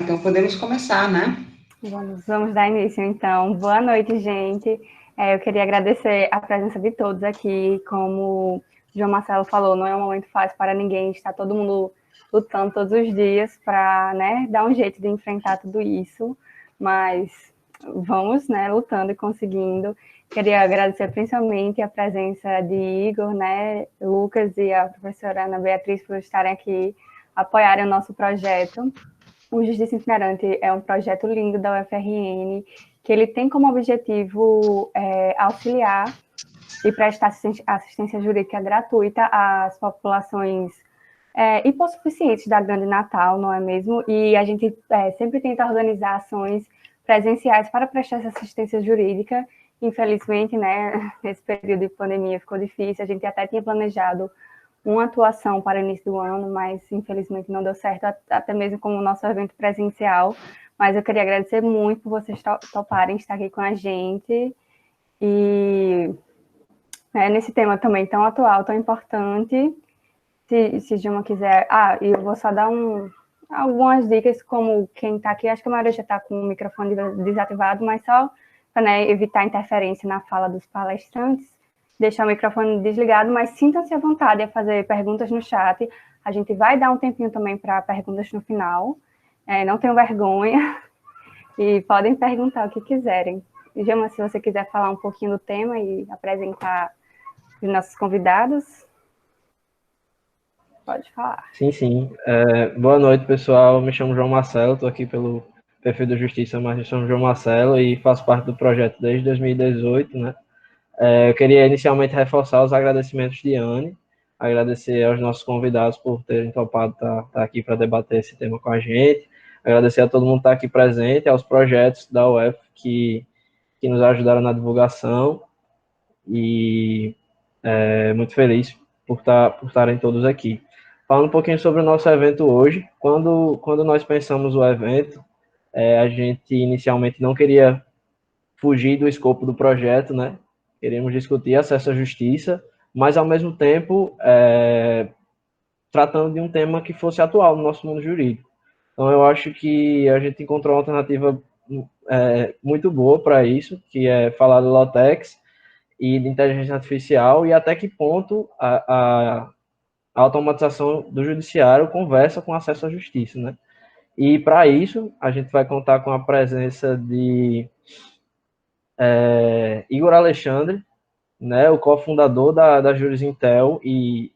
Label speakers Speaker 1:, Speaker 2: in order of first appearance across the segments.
Speaker 1: Então podemos começar, né?
Speaker 2: Vamos dar início, então. Boa noite, gente. Eu queria agradecer a presença de todos aqui. Como o João Marcelo falou, não é um momento fácil para ninguém, está todo mundo lutando todos os dias para, né, dar um jeito de enfrentar tudo isso, mas vamos, né, lutando e conseguindo. Queria agradecer principalmente a presença de Igor, né, Lucas e a professora Ana Beatriz por estarem aqui, apoiarem o nosso projeto. O Justiça Itinerante é um projeto lindo da UFRN, que ele tem como objetivo auxiliar e prestar assistência jurídica gratuita às populações hipossuficientes da Grande Natal, não é mesmo? E a gente sempre tenta organizar ações presenciais para prestar essa assistência jurídica. Infelizmente, né, nesse período de pandemia ficou difícil, a gente até tinha planejado uma atuação para o início do ano, mas infelizmente não deu certo, até mesmo com o nosso evento presencial. Mas eu queria agradecer muito por vocês toparem estar aqui com a gente. E nesse tema também tão atual, tão importante, se Gilma quiser... e eu vou só dar algumas dicas, como quem está aqui, acho que a maioria já está com o microfone desativado, mas só para evitar interferência na fala dos palestrantes, deixar o microfone desligado, mas sintam-se à vontade a fazer perguntas no chat. A gente vai dar um tempinho também para perguntas no final. Não tenham vergonha e podem perguntar o que quiserem. Gilma, se você quiser falar um pouquinho do tema e apresentar os nossos convidados, pode falar.
Speaker 3: Sim. Boa noite, pessoal. Me chamo João Marcelo, estou aqui pelo perfil do Justiça, mas me chamo João Marcelo e faço parte do projeto desde 2018, né? Eu queria inicialmente reforçar os agradecimentos de Anne, agradecer aos nossos convidados por terem topado estar aqui para debater esse tema com a gente, agradecer a todo mundo que está aqui presente, aos projetos da UF que nos ajudaram na divulgação e muito feliz por estarem todos aqui. Falando um pouquinho sobre o nosso evento hoje, quando nós pensamos o evento, a gente inicialmente não queria fugir do escopo do projeto, né? Queremos discutir acesso à justiça, mas, ao mesmo tempo, tratando de um tema que fosse atual no nosso mundo jurídico. Então, eu acho que a gente encontrou uma alternativa muito boa para isso, que é falar de Lautex e de inteligência artificial, e até que ponto a automatização do judiciário conversa com acesso à justiça, né? E, para isso, a gente vai contar com a presença de Igor Alexandre, né, o cofundador da Jurisintel e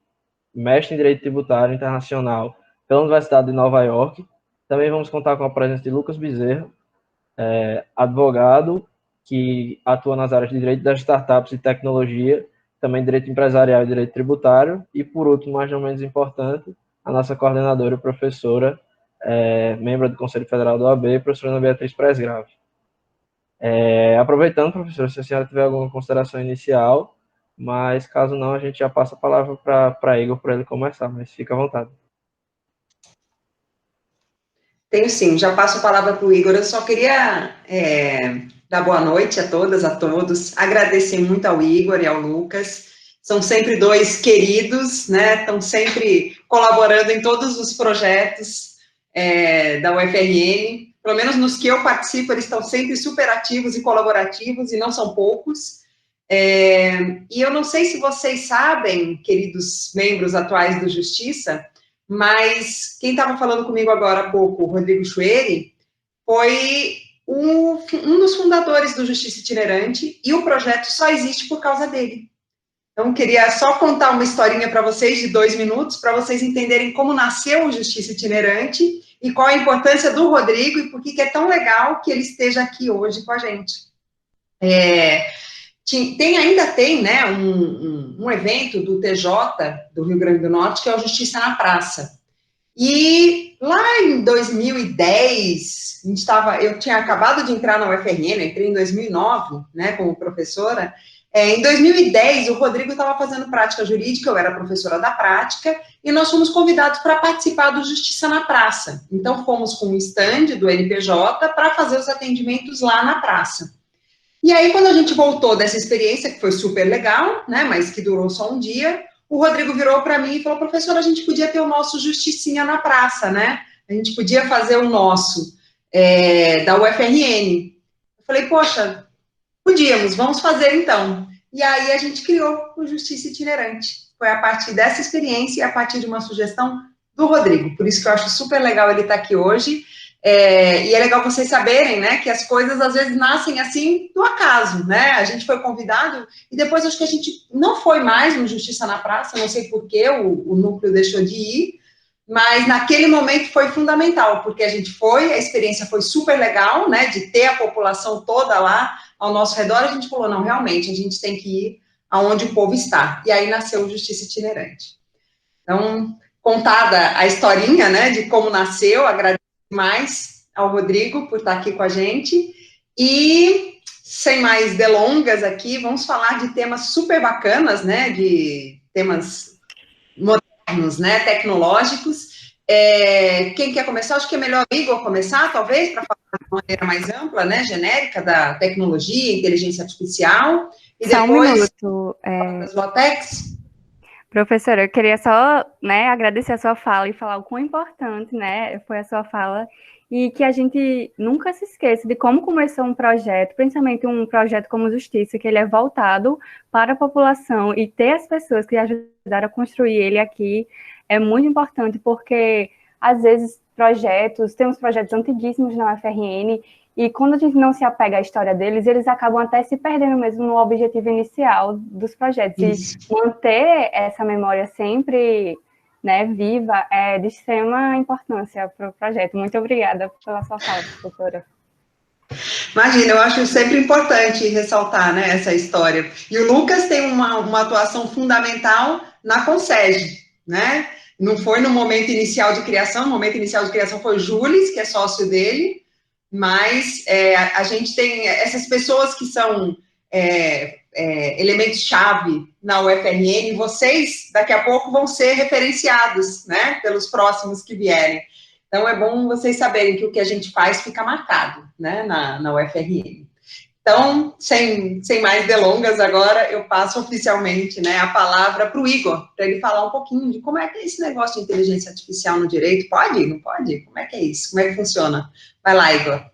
Speaker 3: mestre em Direito Tributário Internacional pela Universidade de Nova York. Também vamos contar com a presença de Lucas Bezerra, advogado que atua nas áreas de Direito das Startups e Tecnologia, também Direito Empresarial e Direito Tributário. E, por último, mas não menos importante, a nossa coordenadora e professora, membro do Conselho Federal da OAB, professora Ana Beatriz Presgrave. Aproveitando, professora, se a senhora tiver alguma consideração inicial, mas caso não, a gente já passa a palavra para Igor, para ele começar, mas fica à vontade.
Speaker 1: Tenho sim, já passo a palavra para o Igor. Eu só queria dar boa noite a todas, a todos, agradecer muito ao Igor e ao Lucas, são sempre dois queridos, né? Estão sempre colaborando em todos os projetos da UFRN, pelo menos nos que eu participo, eles estão sempre super ativos e colaborativos, e não são poucos. E eu não sei se vocês sabem, queridos membros atuais do Justiça, mas quem estava falando comigo agora há pouco, o Rodrigo Chueri, foi um dos fundadores do Justiça Itinerante, e o projeto só existe por causa dele. Então, queria só contar uma historinha para vocês de 2 minutos, para vocês entenderem como nasceu o Justiça Itinerante e qual a importância do Rodrigo e por que é tão legal que ele esteja aqui hoje com a gente. Ainda tem, né, um evento do TJ do Rio Grande do Norte, que é o Justiça na Praça. E lá em 2010, eu tinha acabado de entrar na UFRN, entrei em 2009, né, como professora. Em 2010, o Rodrigo estava fazendo prática jurídica, eu era professora da prática, e nós fomos convidados para participar do Justiça na Praça. Então, fomos com um stand do NPJ para fazer os atendimentos lá na praça. E aí, quando a gente voltou dessa experiência, que foi super legal, né, mas que durou só um dia, o Rodrigo virou para mim e falou: professora, a gente podia ter o nosso Justicinha na Praça, né? a gente podia fazer o nosso, da UFRN. Eu falei, poxa, podíamos, vamos fazer então. E aí a gente criou o Justiça Itinerante. Foi a partir dessa experiência e a partir de uma sugestão do Rodrigo. Por isso que eu acho super legal ele estar aqui hoje. E é legal vocês saberem, né, que as coisas às vezes nascem assim do acaso, né? A gente foi convidado e depois acho que a gente não foi mais no Justiça na Praça, não sei por que o núcleo deixou de ir, mas naquele momento foi fundamental, porque a gente foi, a experiência foi super legal, né, de ter a população toda lá ao nosso redor, a gente falou, não, realmente, a gente tem que ir aonde o povo está. E aí nasceu o Justiça Itinerante. Então, contada a historinha, né, de como nasceu, agradeço mais ao Rodrigo por estar aqui com a gente, e sem mais delongas aqui, vamos falar de temas super bacanas, né, de temas modernos, né, tecnológicos. Quem quer começar? Acho que é melhor o Igor começar, talvez, para falar de uma maneira mais ampla, né, genérica da tecnologia, inteligência artificial, e
Speaker 2: Só
Speaker 1: depois
Speaker 2: um minuto.
Speaker 1: das Lotex.
Speaker 2: Professora, eu queria só, né, agradecer a sua fala e falar o quão importante, né, foi a sua fala e que a gente nunca se esqueça de como começou um projeto, principalmente um projeto como Justiça, que ele é voltado para a população e ter as pessoas que ajudaram a construir ele aqui é muito importante, porque às vezes temos projetos antiguíssimos na UFRN e quando a gente não se apega à história deles, eles acabam até se perdendo mesmo no objetivo inicial dos projetos.
Speaker 1: Isso.
Speaker 2: E manter essa memória sempre, né, viva é de extrema importância para o projeto. Muito obrigada pela sua fala, professora.
Speaker 1: Imagina, eu acho sempre importante ressaltar, né, essa história. E o Lucas tem uma atuação fundamental na Consege, né? Não foi no momento inicial de criação, no momento inicial de criação foi o Jules, que é sócio dele, mas a gente tem essas pessoas que são elementos-chave na UFRN, vocês, daqui a pouco, vão ser referenciados, né, pelos próximos que vierem. Então, é bom vocês saberem que o que a gente faz fica marcado, né, na UFRN. Então, sem mais delongas, agora eu passo oficialmente, né, a palavra para o Igor, para ele falar um pouquinho de como é que é esse negócio de inteligência artificial no direito. Pode? Não pode? Como é que é isso? Como é que funciona? Vai lá, Igor.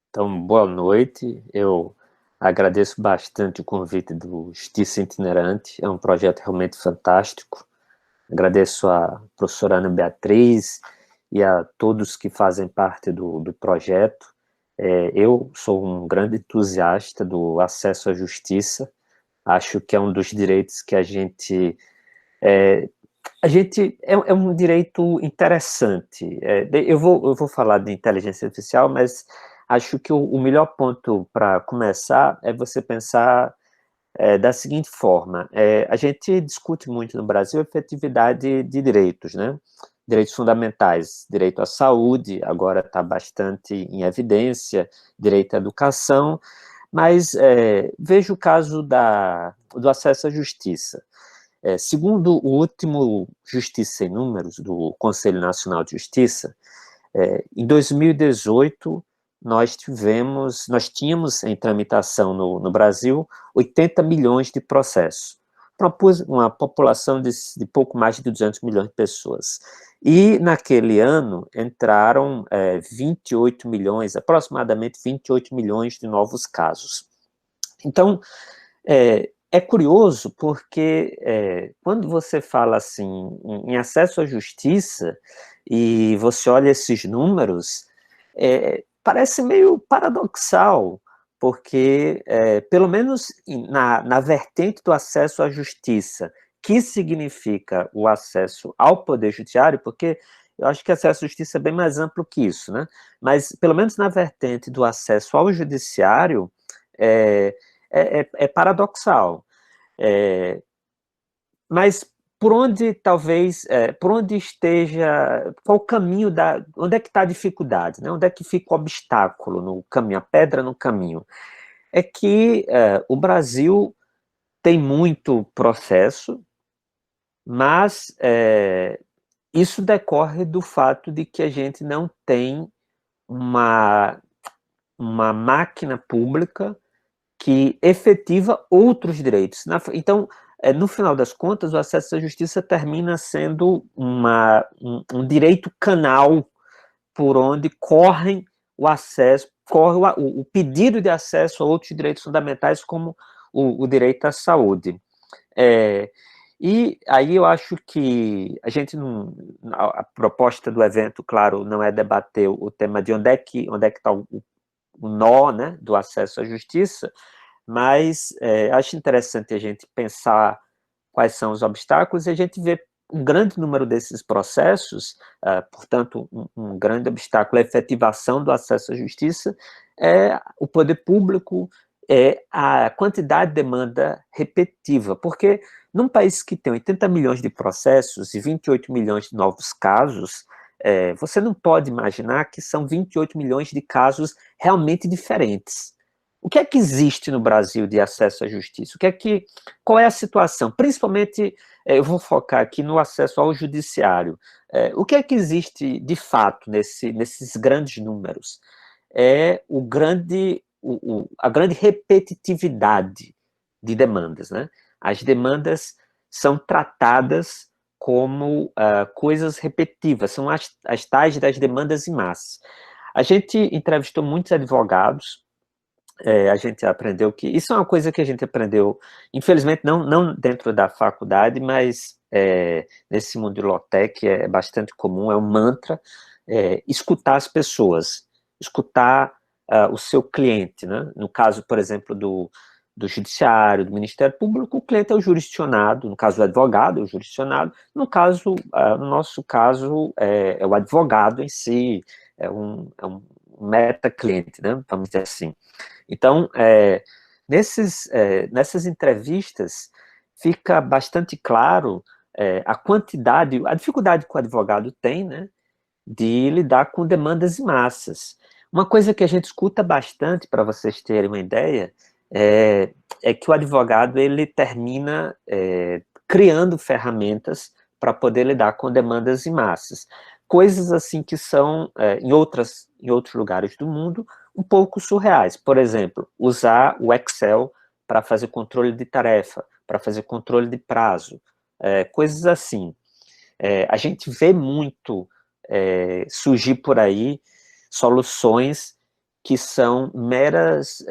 Speaker 4: Então, boa noite. Eu agradeço bastante o convite do Justiça Itinerante. É um projeto realmente fantástico. Agradeço a professora Ana Beatriz e a todos que fazem parte do projeto. Eu sou um grande entusiasta do acesso à justiça. Acho que é um dos direitos que a gente é um direito interessante. Eu vou falar de inteligência artificial, mas acho que o melhor ponto para começar é você pensar da seguinte forma. A gente discute muito no Brasil a efetividade de direitos, né? Direitos fundamentais, direito à saúde, agora está bastante em evidência, direito à educação, mas veja o caso do acesso à justiça. Segundo o último Justiça em Números do Conselho Nacional de Justiça, em 2018, nós tínhamos em tramitação no Brasil 80 milhões de processos, para uma população de pouco mais de 200 milhões de pessoas. E, naquele ano, entraram 28 milhões, aproximadamente 28 milhões de novos casos. Então, é curioso porque quando você fala assim em acesso à justiça e você olha esses números, parece meio paradoxal, porque pelo menos na vertente do acesso à justiça, que significa o acesso ao poder judiciário, porque eu acho que acesso à justiça é bem mais amplo que isso, né? Mas pelo menos na vertente do acesso ao judiciário, é paradoxal. Mas por onde esteja, qual o caminho onde é que está a dificuldade, né? Onde é que fica o obstáculo no caminho, a pedra no caminho? É que o Brasil tem muito processo, mas isso decorre do fato de que a gente não tem uma máquina pública que efetiva outros direitos. Então, no final das contas, o acesso à justiça termina sendo um direito canal por onde corre o pedido de acesso a outros direitos fundamentais, como o direito à saúde. E aí eu acho que a gente não... A proposta do evento, claro, não é debater o tema de onde é que está o nó, né, do acesso à justiça, mas acho interessante a gente pensar quais são os obstáculos e a gente vê um grande número desses processos, portanto, um grande obstáculo à efetivação do acesso à justiça é o poder público, é a quantidade de demanda repetitiva, porque num país que tem 80 milhões de processos e 28 milhões de novos casos, você não pode imaginar que são 28 milhões de casos realmente diferentes. O que é que existe no Brasil de acesso à justiça? Qual é a situação? Principalmente, eu vou focar aqui no acesso ao judiciário. O que é que existe, de fato, nesses grandes números? É a grande repetitividade de demandas, né? As demandas são tratadas como coisas repetitivas, são as tais das demandas em massa. A gente entrevistou muitos advogados, a gente aprendeu que... Isso é uma coisa que a gente aprendeu, infelizmente, não dentro da faculdade, mas nesse mundo de Lotec é bastante comum, é um mantra, escutar as pessoas, escutar o seu cliente, né? No caso, por exemplo, do judiciário, do Ministério Público, o cliente é o jurisdicionado, no caso do advogado, é o jurisdicionado, no nosso caso, é o advogado em si, é um meta-cliente, né? Vamos dizer assim. Então, nessas entrevistas, fica bastante claro a dificuldade que o advogado tem, né, de lidar com demandas em massas. Uma coisa que a gente escuta bastante, para vocês terem uma ideia, é que o advogado ele termina criando ferramentas para poder lidar com demandas em massas. Coisas assim que são, em outros lugares do mundo, um pouco surreais. Por exemplo, usar o Excel para fazer controle de tarefa, para fazer controle de prazo, coisas assim. A gente vê muito surgir por aí soluções que são meras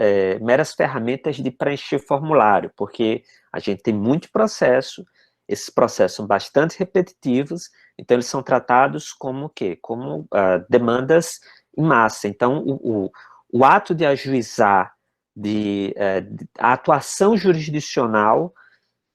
Speaker 4: ferramentas de preencher formulário, porque a gente tem muito processo, esses processos são bastante repetitivos, então eles são tratados como o quê? Como demandas em massa. Então, o ato de ajuizar, a atuação jurisdicional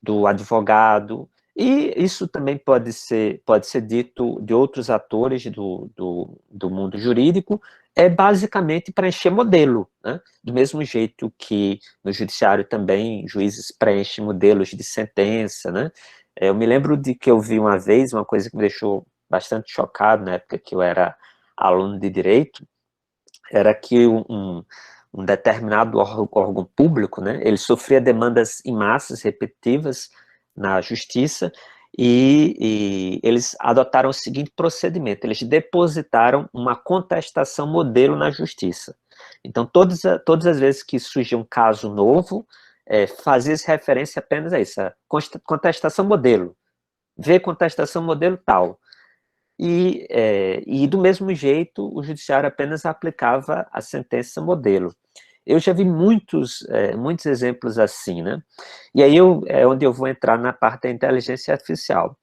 Speaker 4: do advogado, e isso também pode ser dito de outros atores do mundo jurídico, é basicamente preencher modelo, né? Do mesmo jeito que no judiciário também juízes preenchem modelos de sentença, né? Eu me lembro de que eu vi uma vez, uma coisa que me deixou bastante chocado na época que eu era aluno de Direito, era que um determinado órgão público, né, ele sofria demandas em massas, repetitivas, na justiça, e eles adotaram o seguinte procedimento: eles depositaram uma contestação modelo na justiça. Então, todas as vezes que surgia um caso novo, fazia-se referência apenas a isso, a contestação modelo, contestação modelo tal. E do mesmo jeito, o judiciário apenas aplicava a sentença modelo. Eu já vi muitos exemplos assim, né? E aí é onde eu vou entrar na parte da inteligência artificial.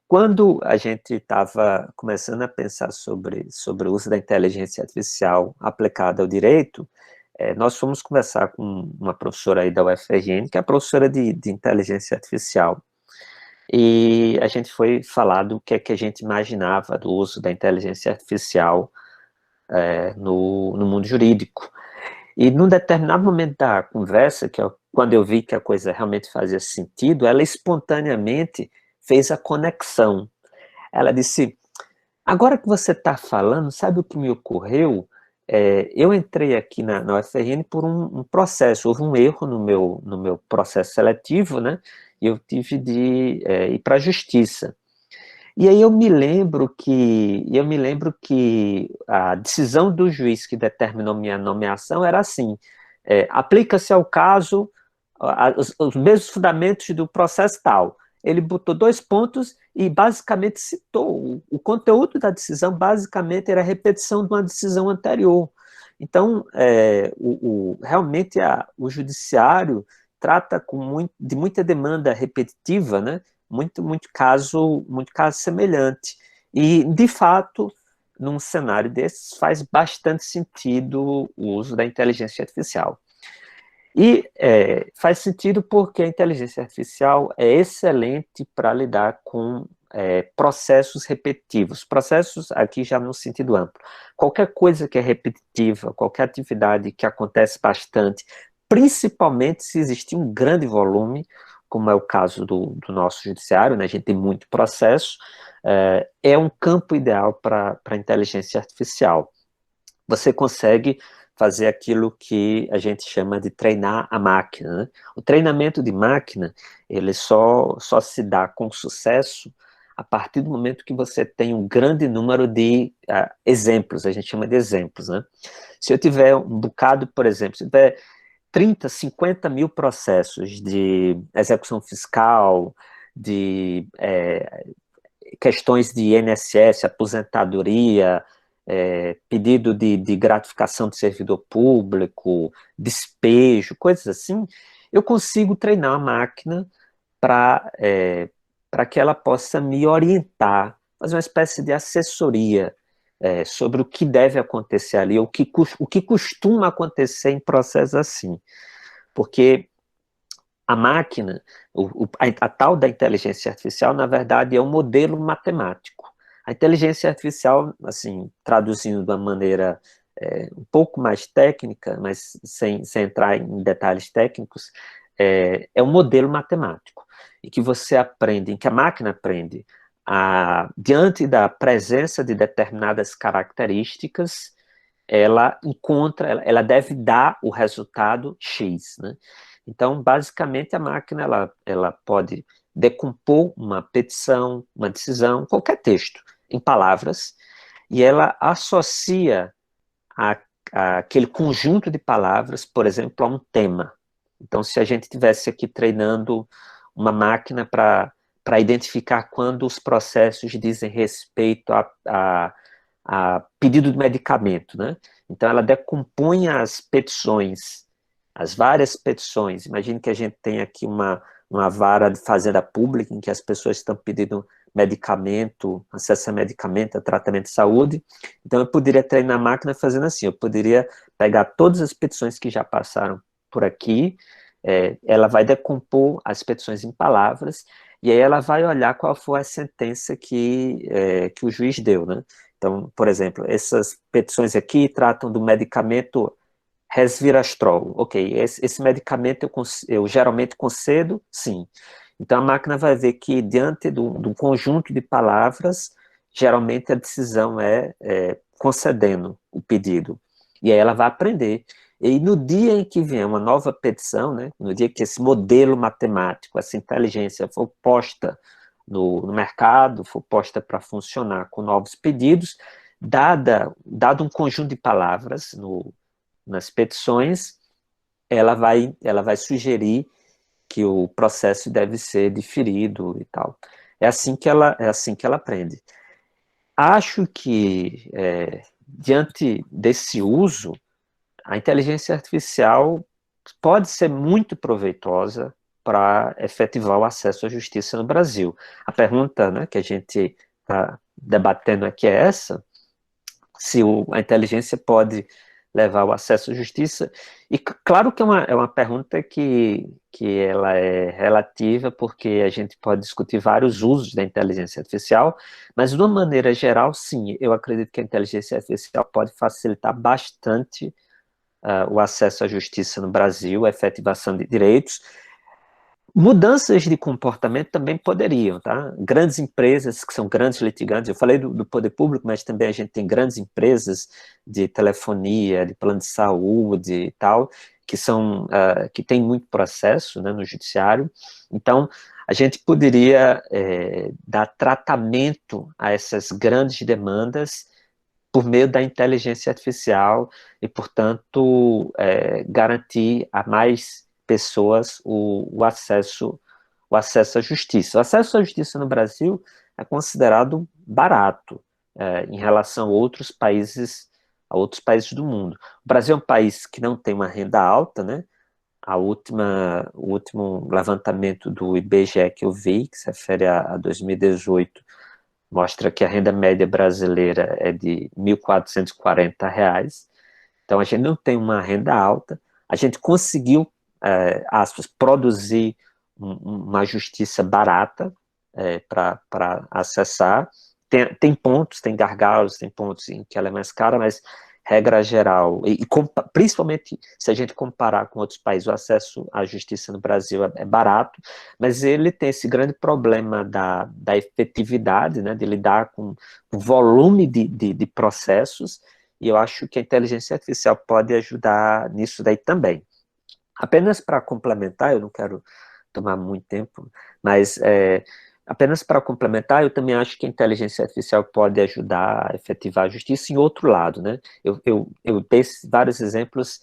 Speaker 4: Quando a gente estava começando a pensar sobre o uso da inteligência artificial aplicada ao direito, nós fomos conversar com uma professora aí da UFRN, que é a professora de inteligência artificial, e a gente foi falar do que é que a gente imaginava do uso da inteligência artificial no mundo jurídico. E num determinado momento da conversa, quando eu vi que a coisa realmente fazia sentido, ela espontaneamente fez a conexão. Ela disse: agora que você está falando, sabe o que me ocorreu? Eu entrei aqui na UFRN por um processo, houve um erro no meu processo seletivo, né? E eu tive de ir para a justiça. E aí eu me lembro que a decisão do juiz que determinou minha nomeação era assim: aplica-se ao caso os mesmos fundamentos do processo tal. Ele botou 2 pontos e basicamente citou. O conteúdo da decisão, basicamente, era a repetição de uma decisão anterior. Então, realmente, o judiciário trata de muita demanda repetitiva, né? Muito caso semelhante. E, de fato, num cenário desses, faz bastante sentido o uso da inteligência artificial. E faz sentido porque a inteligência artificial é excelente para lidar com processos repetitivos. Processos aqui já no sentido amplo. Qualquer coisa que é repetitiva, qualquer atividade que acontece bastante, principalmente se existir um grande volume, como é o caso do nosso judiciário, né? A gente tem muito processo, é um campo ideal para a inteligência artificial. Você consegue fazer aquilo que a gente chama de treinar a máquina, né? O treinamento de máquina, ele só se dá com sucesso a partir do momento que você tem um grande número de exemplos, a gente chama de exemplos, né? Se eu tiver um bocado, por exemplo, se eu tiver 30, 50 mil processos de execução fiscal, de questões de INSS, aposentadoria, pedido de gratificação de servidor público, despejo, coisas assim, eu consigo treinar a máquina para que ela possa me orientar, fazer uma espécie de assessoria sobre o que deve acontecer ali, o que costuma acontecer em processos assim. Porque a máquina, a tal da inteligência artificial, na verdade, é um modelo matemático. A inteligência artificial, assim, traduzindo de uma maneira um pouco mais técnica, mas sem entrar em detalhes técnicos, é um modelo matemático, em que você aprende, em que a máquina aprende, diante da presença de determinadas características, ela deve dar o resultado X, né? Então, basicamente, a máquina ela pode decompor uma petição, uma decisão, qualquer texto, em palavras, e ela associa aquele conjunto de palavras, por exemplo, a um tema. Então, se a gente estivesse aqui treinando uma máquina para identificar quando os processos dizem respeito a pedido de medicamento, né? Então, ela decompõe as petições, as várias petições. Imagine que a gente tem aqui uma vara de fazenda pública em que as pessoas estão pedindo medicamento, acesso a medicamento, a tratamento de saúde. Então, eu poderia treinar a máquina fazendo assim, eu poderia pegar todas as petições que já passaram por aqui, ela vai decompor as petições em palavras, e aí ela vai olhar qual foi a sentença que o juiz deu, né? Então, por exemplo, essas petições aqui tratam do medicamento resveratrol. Ok, esse medicamento eu geralmente concedo, sim. Então, a máquina vai ver que, diante do conjunto de palavras, geralmente a decisão é concedendo o pedido. E aí ela vai aprender. E no dia em que vier uma nova petição, né, no dia que esse modelo matemático, essa inteligência for posta no mercado, for posta para funcionar com novos pedidos, dado um conjunto de palavras nas petições, ela vai sugerir que o processo deve ser diferido e tal. É assim que ela aprende. Acho que, diante desse uso, a inteligência artificial pode ser muito proveitosa para efetivar o acesso à justiça no Brasil. A pergunta, né, que a gente está debatendo aqui é essa: se a inteligência pode levar o acesso à justiça. E claro que é uma pergunta que ela é relativa, porque a gente pode discutir vários usos da inteligência artificial, mas de uma maneira geral, sim, eu acredito que a inteligência artificial pode facilitar bastante o acesso à justiça no Brasil, a efetivação de direitos. Mudanças de comportamento também poderiam, tá? Grandes empresas que são grandes litigantes, eu falei do poder público, mas também a gente tem grandes empresas de telefonia, de plano de saúde e tal, que têm muito processo, né, no judiciário. Então, a gente poderia dar tratamento a essas grandes demandas por meio da inteligência artificial e, portanto, garantir a mais pessoas o acesso à justiça. O acesso à justiça no Brasil, é considerado barato em relação a outros países do mundo. O Brasil é um país que não tem uma renda alta, né? O último levantamento do IBGE que eu vi, que se refere a 2018, mostra que a renda média brasileira é de R$ 1.440. Então, a gente não tem uma renda alta. A gente conseguiu, aspas, produzir uma justiça barata para acessar. Tem pontos, tem gargalos, tem pontos em que ela é mais cara, mas regra geral, principalmente se a gente comparar com outros países, o acesso à justiça no Brasil é barato, mas ele tem esse grande problema da efetividade, né, de lidar com o volume de processos, e eu acho que a inteligência artificial pode ajudar nisso daí também. Apenas para complementar, eu não quero tomar muito tempo, mas apenas para complementar, eu também acho que a inteligência artificial pode ajudar a efetivar a justiça em outro lado, né? Eu dei vários exemplos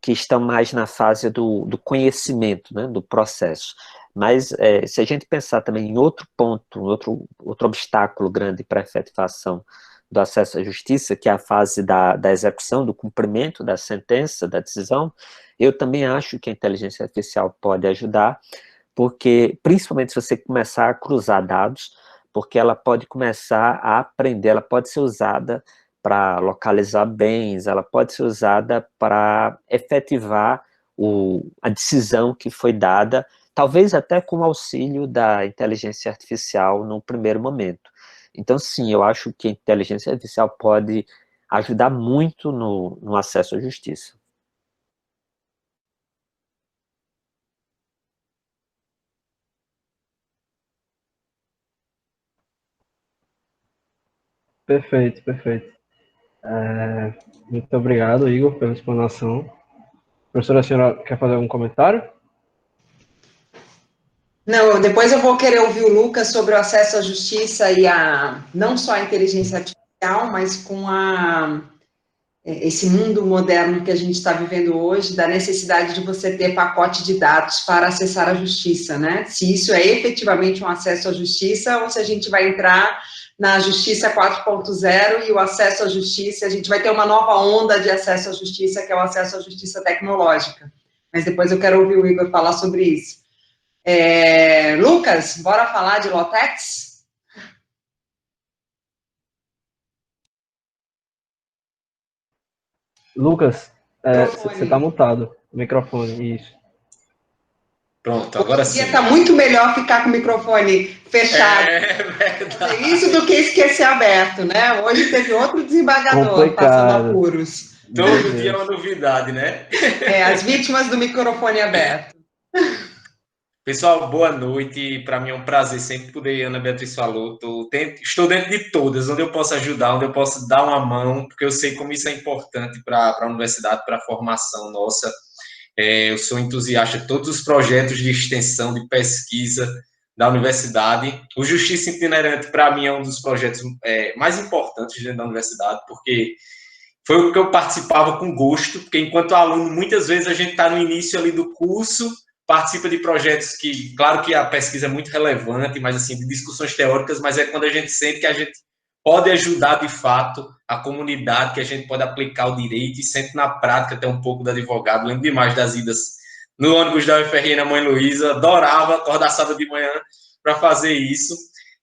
Speaker 4: que estão mais na fase do conhecimento, né, do processo. Mas se a gente pensar também em outro ponto, outro obstáculo grande para a efetivação do acesso à justiça, que é a fase da execução, do cumprimento da sentença, da decisão, eu também acho que a inteligência artificial pode ajudar, porque, principalmente se você começar a cruzar dados, porque ela pode começar a aprender, ela pode ser usada para localizar bens, ela pode ser usada para efetivar a decisão que foi dada, talvez até com o auxílio da inteligência artificial no primeiro momento. Então, sim, eu acho que a inteligência artificial pode ajudar muito no acesso à justiça.
Speaker 3: Perfeito, perfeito. Muito obrigado, Igor, pela explanação. Professora, a senhora quer fazer algum comentário?
Speaker 1: Não, depois eu vou querer ouvir o Lucas sobre o acesso à justiça e não só a inteligência artificial, mas com esse mundo moderno que a gente está vivendo hoje, da necessidade de você ter pacote de dados para acessar a justiça, né? Se isso é efetivamente um acesso à justiça ou se a gente vai entrar na justiça 4.0 e o acesso à justiça, a gente vai ter uma nova onda de acesso à justiça, que é o acesso à justiça tecnológica. Mas depois eu quero ouvir o Igor falar sobre isso. Lucas, bora falar de Lotex?
Speaker 3: Lucas, você está mutado. Microfone, isso.
Speaker 5: Pronto, agora sim.
Speaker 1: Está muito melhor ficar com o microfone fechado.
Speaker 5: É verdade.
Speaker 1: Isso do que esquecer aberto, né? Hoje teve outro desembargador passando apuros.
Speaker 5: Todo dia é uma novidade, né?
Speaker 1: As vítimas do microfone aberto.
Speaker 5: Pessoal, boa noite. Para mim é um prazer sempre poder, Ana Beatriz falou, estou dentro de todas, onde eu posso ajudar, onde eu posso dar uma mão, porque eu sei como isso é importante para a universidade, para a formação nossa. Eu sou entusiasta de todos os projetos de extensão, de pesquisa da universidade. O Justiça Itinerante, para mim, é um dos projetos mais importantes dentro da universidade, porque foi o que eu participava com gosto, porque enquanto aluno, muitas vezes a gente está no início ali do curso, participa de projetos que, claro que a pesquisa é muito relevante, mas assim, de discussões teóricas, mas é quando a gente sente que a gente pode ajudar de fato a comunidade, que a gente pode aplicar o direito e sente na prática até um pouco do advogado. Lembro demais das idas no ônibus da UFRN na Mãe Luísa, adorava acordar sábado de manhã para fazer isso.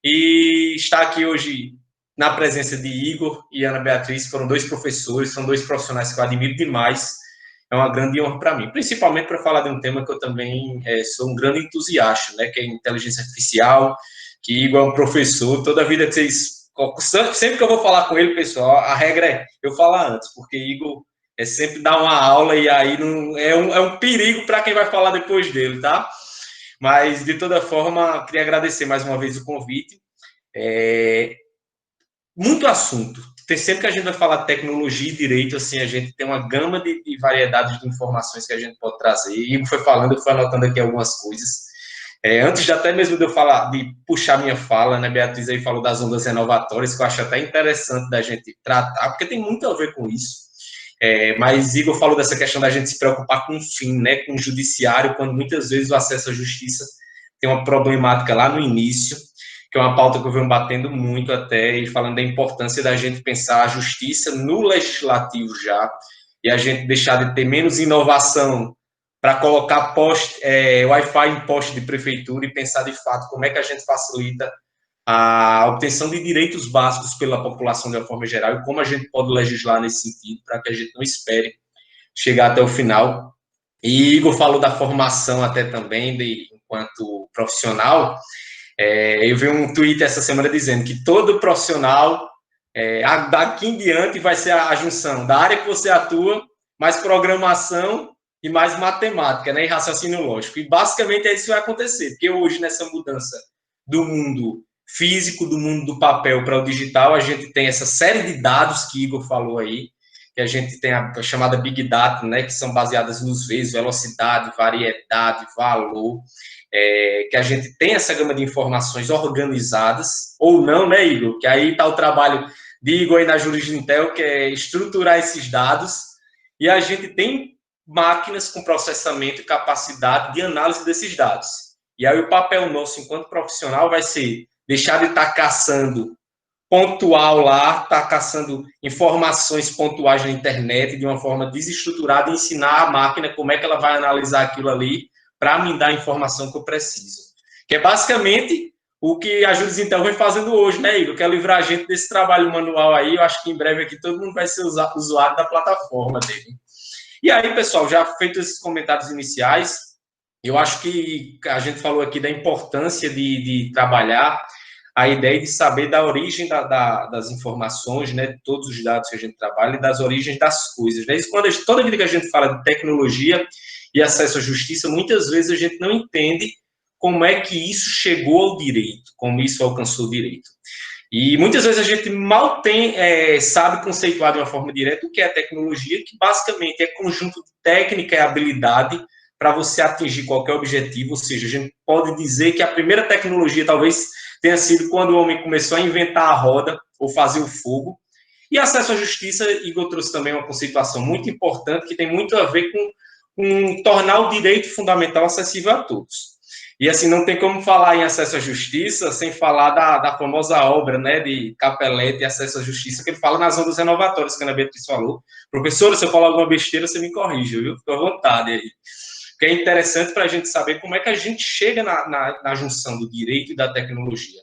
Speaker 5: E estar aqui hoje na presença de Igor e Ana Beatriz, foram dois professores, são dois profissionais que eu admiro demais. É uma grande honra para mim, principalmente para falar de um tema que eu também sou um grande entusiasta, né, que é a inteligência artificial, que Igor é um professor, toda a vida que vocês... Sempre que eu vou falar com ele, pessoal, a regra é eu falar antes, porque Igor sempre dá uma aula e aí não, é um perigo para quem vai falar depois dele, tá? Mas, de toda forma, queria agradecer mais uma vez o convite. Muito assunto. Sempre que a gente vai falar de tecnologia e direito, assim, a gente tem uma gama de variedades de informações que a gente pode trazer. E Igor foi falando, eu fui anotando aqui algumas coisas. Antes de até mesmo de eu falar, de puxar minha fala, né, Beatriz aí falou das ondas renovatórias, que eu acho até interessante da gente tratar, porque tem muito a ver com isso. Mas Igor falou dessa questão da gente se preocupar com o fim, né, com o judiciário, quando muitas vezes o acesso à justiça tem uma problemática lá no início. que é uma pauta que eu venho batendo muito até, e falando da importância da gente pensar a justiça no legislativo já, e a gente deixar de ter menos inovação para colocar Wi-Fi em poste de prefeitura e pensar de fato como é que a gente facilita a obtenção de direitos básicos pela população de uma forma geral e como a gente pode legislar nesse sentido para que a gente não espere chegar até o final. E Igor falou da formação até também, enquanto profissional. Eu vi um tweet essa semana dizendo que todo profissional, daqui em diante, vai ser a junção da área que você atua, mais programação e mais matemática, né, e raciocínio lógico. E basicamente é isso que vai acontecer, porque hoje, nessa mudança do mundo físico, do mundo do papel para o digital, a gente tem essa série de dados que Igor falou aí, que a gente tem a chamada Big Data, né, que são baseadas nos vezes, velocidade, variedade, valor, que a gente tem essa gama de informações organizadas, ou não, né, Igor? Que aí está o trabalho de Igor aí na Jurisdintel, que é estruturar esses dados, e a gente tem máquinas com processamento e capacidade de análise desses dados. E aí o papel nosso, enquanto profissional, vai ser deixar de estar caçando pontual lá, estar caçando informações pontuais na internet de uma forma desestruturada e ensinar a máquina como é que ela vai analisar aquilo ali para me dar a informação que eu preciso. Que é basicamente o que a Jurisdintel vem fazendo hoje, né, Igor? Quer livrar a gente desse trabalho manual aí. Eu acho que em breve aqui todo mundo vai ser usuário da plataforma dele. E aí, pessoal, já feito esses comentários iniciais, eu acho que a gente falou aqui da importância de trabalhar a ideia de saber da origem das informações, né, de todos os dados que a gente trabalha e das origens das coisas. Né? Isso toda vida que a gente fala de tecnologia e acesso à justiça, muitas vezes a gente não entende como é que isso chegou ao direito, como isso alcançou o direito. E muitas vezes a gente mal sabe conceituar de uma forma direta o que é tecnologia, que basicamente é conjunto de técnica e habilidade para você atingir qualquer objetivo. Ou seja, a gente pode dizer que a primeira tecnologia talvez tenha sido quando o homem começou a inventar a roda ou fazer o fogo. E acesso à justiça, Igor trouxe também uma conceituação muito importante que tem muito a ver com tornar o direito fundamental acessível a todos. E assim, não tem como falar em acesso à justiça sem falar da famosa obra, né, de Capelletti, Acesso à Justiça, que ele fala nas ondas renovatórias, que a Ana Beatriz falou. Professora, se eu falar alguma besteira, você me corrige, viu? Fica à vontade aí. Que é interessante para a gente saber como é que a gente chega na junção do direito e da tecnologia.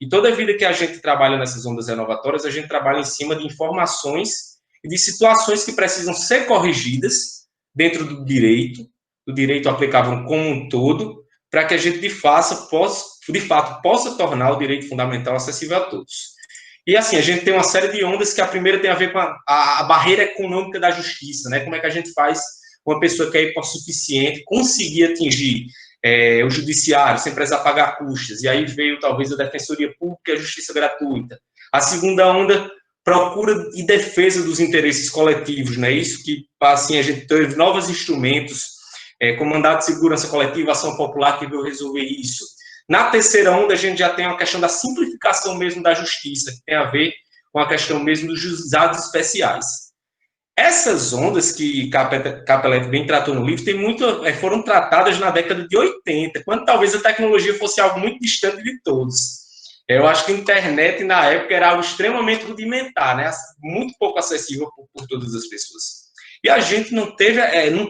Speaker 5: E toda vida que a gente trabalha nessas ondas renovatórias, a gente trabalha em cima de informações e de situações que precisam ser corrigidas dentro do direito aplicável como um todo, para que a gente, de fato, possa tornar o direito fundamental acessível a todos. E, assim, a gente tem uma série de ondas que a primeira tem a ver com a barreira econômica da justiça, né? Como é que a gente faz uma pessoa que é hipossuficiente conseguir atingir o judiciário sem precisar pagar custas. E aí veio, talvez, a defensoria pública e a justiça gratuita. A segunda onda, procura e defesa dos interesses coletivos, né? Isso que, assim, a gente teve novos instrumentos, como mandado de segurança coletiva, ação popular, que veio resolver isso. Na terceira onda, a gente já tem uma questão da simplificação mesmo da justiça, que tem a ver com a questão mesmo dos juizados especiais. Essas ondas que Capelletti bem tratou no livro foram tratadas na década de 80, quando talvez a tecnologia fosse algo muito distante de todos. Eu acho que a internet, na época, era algo extremamente rudimentar, né? Muito pouco acessível por todas as pessoas. E a gente não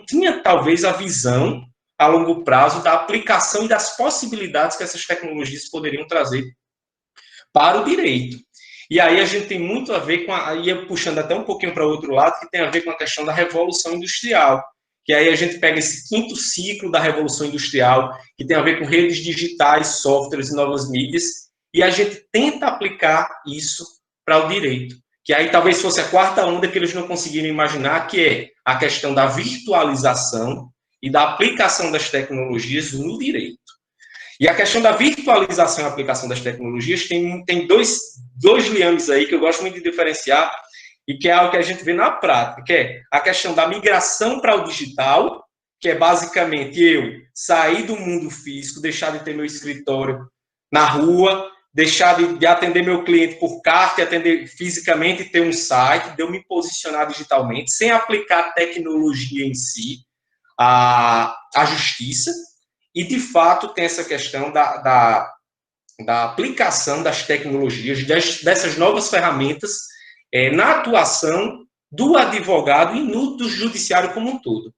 Speaker 5: tinha, talvez, a visão a longo prazo da aplicação e das possibilidades que essas tecnologias poderiam trazer para o direito. E aí a gente tem muito a ver ia puxando até um pouquinho para o outro lado, que tem a ver com a questão da Revolução Industrial, que aí a gente pega esse quinto ciclo da Revolução Industrial, que tem a ver com redes digitais, softwares e novas mídias, e a gente tenta aplicar isso para o direito. Que aí talvez fosse a quarta onda que eles não conseguiram imaginar, que é a questão da virtualização e da aplicação das tecnologias no direito. E a questão da virtualização e aplicação das tecnologias tem dois liames aí que eu gosto muito de diferenciar e que é algo que a gente vê na prática, que é a questão da migração para o digital, que é basicamente eu sair do mundo físico, deixar de ter meu escritório na rua, deixar de atender meu cliente por carta, atender fisicamente e ter um site, de eu me posicionar digitalmente, sem aplicar tecnologia em si, a justiça. E, de fato, tem essa questão da da aplicação das tecnologias, dessas novas ferramentas na atuação do advogado e do judiciário como um todo.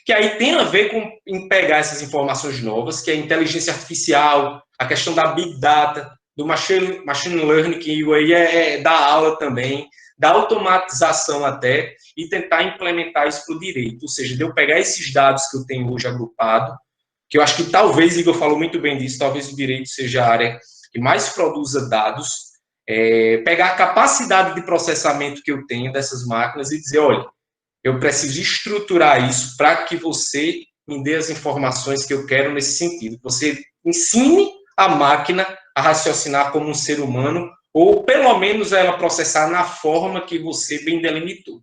Speaker 5: Que aí tem a ver com em pegar essas informações novas, que é a inteligência artificial, a questão da Big Data, do machine learning, que aí da aula também, da automatização até, e tentar implementar isso para o direito. Ou seja, de eu pegar esses dados que eu tenho hoje agrupado, que eu acho que talvez, Igor falou muito bem disso, talvez o direito seja a área que mais produza dados, pegar a capacidade de processamento que eu tenho dessas máquinas e dizer, olha, eu preciso estruturar isso para que você me dê as informações que eu quero nesse sentido. Você ensine a máquina a raciocinar como um ser humano, ou pelo menos ela processar na forma que você bem delimitou.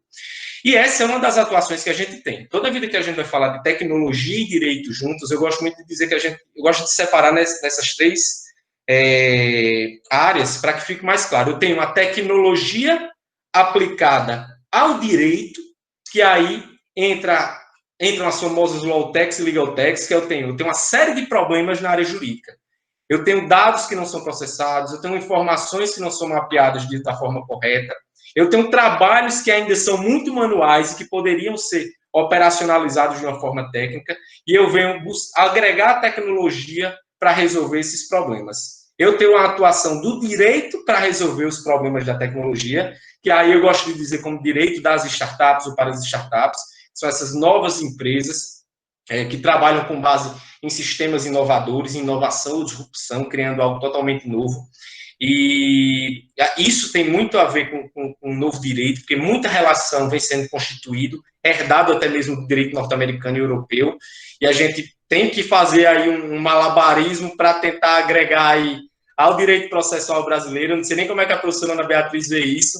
Speaker 5: E essa é uma das atuações que a gente tem. Toda vida que a gente vai falar de tecnologia e direito juntos, eu gosto muito de dizer que eu gosto de separar nessas três áreas para que fique mais claro. Eu tenho a tecnologia aplicada ao direito, que aí entram as famosas law techs e legal techs, que eu tenho uma série de problemas na área jurídica. Eu tenho dados que não são processados, eu tenho informações que não são mapeadas da forma correta, eu tenho trabalhos que ainda são muito manuais e que poderiam ser operacionalizados de uma forma técnica, e eu venho agregar a tecnologia para resolver esses problemas. Eu tenho a atuação do direito para resolver os problemas da tecnologia, que aí eu gosto de dizer como direito das startups ou para as startups, são essas novas empresas que trabalham com base em sistemas inovadores, inovação ou disrupção, criando algo totalmente novo. E isso tem muito a ver com o novo direito, porque muita relação vem sendo constituído, herdado até mesmo do direito norte-americano e europeu, e a gente tem que fazer aí um malabarismo para tentar agregar aí ao direito processual brasileiro. Eu não sei nem como é que a professora Ana Beatriz vê isso.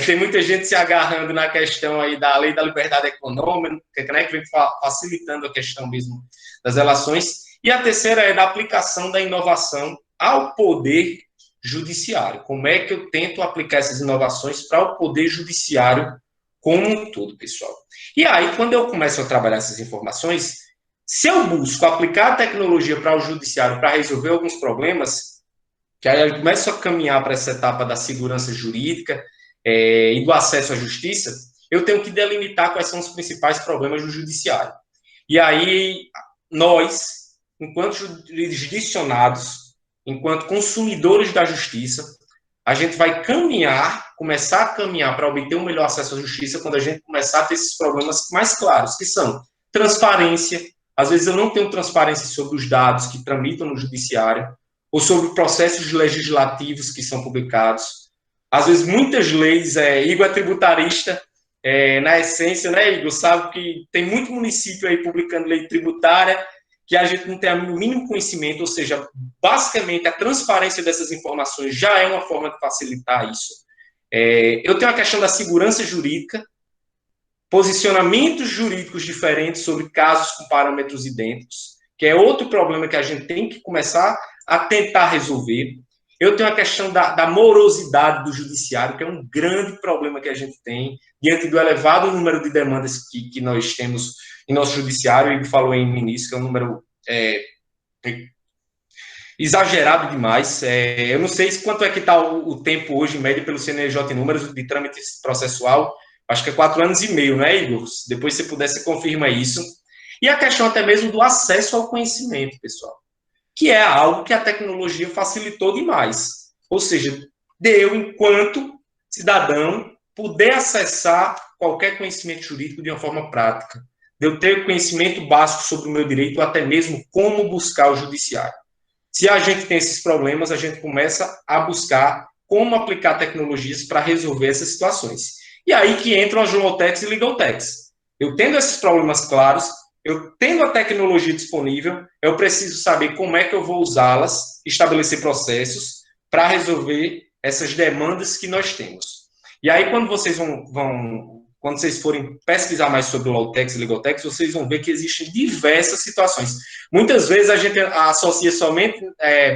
Speaker 5: Tem muita gente se agarrando na questão aí da lei da liberdade econômica, né, que vem facilitando a questão mesmo das relações. E a terceira é da aplicação da inovação ao poder judiciário. Como é que eu tento aplicar essas inovações para o poder judiciário como um todo, pessoal? E aí, quando eu começo a trabalhar essas informações, se eu busco aplicar a tecnologia para o judiciário para resolver alguns problemas, que aí eu começo a caminhar para essa etapa da segurança jurídica e do acesso à justiça, eu tenho que delimitar quais são os principais problemas do judiciário. E aí, nós, enquanto jurisdicionados, enquanto consumidores da justiça, a gente vai começar a caminhar para obter um melhor acesso à justiça quando a gente começar a ter esses problemas mais claros, que são transparência. Às vezes eu não tenho transparência sobre os dados que tramitam no judiciário, ou sobre processos legislativos que são publicados. Às vezes muitas leis, Igor é tributarista, na essência, né, Igor, sabe que tem muito município aí publicando lei tributária, que a gente não tem o mínimo conhecimento, ou seja, basicamente a transparência dessas informações já é uma forma de facilitar isso. Eu tenho a questão da segurança jurídica, posicionamentos jurídicos diferentes sobre casos com parâmetros idênticos, que é outro problema que a gente tem que começar a tentar resolver. Eu tenho a questão da morosidade do judiciário, que é um grande problema que a gente tem, diante do elevado número de demandas que nós temos em nosso judiciário. Ele falou no início que é um número exagerado demais. Eu não sei quanto é que está o tempo hoje, em média, pelo CNJ em números de trâmite processual. Acho que é 4 anos e meio, né, Igor? Depois, se puder, você confirma isso. E a questão até mesmo do acesso ao conhecimento, pessoal, que é algo que a tecnologia facilitou demais. Ou seja, de eu, enquanto cidadão, poder acessar qualquer conhecimento jurídico de uma forma prática, de eu ter conhecimento básico sobre o meu direito, ou até mesmo como buscar o judiciário. Se a gente tem esses problemas, a gente começa a buscar como aplicar tecnologias para resolver essas situações. E aí que entram as law techs e legal techs. Eu tendo esses problemas claros, eu tendo a tecnologia disponível, eu preciso saber como é que eu vou usá-las, estabelecer processos para resolver essas demandas que nós temos. E aí, quando vocês quando vocês forem pesquisar mais sobre law techs e legal techs, vocês vão ver que existem diversas situações. Muitas vezes a gente associa somente,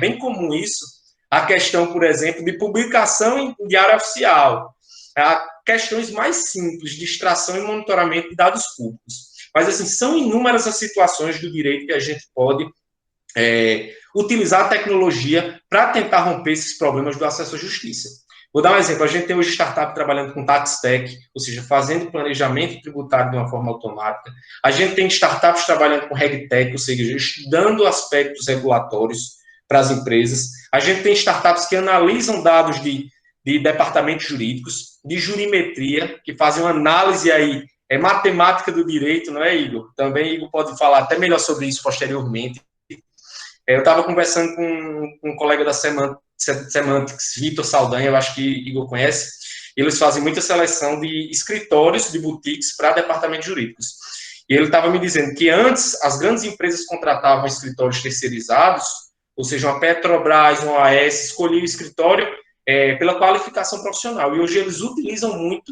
Speaker 5: bem comum isso, a questão, por exemplo, de publicação em diário oficial, a questões mais simples de extração e monitoramento de dados públicos. Mas, assim, são inúmeras as situações do direito que a gente pode utilizar a tecnologia para tentar romper esses problemas do acesso à justiça. Vou dar um exemplo. A gente tem hoje startup trabalhando com Tax Tech, ou seja, fazendo planejamento tributário de uma forma automática. A gente tem startups trabalhando com RegTech, ou seja, estudando aspectos regulatórios para as empresas. A gente tem startups que analisam dados de departamentos jurídicos, de jurimetria, que fazem uma análise aí, matemática do direito, não é, Igor? Também Igor pode falar até melhor sobre isso posteriormente. Eu estava conversando com um colega da Semantics, Vitor Saldanha, eu acho que Igor conhece. Eles fazem muita seleção de escritórios, de boutiques para departamentos jurídicos. E ele estava me dizendo que antes as grandes empresas contratavam escritórios terceirizados, ou seja, uma Petrobras, uma OAS, escolhia o escritório pela qualificação profissional. E hoje eles utilizam muito,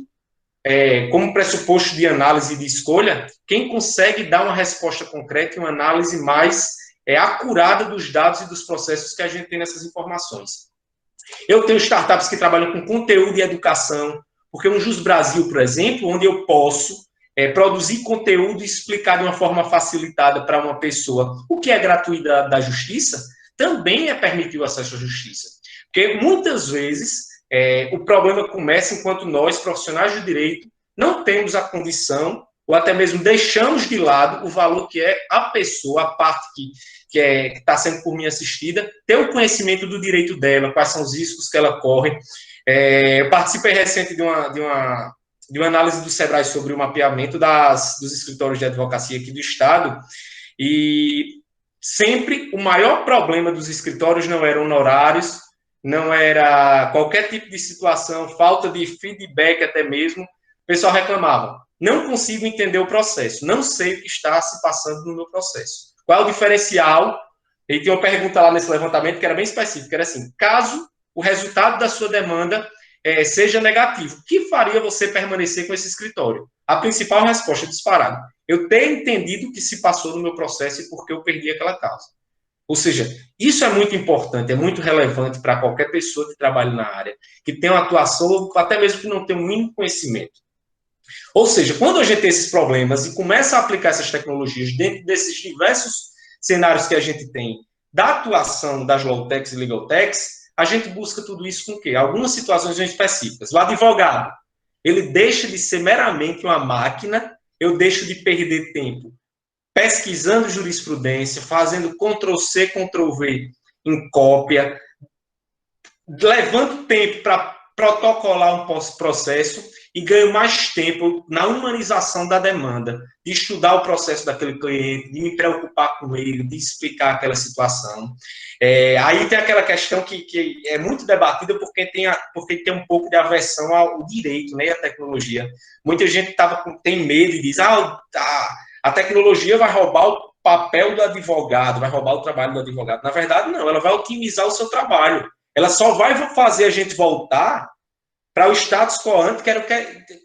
Speaker 5: como pressuposto de análise e de escolha, quem consegue dar uma resposta concreta e uma análise mais acurada dos dados e dos processos que a gente tem nessas informações. Eu tenho startups que trabalham com conteúdo e educação, porque um Jus Brasil, por exemplo, onde eu posso produzir conteúdo e explicar de uma forma facilitada para uma pessoa o que é gratuito da justiça, também permitir o acesso à justiça. Porque muitas vezes o problema começa enquanto nós, profissionais do direito, não temos a condição ou até mesmo deixamos de lado o valor que é a pessoa, a parte que está sendo por mim assistida, ter o conhecimento do direito dela, quais são os riscos que ela corre. Eu participei recente de uma análise do Sebrae sobre o mapeamento dos escritórios de advocacia aqui do Estado, e sempre o maior problema dos escritórios não eram honorários, não era qualquer tipo de situação, falta de feedback até mesmo. O pessoal reclamava: não consigo entender o processo, não sei o que está se passando no meu processo. Qual é o diferencial? E tem uma pergunta lá nesse levantamento que era bem específica, era assim: caso o resultado da sua demanda seja negativo, o que faria você permanecer com esse escritório? A principal resposta disparada: eu ter entendido o que se passou no meu processo e por que eu perdi aquela causa. Ou seja, isso é muito importante, é muito relevante para qualquer pessoa que trabalhe na área, que tenha uma atuação, até mesmo que não tenha o mínimo conhecimento. Ou seja, quando a gente tem esses problemas e começa a aplicar essas tecnologias dentro desses diversos cenários que a gente tem da atuação das Lawtechs e Legaltechs, a gente busca tudo isso com o quê? Algumas situações específicas. O advogado, ele deixa de ser meramente uma máquina, eu deixo de perder tempo pesquisando jurisprudência, fazendo Ctrl-C, Ctrl-V em cópia, levando tempo para protocolar um processo e ganho mais tempo na humanização da demanda, de estudar o processo daquele cliente, de me preocupar com ele, de explicar aquela situação. Aí tem aquela questão que é muito debatida porque tem um pouco de aversão ao direito, né, à tecnologia. Muita gente tem medo e diz: a tecnologia vai roubar o papel do advogado, vai roubar o trabalho do advogado. Na verdade, não, ela vai otimizar o seu trabalho. Ela só vai fazer a gente voltar para o status quo ante,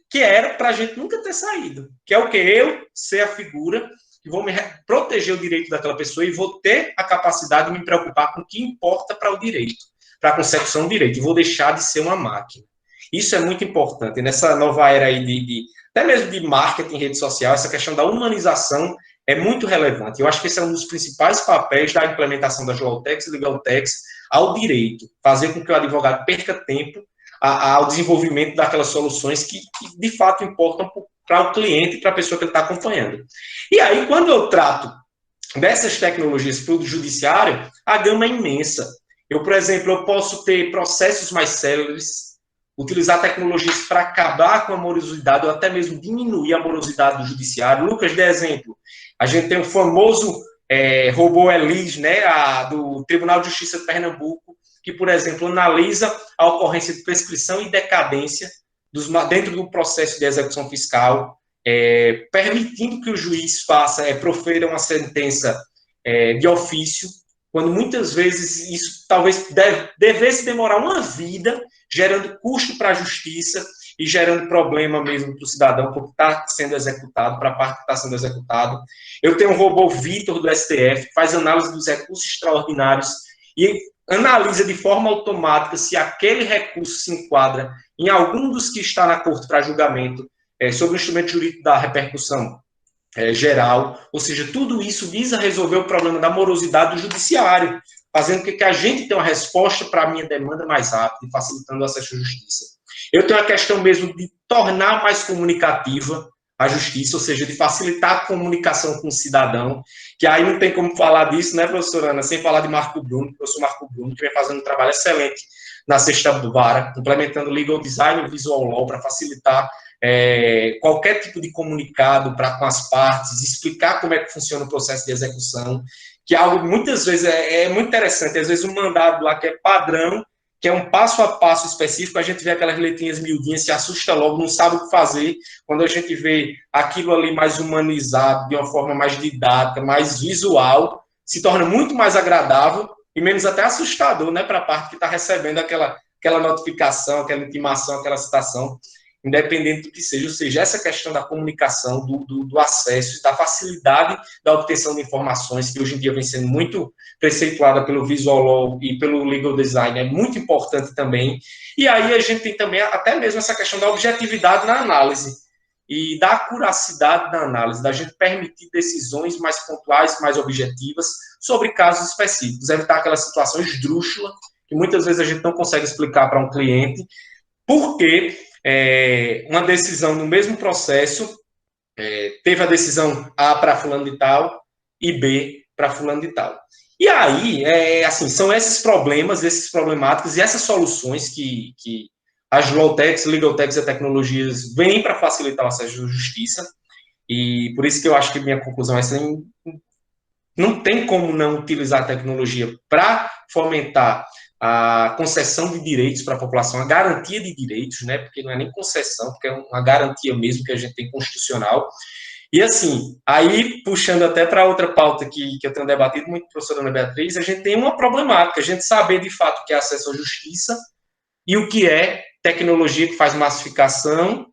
Speaker 5: que era para a gente nunca ter saído. Que é o que? Eu ser a figura que vou proteger o direito daquela pessoa e vou ter a capacidade de me preocupar com o que importa para o direito, para a consecução do direito. E vou deixar de ser uma máquina. Isso é muito importante. Nessa nova era aí até mesmo de marketing em rede social, essa questão da humanização é muito relevante. Eu acho que esse é um dos principais papéis da implementação das Lawtechs e Legaltechs ao direito. Fazer com que o advogado perca tempo ao desenvolvimento daquelas soluções que de fato importam para o cliente e para a pessoa que ele está acompanhando. E aí, quando eu trato dessas tecnologias para o judiciário, a gama é imensa. Por exemplo, eu posso ter processos mais céleres, utilizar tecnologias para acabar com a morosidade ou até mesmo diminuir a morosidade do judiciário. Lucas, de exemplo, a gente tem o famoso robô Elis, né, do Tribunal de Justiça de Pernambuco, que, por exemplo, analisa a ocorrência de prescrição e decadência dentro do processo de execução fiscal, permitindo que o juiz profira uma sentença de ofício, quando muitas vezes isso talvez devesse demorar uma vida, gerando custo para a justiça e gerando problema mesmo para o cidadão, porque está sendo executado, para a parte que está sendo executado. Eu tenho um robô Vitor do STF, que faz análise dos recursos extraordinários e analisa de forma automática se aquele recurso se enquadra em algum dos que está na corte para julgamento, sobre o instrumento jurídico da repercussão geral, ou seja, tudo isso visa resolver o problema da morosidade do judiciário, fazendo com que a gente tenha uma resposta para a minha demanda mais rápida e facilitando o acesso à justiça. Eu tenho a questão mesmo de tornar mais comunicativa a justiça, ou seja, de facilitar a comunicação com o cidadão, que aí não tem como falar disso, né, professora Ana, sem falar de Marco Bruno, professor Marco Bruno, que vem fazendo um trabalho excelente na Sexta Vara, implementando legal design e visual law para facilitar qualquer tipo de comunicado com as partes, explicar como é que funciona o processo de execução, que é algo muitas vezes é muito interessante. Às vezes um mandado lá que é padrão, que é um passo a passo específico, a gente vê aquelas letrinhas miudinhas, se assusta logo, não sabe o que fazer. Quando a gente vê aquilo ali mais humanizado, de uma forma mais didática, mais visual, se torna muito mais agradável e menos até assustador, né, para a parte que está recebendo aquela notificação, aquela intimação, aquela citação, independente do que seja. Ou seja, essa questão da comunicação, do acesso, da facilidade da obtenção de informações, que hoje em dia vem sendo muito preceituada pelo Visual Law e pelo Legal Design, é muito importante também. E aí a gente tem também até mesmo essa questão da objetividade na análise e da acuracidade da análise, da gente permitir decisões mais pontuais, mais objetivas sobre casos específicos, evitar aquela situação esdrúxula que muitas vezes a gente não consegue explicar para um cliente, porque uma decisão no mesmo processo teve a decisão A para fulano de tal e B para fulano de tal. E aí, assim, são esses problemas, esses problemáticos e essas soluções que as Lawtechs, Legaltechs e tecnologias vêm para facilitar o acesso à justiça. E por isso que eu acho que minha conclusão é assim, não tem como não utilizar a tecnologia para fomentar a concessão de direitos para a população, a garantia de direitos, né? Porque não é nem concessão, porque é uma garantia mesmo que a gente tem constitucional. E assim, aí puxando até para outra pauta que eu tenho debatido muito com a professora Ana Beatriz, a gente tem uma problemática, a gente saber de fato o que é acesso à justiça e o que é tecnologia que faz massificação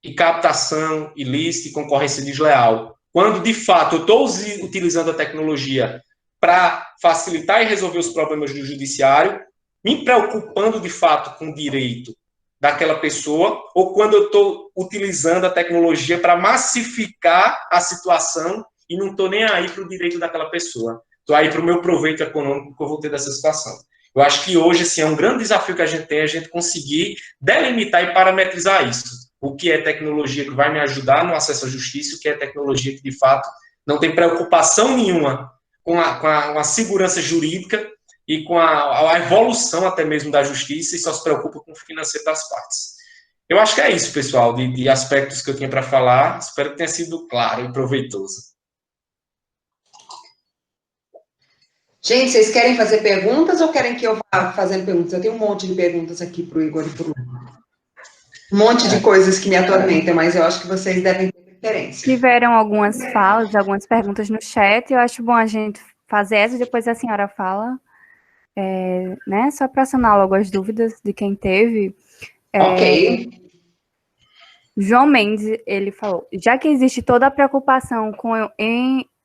Speaker 5: e captação ilícita e concorrência desleal. Quando, de fato, eu estou utilizando a tecnologia para facilitar e resolver os problemas do judiciário, me preocupando, de fato, com o direito daquela pessoa, ou quando eu estou utilizando a tecnologia para massificar a situação e não estou nem aí para o direito daquela pessoa. Estou aí para o meu proveito econômico que eu vou ter dessa situação. Eu acho que hoje, assim, é um grande desafio que a gente tem, a gente conseguir delimitar e parametrizar isso. O que é tecnologia que vai me ajudar no acesso à justiça, o que é tecnologia que, de fato, não tem preocupação nenhuma com a segurança jurídica e com a evolução até mesmo da justiça e só se preocupa com o financeiro das partes. Eu acho que é isso, pessoal, de aspectos que eu tinha para falar. Espero que tenha sido claro e proveitoso.
Speaker 1: Gente, vocês querem fazer perguntas ou querem que eu vá fazendo perguntas? Eu tenho um monte de perguntas aqui para o Igor e para o Lucas. Um monte de coisas que me atormentam, mas eu acho que vocês devem ter preferência.
Speaker 2: Tiveram algumas falas, algumas perguntas no chat. Eu acho bom a gente fazer essa e depois a senhora fala, né? Só para sanar logo as dúvidas de quem teve.
Speaker 1: Ok.
Speaker 2: João Mendes, ele falou, já que existe toda a preocupação com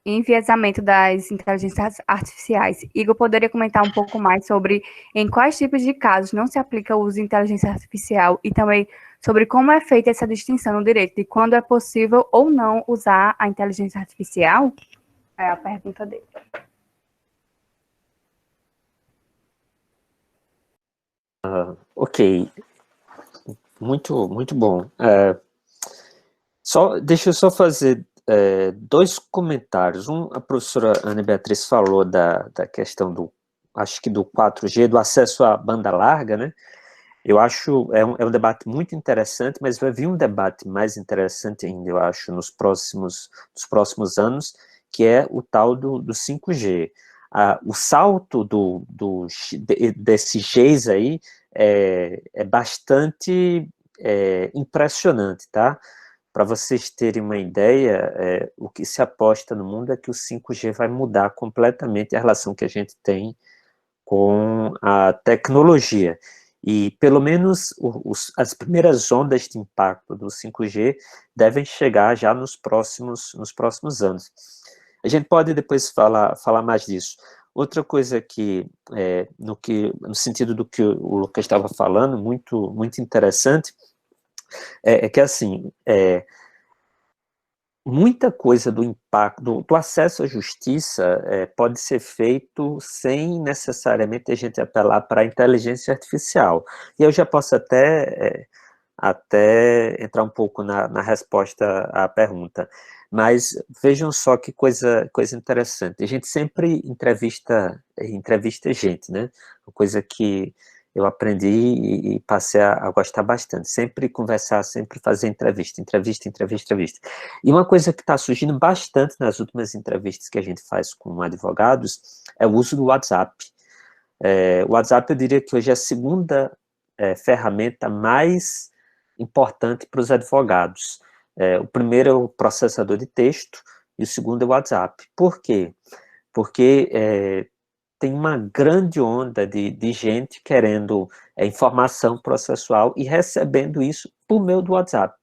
Speaker 2: enviesamento das inteligências artificiais, Igor poderia comentar um pouco mais sobre em quais tipos de casos não se aplica o uso de inteligência artificial e também sobre como é feita essa distinção no direito de quando é possível ou não usar a inteligência artificial? É a pergunta dele.
Speaker 4: Ok. Muito bom. Deixa eu só fazer dois comentários. A professora Ana Beatriz falou da questão acho que do 4G, do acesso à banda larga, né? Eu acho, é um debate muito interessante, mas vai vir um debate mais interessante ainda, eu acho, nos próximos anos, que é o tal do 5G. O salto desses Gs aí é bastante impressionante, tá? Para vocês terem uma ideia, o que se aposta no mundo é que o 5G vai mudar completamente a relação que a gente tem com a tecnologia. E, pelo menos, as primeiras ondas de impacto do 5G devem chegar já nos próximos anos. A gente pode depois falar mais disso. Outra coisa que, no sentido do que o Lucas estava falando, muito interessante, é que, assim, muita coisa do impacto, do acesso à justiça pode ser feito sem necessariamente a gente apelar para a inteligência artificial. E eu já posso até entrar um pouco na resposta à pergunta. Mas vejam só que coisa interessante. A gente sempre entrevista gente, né? Uma coisa que eu aprendi e passei a gostar bastante. Sempre conversar, sempre fazer entrevista. E uma coisa que está surgindo bastante nas últimas entrevistas que a gente faz com advogados é o uso do WhatsApp. O WhatsApp, eu diria que hoje é a segunda ferramenta mais importante para os advogados. O primeiro é o processador de texto e o segundo é o WhatsApp. Por quê? Porque tem uma grande onda de gente querendo informação processual e recebendo isso por meio do WhatsApp.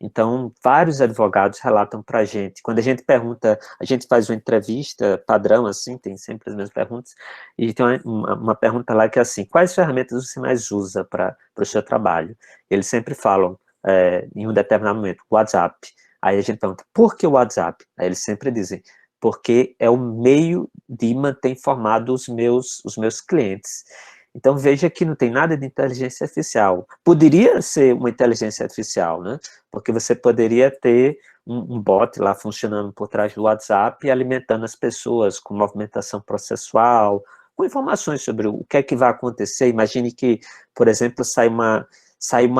Speaker 4: Então, vários advogados relatam para a gente, quando a gente pergunta, a gente faz uma entrevista padrão, assim, tem sempre as mesmas perguntas, e tem uma pergunta lá que é assim, quais ferramentas você mais usa para o seu trabalho? Eles sempre falam, em um determinado momento, WhatsApp. Aí a gente pergunta, por que o WhatsApp? Aí eles sempre dizem, porque é o meio de manter informado os meus clientes. Então, veja que não tem nada de inteligência artificial. Poderia ser uma inteligência artificial, né? Porque você poderia ter um bot lá funcionando por trás do WhatsApp e alimentando as pessoas com movimentação processual, com informações sobre o que é que vai acontecer. Imagine que, por exemplo, sai uma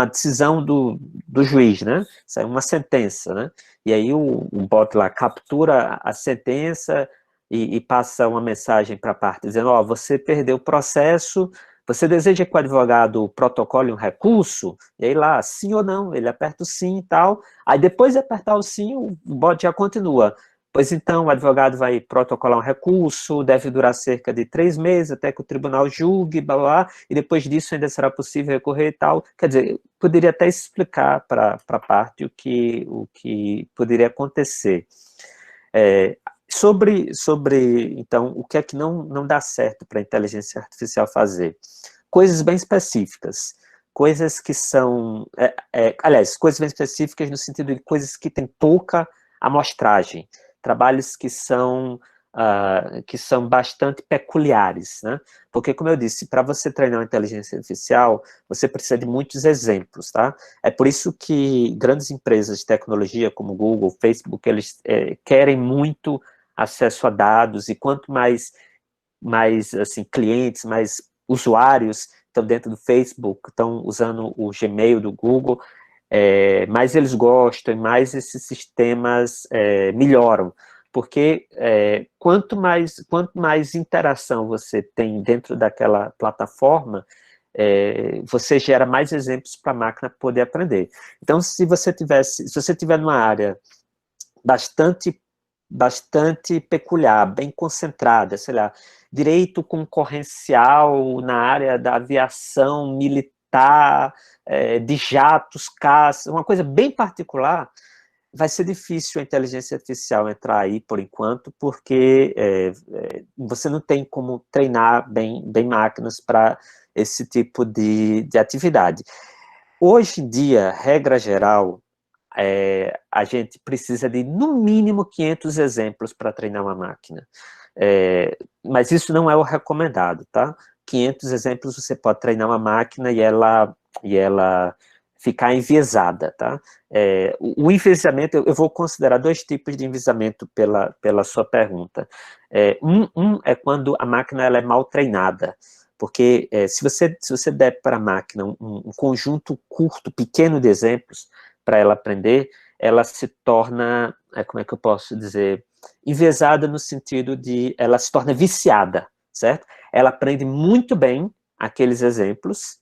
Speaker 4: decisão do juiz, né? Sai uma sentença, né? E aí o bot lá captura a sentença e passa uma mensagem para a parte, dizendo, ó, você perdeu o processo, você deseja que o advogado protocole um recurso? E aí lá, sim ou não, ele aperta o sim e tal, aí depois de apertar o sim, o bot já continua. Pois então, o advogado vai protocolar um recurso, deve durar cerca de 3 meses até que o tribunal julgue, blá, blá, blá, e depois disso ainda será possível recorrer e tal. Quer dizer, poderia até explicar para a parte o que poderia acontecer. Sobre, então, o que é que não dá certo para a inteligência artificial fazer? Coisas bem específicas, coisas que são, aliás, coisas bem específicas no sentido de coisas que têm pouca amostragem, trabalhos que são bastante peculiares, né? Porque, como eu disse, para você treinar uma inteligência artificial, você precisa de muitos exemplos, tá? É por isso que grandes empresas de tecnologia, como Google, Facebook, eles querem muito acesso a dados, e quanto mais assim, clientes, mais usuários estão dentro do Facebook, estão usando o Gmail do Google, mais eles gostam, mais esses sistemas melhoram, porque quanto mais interação você tem dentro daquela plataforma, você gera mais exemplos para a máquina poder aprender. Então, se você tiver numa área bastante peculiar, bem concentrada, sei lá, direito concorrencial na área da aviação militar, de jatos, caça, uma coisa bem particular, vai ser difícil a inteligência artificial entrar aí, por enquanto, porque você não tem como treinar bem máquinas para esse tipo de atividade. Hoje em dia, regra geral, a gente precisa de, no mínimo, 500 exemplos para treinar uma máquina. Mas isso não é o recomendado, tá? 500 exemplos você pode treinar uma máquina e ela ficar enviesada, tá? O enviesamento, eu vou considerar 2 tipos de enviesamento pela sua pergunta. Um é quando a máquina ela é mal treinada, porque se você der para a máquina um conjunto curto, pequeno de exemplos, para ela aprender, ela se torna, como é que eu posso dizer, enviesada no sentido de, ela se torna viciada, certo? Ela aprende muito bem aqueles exemplos,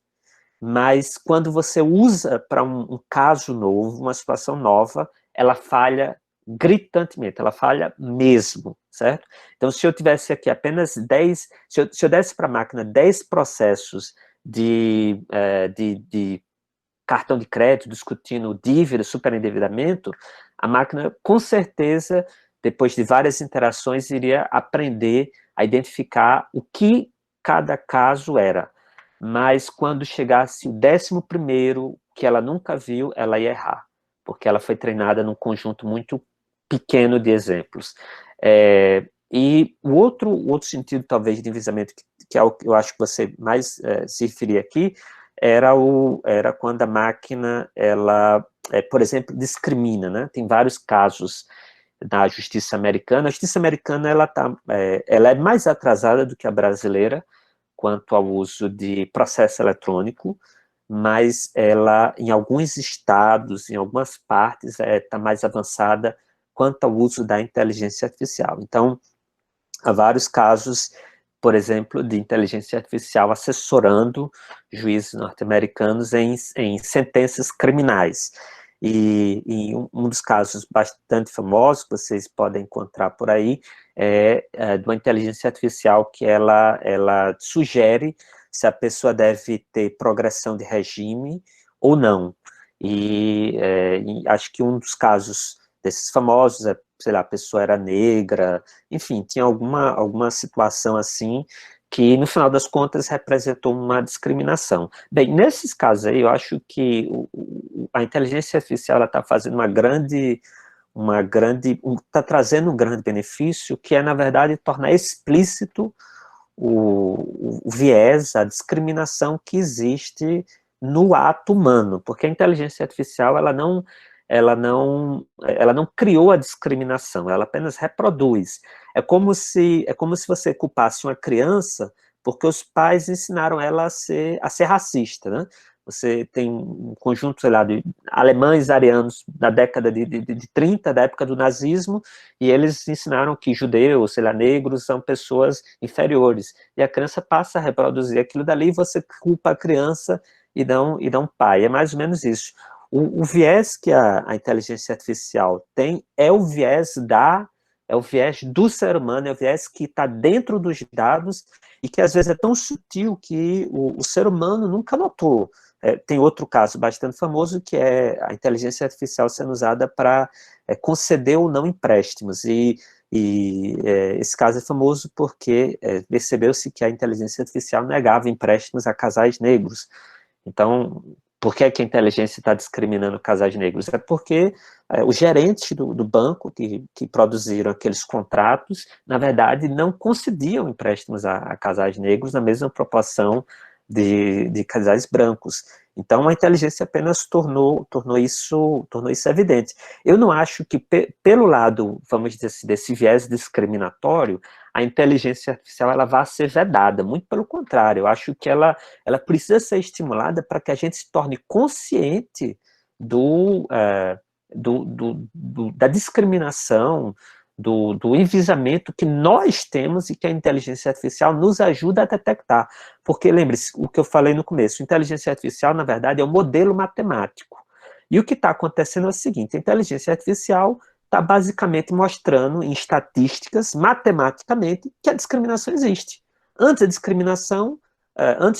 Speaker 4: mas quando você usa para um caso novo, uma situação nova, ela falha gritantemente, ela falha mesmo, certo? Então, se eu tivesse aqui apenas 10, se eu desse para a máquina 10 processos de cartão de crédito, discutindo dívida, superendividamento, a máquina, com certeza, depois de várias interações, iria aprender a identificar o que cada caso era. Mas quando chegasse o 11º, que ela nunca viu, ela ia errar, porque ela foi treinada num conjunto muito pequeno de exemplos. E o outro sentido, talvez, de enviesamento, que é o que eu acho que você mais se referia aqui, era quando a máquina, ela, por exemplo, discrimina, né? Tem vários casos na justiça americana. A justiça americana, ela é mais atrasada do que a brasileira quanto ao uso de processo eletrônico, mas ela, em alguns estados, em algumas partes, está mais avançada quanto ao uso da inteligência artificial. Então, há vários casos, por exemplo, de inteligência artificial assessorando juízes norte-americanos em sentenças criminais. E um dos casos bastante famosos que vocês podem encontrar por aí é de uma inteligência artificial que ela sugere se a pessoa deve ter progressão de regime ou não. E acho que um dos casos desses famosos sei lá, a pessoa era negra, enfim, tinha alguma situação assim que, no final das contas, representou uma discriminação. Bem, nesses casos aí, eu acho que a inteligência artificial está fazendo está trazendo um grande benefício, que é, na verdade, tornar explícito o viés, a discriminação que existe no ato humano, porque a inteligência artificial, ela não criou a discriminação, ela apenas reproduz. É como se você culpasse uma criança porque os pais ensinaram ela a ser racista, né? Você tem um conjunto, sei lá, de alemães arianos da década de 30, da época do nazismo, e eles ensinaram que judeus, sei lá, negros são pessoas inferiores. E a criança passa a reproduzir aquilo dali, e você culpa a criança e não pai. É mais ou menos isso. O viés que a inteligência artificial tem é o viés do ser humano, é o viés que está dentro dos dados e que às vezes é tão sutil que o ser humano nunca notou. Tem outro caso bastante famoso, que é a inteligência artificial sendo usada para conceder ou não empréstimos, e esse caso é famoso porque percebeu-se que a inteligência artificial negava empréstimos a casais negros. Então, por que a inteligência está discriminando casais negros? É porque os gerentes do banco que produziram aqueles contratos, na verdade, não concediam empréstimos a casais negros na mesma proporção de casais brancos. Então, a inteligência apenas tornou isso evidente. Eu não acho que, pelo lado, vamos dizer assim, desse viés discriminatório, a inteligência artificial ela vai ser vedada, muito pelo contrário, eu acho que ela precisa ser estimulada para que a gente se torne consciente da discriminação, do enviesamento que nós temos e que a inteligência artificial nos ajuda a detectar. Porque, lembre-se, o que eu falei no começo, inteligência artificial, na verdade, é um modelo matemático. E o que está acontecendo é o seguinte, a inteligência artificial está basicamente mostrando em estatísticas, matematicamente, que a discriminação existe. Antes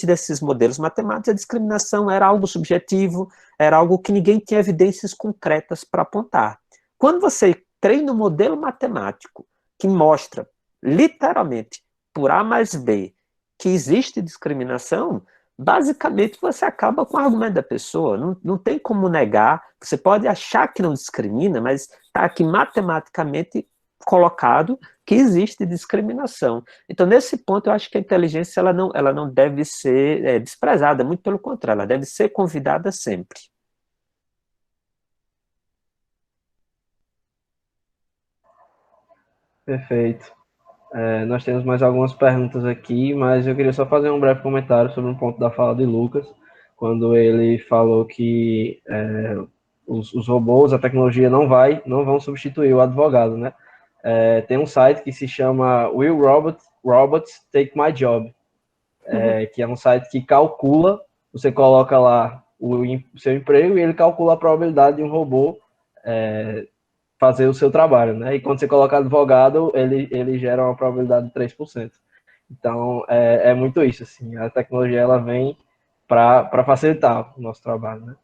Speaker 4: desses modelos matemáticos, a discriminação era algo subjetivo, era algo que ninguém tinha evidências concretas para apontar. Quando você treina um modelo matemático que mostra, literalmente, por A mais B, que existe discriminação, basicamente você acaba com o argumento da pessoa. Não tem como negar, você pode achar que não discrimina, mas está aqui matematicamente colocado que existe discriminação. Então, nesse ponto, eu acho que a inteligência ela não deve ser desprezada, muito pelo contrário, ela deve ser convidada sempre.
Speaker 3: Perfeito. Nós temos mais algumas perguntas aqui, mas eu queria só fazer um breve comentário sobre um ponto da fala de Lucas, quando ele falou que os robôs, a tecnologia não vão substituir o advogado, né? Tem um site que se chama Will Robots Take My Job, que é um site que calcula, você coloca lá o seu emprego e ele calcula a probabilidade de um robô fazer o seu trabalho, né? E quando você coloca advogado, ele gera uma probabilidade de 3%. Então, é muito isso, assim, a tecnologia, ela vem para facilitar o nosso trabalho, né?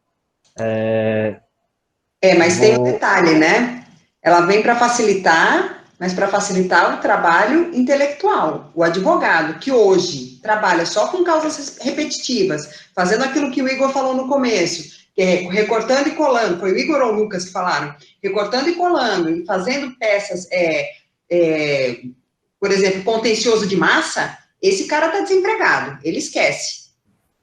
Speaker 1: Mas tem um detalhe, né? Ela vem para facilitar, mas para facilitar o trabalho intelectual. O advogado, que hoje trabalha só com causas repetitivas, fazendo aquilo que o Igor falou no começo, recortando e colando, foi o Igor ou o Lucas que falaram, recortando e colando, e fazendo peças, por exemplo, contencioso de massa, esse cara está desempregado, ele esquece.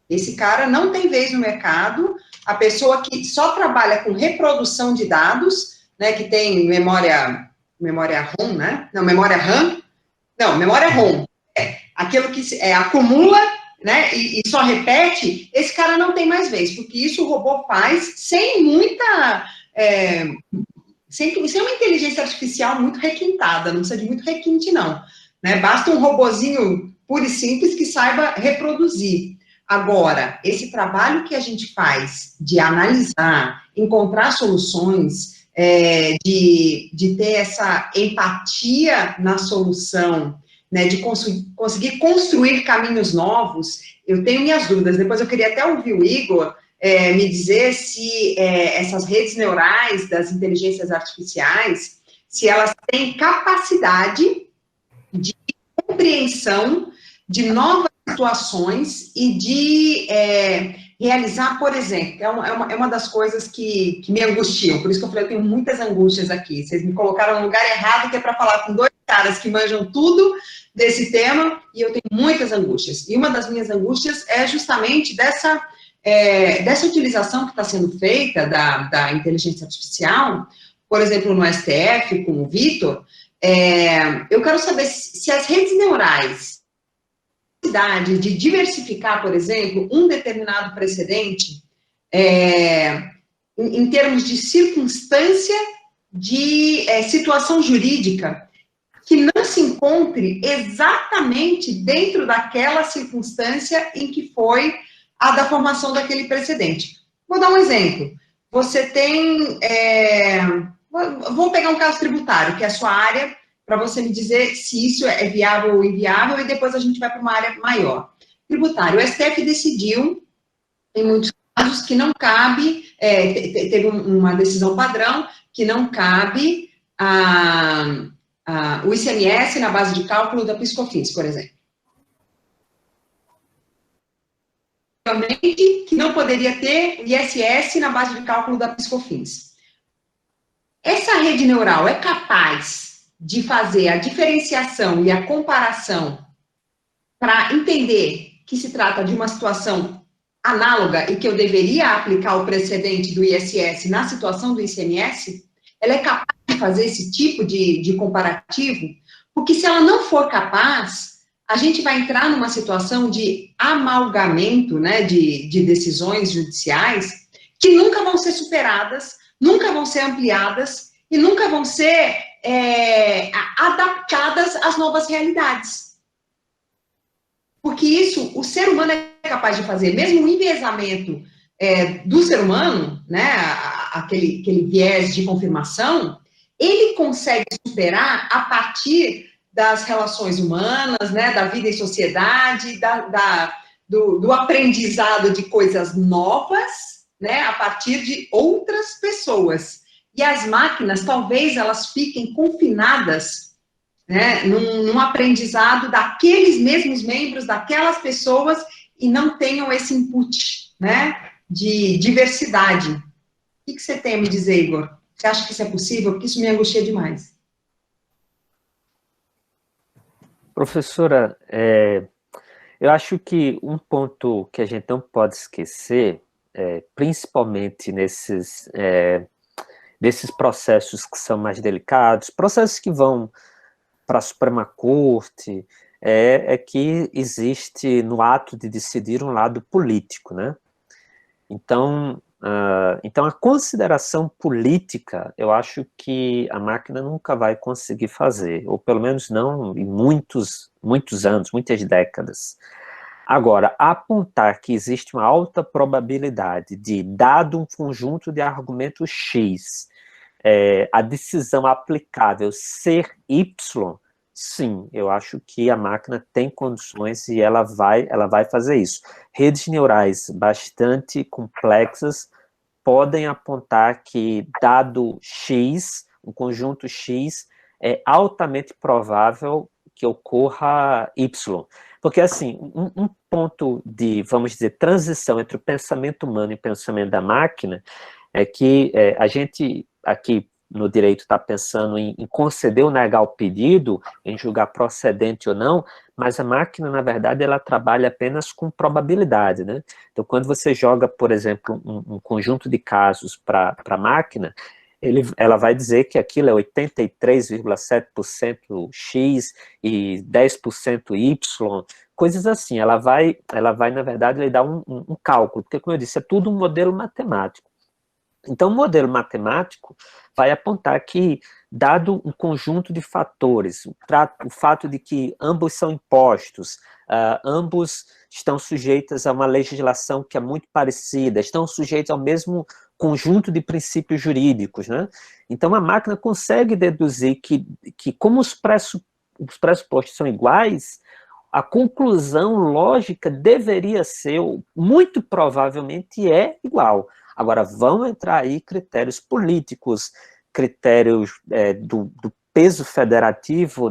Speaker 1: Esse cara não tem vez no mercado, a pessoa que só trabalha com reprodução de dados, né, que tem memória ROM, né? Não, memória RAM, não, memória ROM, aquilo que acumula, né, e só repete, esse cara não tem mais vez, porque isso o robô faz sem muita, sem uma inteligência artificial muito requintada, não precisa de muito requinte, não, né, basta um robozinho puro e simples que saiba reproduzir. Agora, esse trabalho que a gente faz de analisar, encontrar soluções, de ter essa empatia na solução, né, de conseguir construir caminhos novos, eu tenho minhas dúvidas. Depois eu queria até ouvir o Igor me dizer se essas redes neurais das inteligências artificiais, se elas têm capacidade de compreensão de novas situações e de realizar, por exemplo, é uma das coisas que me angustiam, por isso que eu falei, eu tenho muitas angústias aqui, vocês me colocaram no lugar errado, que é para falar com dois caras que manjam tudo desse tema, e eu tenho muitas angústias, e uma das minhas angústias é justamente dessa utilização que está sendo feita da inteligência artificial, por exemplo, no STF, com o Vitor, eu quero saber se as redes neurais de diversificar, por exemplo, um determinado precedente em termos de circunstância de situação jurídica que não se encontre exatamente dentro daquela circunstância em que foi a da formação daquele precedente. Vou dar um exemplo. Você tem... vou pegar um caso tributário, que é a sua área, para você me dizer se isso é viável ou inviável, e depois a gente vai para uma área maior. Tributário. O STF decidiu, em muitos casos, que não cabe, teve uma decisão padrão, que não cabe o ICMS na base de cálculo da PIS/COFINS, por exemplo. Que não poderia ter ISS na base de cálculo da PIS/COFINS. Essa rede neural é capaz de fazer a diferenciação e a comparação para entender que se trata de uma situação análoga e que eu deveria aplicar o precedente do ISS na situação do ICMS? Ela é capaz de fazer esse tipo de comparativo? Porque se ela não for capaz, a gente vai entrar numa situação de amalgamento, né, de decisões judiciais que nunca vão ser superadas, nunca vão ser ampliadas e nunca vão ser adaptadas às novas realidades. Porque isso, o ser humano é capaz de fazer, mesmo o enviesamento do ser humano, né, aquele viés de confirmação, ele consegue superar a partir das relações humanas, né, da vida em sociedade, do aprendizado de coisas novas, né, a partir de outras pessoas. E as máquinas, talvez elas fiquem confinadas, né, num aprendizado daqueles mesmos membros, daquelas pessoas, e não tenham esse input, né, de diversidade. O que você tem a me dizer, Igor? Você acha que isso é possível? Porque isso me angustia demais.
Speaker 4: Professora, eu acho que um ponto que a gente não pode esquecer, principalmente nesses processos que são mais delicados, processos que vão para a Suprema Corte, é que existe no ato de decidir um lado político, né? Então a consideração política, eu acho que a máquina nunca vai conseguir fazer, ou pelo menos não em muitos anos, muitas décadas. Agora, apontar que existe uma alta probabilidade de, dado um conjunto de argumentos X, a decisão aplicável ser Y, sim, eu acho que a máquina tem condições e ela vai fazer isso. Redes neurais bastante complexas podem apontar que, dado X, um conjunto X, é altamente provável que ocorra Y. Porque, assim, um ponto de, vamos dizer, transição entre o pensamento humano e o pensamento da máquina é que a gente, aqui no direito, está pensando em conceder ou negar o pedido, em julgar procedente ou não, mas a máquina, na verdade, ela trabalha apenas com probabilidade, né? Então, quando você joga, por exemplo, um conjunto de casos para a máquina, ela vai dizer que aquilo é 83,7% X e 10% Y, coisas assim. Ela vai, na verdade, lhe dar um cálculo, porque, como eu disse, é tudo um modelo matemático. Então, o modelo matemático vai apontar que, dado um conjunto de fatores, o fato de que ambos são impostos, ambos estão sujeitos a uma legislação que é muito parecida, estão sujeitos ao mesmo conjunto de princípios jurídicos, né? Então, a máquina consegue deduzir que como os pressupostos são iguais, a conclusão lógica deveria ser, muito provavelmente é igual. Agora, vão entrar aí critérios políticos, critérios do peso federativo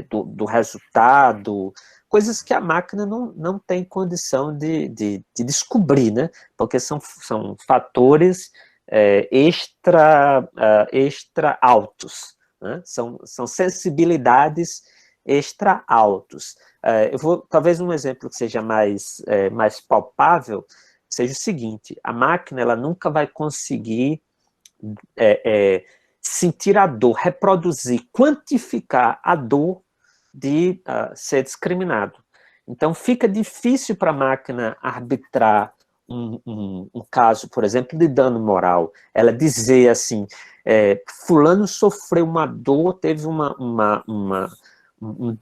Speaker 4: do resultado, coisas que a máquina não tem condição de descobrir, né? Porque são fatores extra altos, né? São sensibilidades extra altos. Eu vou, talvez um exemplo que seja mais palpável, seja o seguinte: a máquina ela nunca vai conseguir sentir a dor, reproduzir, quantificar a dor de ser discriminado. Então, fica difícil para a máquina arbitrar um caso, por exemplo, de dano moral. Ela dizer assim, fulano sofreu uma dor, teve um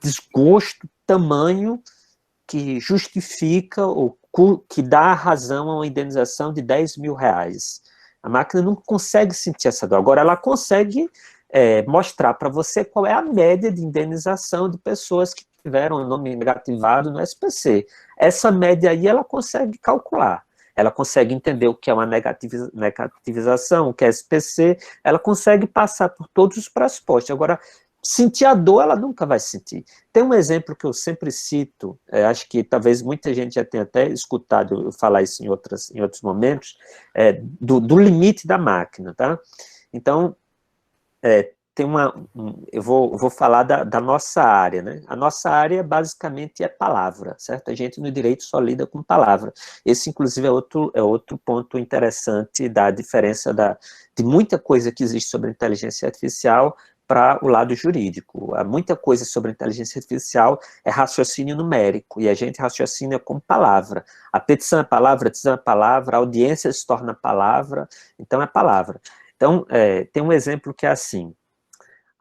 Speaker 4: desgosto tamanho que justifica ou que dá razão a uma indenização de 10 mil reais. A máquina não consegue sentir essa dor. Agora, ela consegue mostrar para você qual é a média de indenização de pessoas que tiveram o nome negativado no SPC. Essa média aí ela consegue calcular. Ela consegue entender o que é uma negativização, o que é SPC, ela consegue passar por todos os pressupostos. Agora, sentir a dor, ela nunca vai sentir. Tem um exemplo que eu sempre cito, acho que talvez muita gente já tenha até escutado eu falar isso em outros momentos, do limite da máquina, tá? Então, eu vou falar da nossa área, né? A nossa área, basicamente, é palavra, certo? A gente, no direito, só lida com palavra. Esse, inclusive, é outro ponto interessante da diferença de muita coisa que existe sobre inteligência artificial para o lado jurídico. Há muita coisa sobre inteligência artificial é raciocínio numérico, e a gente raciocina com palavra. A petição é palavra, a decisão é palavra, a audiência se torna palavra, então é palavra. Então, tem um exemplo que é assim: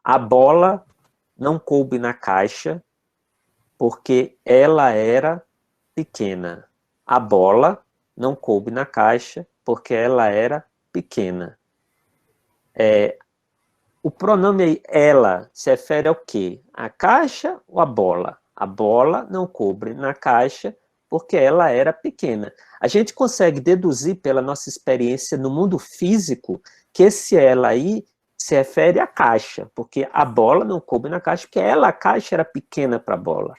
Speaker 4: a bola não coube na caixa porque ela era pequena. A bola não coube na caixa porque ela era pequena. O pronome aí, ela, se refere ao quê? A caixa ou a bola? A bola não coube na caixa porque ela era pequena. A gente consegue deduzir pela nossa experiência no mundo físico que esse ela aí se refere à caixa, porque a bola não coube na caixa porque a caixa era pequena para a bola.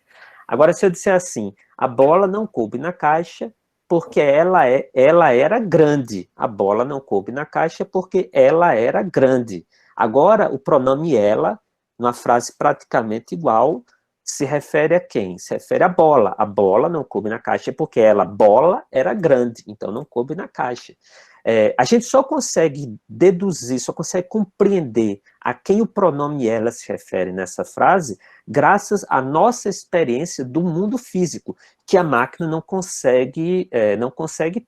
Speaker 4: Agora, se eu disser assim, a bola não coube na caixa porque ela era grande. A bola não coube na caixa porque ela era grande. Agora, o pronome ela, numa frase praticamente igual, se refere a quem? Se refere à bola. A bola não coube na caixa porque bola, era grande, então não coube na caixa. A gente só consegue deduzir, só consegue compreender a quem o pronome ela se refere nessa frase, graças à nossa experiência do mundo físico, que a máquina não consegue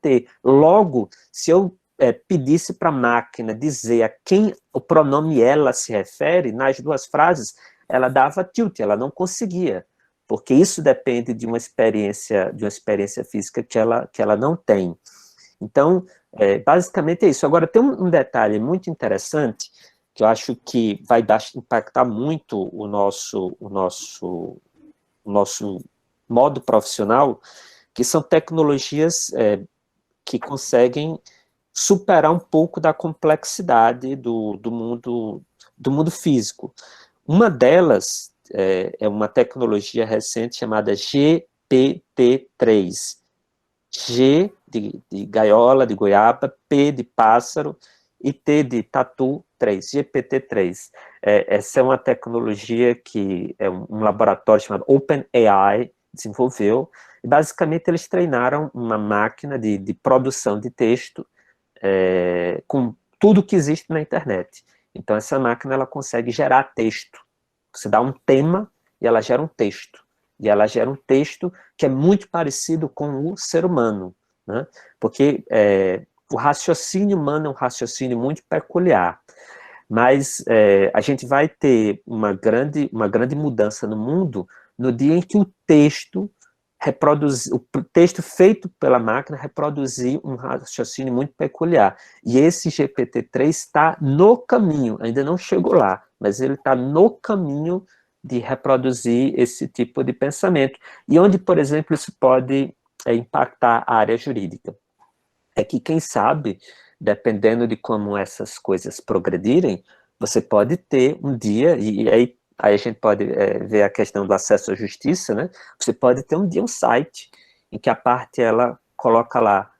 Speaker 4: ter. Logo, se eu pedisse para a máquina dizer a quem o pronome ela se refere, nas duas frases, ela dava tilt, ela não conseguia, porque isso depende de uma experiência física que ela não tem. Então, basicamente é isso. Agora, tem um detalhe muito interessante, que eu acho que vai impactar muito o nosso modo profissional, que são tecnologias que conseguem superar um pouco da complexidade do mundo físico. Uma delas é uma tecnologia recente chamada GPT-3. G de gaiola, de goiaba, P de pássaro e T de tatu 3, GPT-3. Essa é uma tecnologia que um laboratório chamado OpenAI desenvolveu, e basicamente eles treinaram uma máquina de produção de texto com tudo que existe na internet. Então essa máquina ela consegue gerar texto. Você dá um tema e ela gera um texto. E ela gera um texto que é muito parecido com o ser humano, né? Porque o raciocínio humano é um raciocínio muito peculiar, mas a gente vai ter uma grande mudança no mundo no dia em que o texto feito pela máquina reproduzir um raciocínio muito peculiar. E esse GPT-3 está no caminho, ainda não chegou lá, mas ele está no caminho de reproduzir esse tipo de pensamento. E onde, por exemplo, isso pode impactar a área jurídica? É que, quem sabe, dependendo de como essas coisas progredirem, você pode ter um dia, e aí a gente pode ver a questão do acesso à justiça, né? Você pode ter um dia um site em que a parte, ela coloca lá,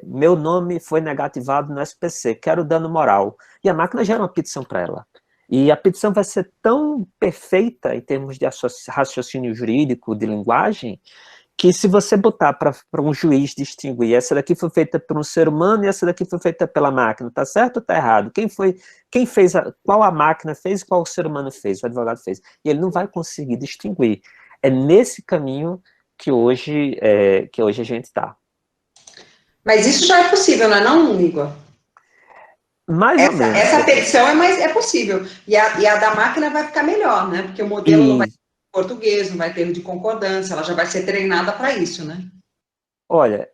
Speaker 4: meu nome foi negativado no SPC, quero dano moral. E a máquina gera uma petição para ela. E a petição vai ser tão perfeita em termos de raciocínio jurídico, de linguagem, que se você botar para um juiz distinguir, essa daqui foi feita por um ser humano e essa daqui foi feita pela máquina, tá certo ou tá errado? Quem fez, qual a máquina fez e qual o ser humano fez, o advogado fez? E ele não vai conseguir distinguir. É nesse caminho que hoje a gente está.
Speaker 1: Mas isso já é possível, não é não, Igor?
Speaker 4: Mais ou menos.
Speaker 1: Essa petição é possível. E a da máquina vai ficar melhor, né? Porque o modelo não vai ter português, não vai ter erro de concordância, ela já vai ser treinada para isso, né?
Speaker 4: Olha,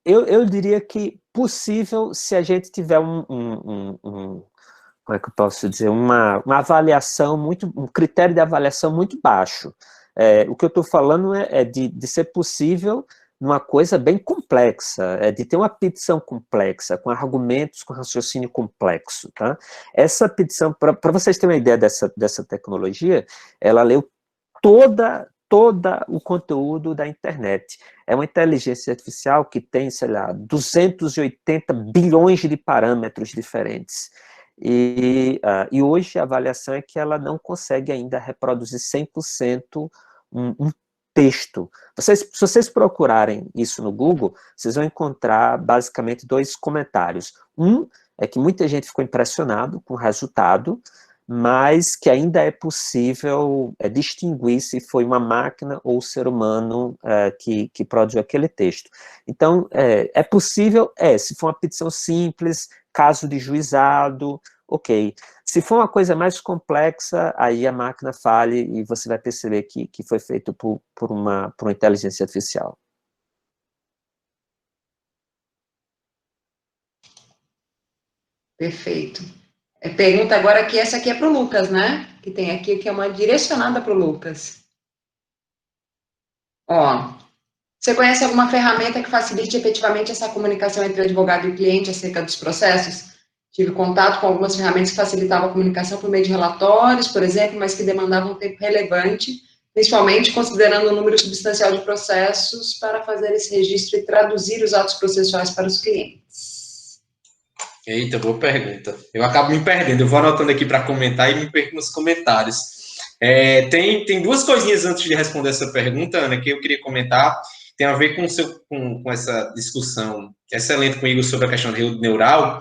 Speaker 4: eu diria que possível se a gente tiver como é que eu posso dizer, uma avaliação um critério de avaliação muito baixo. O que eu estou falando é de ser possível numa coisa bem complexa, de ter uma petição complexa, com argumentos, com raciocínio complexo, tá? Essa petição, para vocês terem uma ideia dessa tecnologia, ela leu todo o conteúdo da internet. É uma inteligência artificial que tem, sei lá, 280 bilhões de parâmetros diferentes. E hoje a avaliação é que ela não consegue ainda reproduzir 100% um texto. Se vocês procurarem isso no Google, vocês vão encontrar basicamente 2 comentários. Um é que muita gente ficou impressionado com o resultado, mas que ainda é possível distinguir se foi uma máquina ou o ser humano que produziu aquele texto. Então, é possível, se for uma petição simples, caso de juizado, ok. Se for uma coisa mais complexa, aí a máquina falha e você vai perceber que foi feito por uma inteligência artificial.
Speaker 1: Perfeito. Pergunta agora que essa aqui é para o Lucas, né? Que tem aqui, que é uma direcionada para o Lucas. Ó, você conhece alguma ferramenta que facilite efetivamente essa comunicação entre o advogado e o cliente acerca dos processos? Tive contato com algumas ferramentas que facilitavam a comunicação por meio de relatórios, por exemplo, mas que demandavam um tempo relevante, principalmente considerando o número substancial de processos para fazer esse registro e traduzir os atos processuais para os clientes.
Speaker 5: Eita, boa pergunta. Eu acabo me perdendo. Eu vou anotando aqui para comentar e me perco nos comentários. Tem 2 coisinhas antes de responder essa pergunta, Ana, que eu queria comentar. Tem a ver com essa discussão excelente comigo sobre a questão de rede neural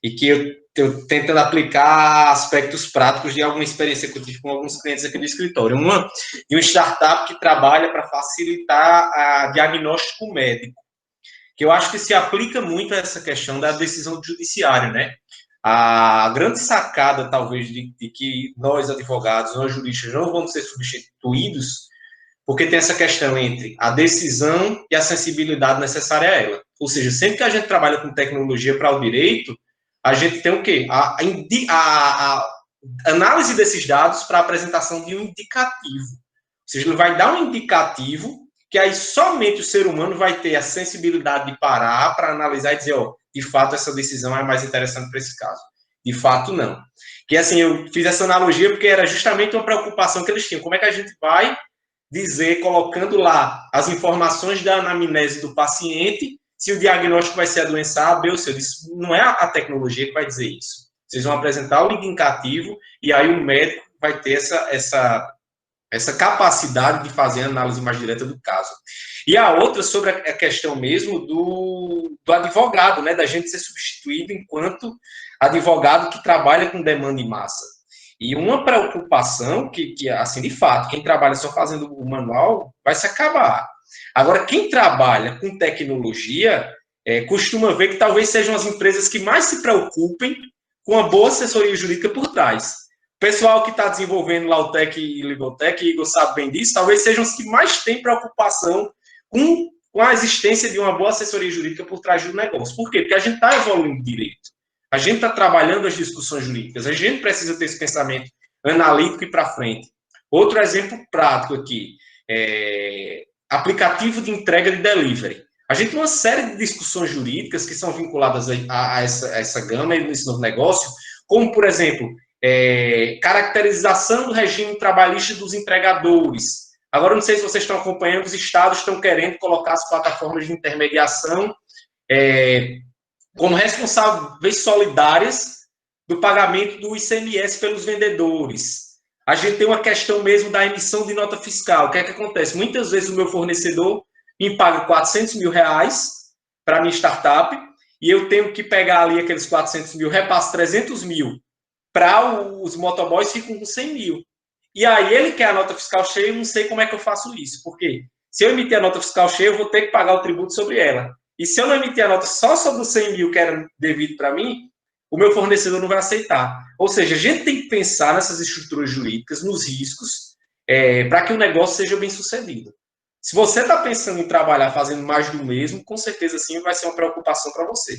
Speaker 5: e que eu tentando aplicar aspectos práticos de alguma experiência que eu tive com alguns clientes aqui do escritório. Uma de uma startup que trabalha para facilitar a diagnóstico médico, que eu acho que se aplica muito a essa questão da decisão do judiciário, né? A grande sacada, talvez, de que nós, advogados, nós juristas, não vamos ser substituídos, porque tem essa questão entre a decisão e a sensibilidade necessária a ela. Ou seja, sempre que a gente trabalha com tecnologia para o direito, a gente tem o quê? A análise desses dados para a apresentação de um indicativo. Ou seja, ele vai dar um indicativo que aí somente o ser humano vai ter a sensibilidade de parar para analisar e dizer, de fato, essa decisão é mais interessante para esse caso. De fato, não. Que assim, eu fiz essa analogia porque era justamente uma preocupação que eles tinham. Como é que a gente vai dizer, colocando lá as informações da anamnese do paciente, se o diagnóstico vai ser a doença A, B ou C? Eu disse, não é a tecnologia que vai dizer isso. Vocês vão apresentar o link indicativo e aí o médico vai ter essa capacidade de fazer a análise mais direta do caso. E a outra sobre a questão mesmo do advogado, né, da gente ser substituído enquanto advogado que trabalha com demanda em massa. E uma preocupação que, assim, de fato, quem trabalha só fazendo o manual vai se acabar. Agora, quem trabalha com tecnologia costuma ver que talvez sejam as empresas que mais se preocupem com a boa assessoria jurídica por trás. O pessoal que está desenvolvendo lá o Tech e Legaltech, Igor sabe bem disso, talvez sejam os que mais têm preocupação com a existência de uma boa assessoria jurídica por trás do negócio. Por quê? Porque a gente está evoluindo direito. A gente está trabalhando as discussões jurídicas. A gente precisa ter esse pensamento analítico e para frente. Outro exemplo prático aqui. Aplicativo de entrega de delivery. A gente tem uma série de discussões jurídicas que são vinculadas a essa gama desse novo negócio, como, por exemplo, caracterização do regime trabalhista dos empregadores. Agora, não sei se vocês estão acompanhando, os estados estão querendo colocar as plataformas de intermediação como responsáveis solidárias do pagamento do ICMS pelos vendedores. A gente tem uma questão mesmo da emissão de nota fiscal. O que é que acontece? Muitas vezes o meu fornecedor me paga 400 mil reais para a minha startup e eu tenho que pegar ali aqueles 400 mil, repasso 300 mil para os motoboys, ficam com 100 mil. E aí ele quer a nota fiscal cheia, eu não sei como é que eu faço isso. Por quê? Se eu emitir a nota fiscal cheia, eu vou ter que pagar o tributo sobre ela. E se eu não emitir a nota só sobre os 100 mil que era devido para mim, o meu fornecedor não vai aceitar. Ou seja, a gente tem que pensar nessas estruturas jurídicas, nos riscos, para que o negócio seja bem sucedido. Se você está pensando em trabalhar fazendo mais do mesmo, com certeza sim vai ser uma preocupação para você.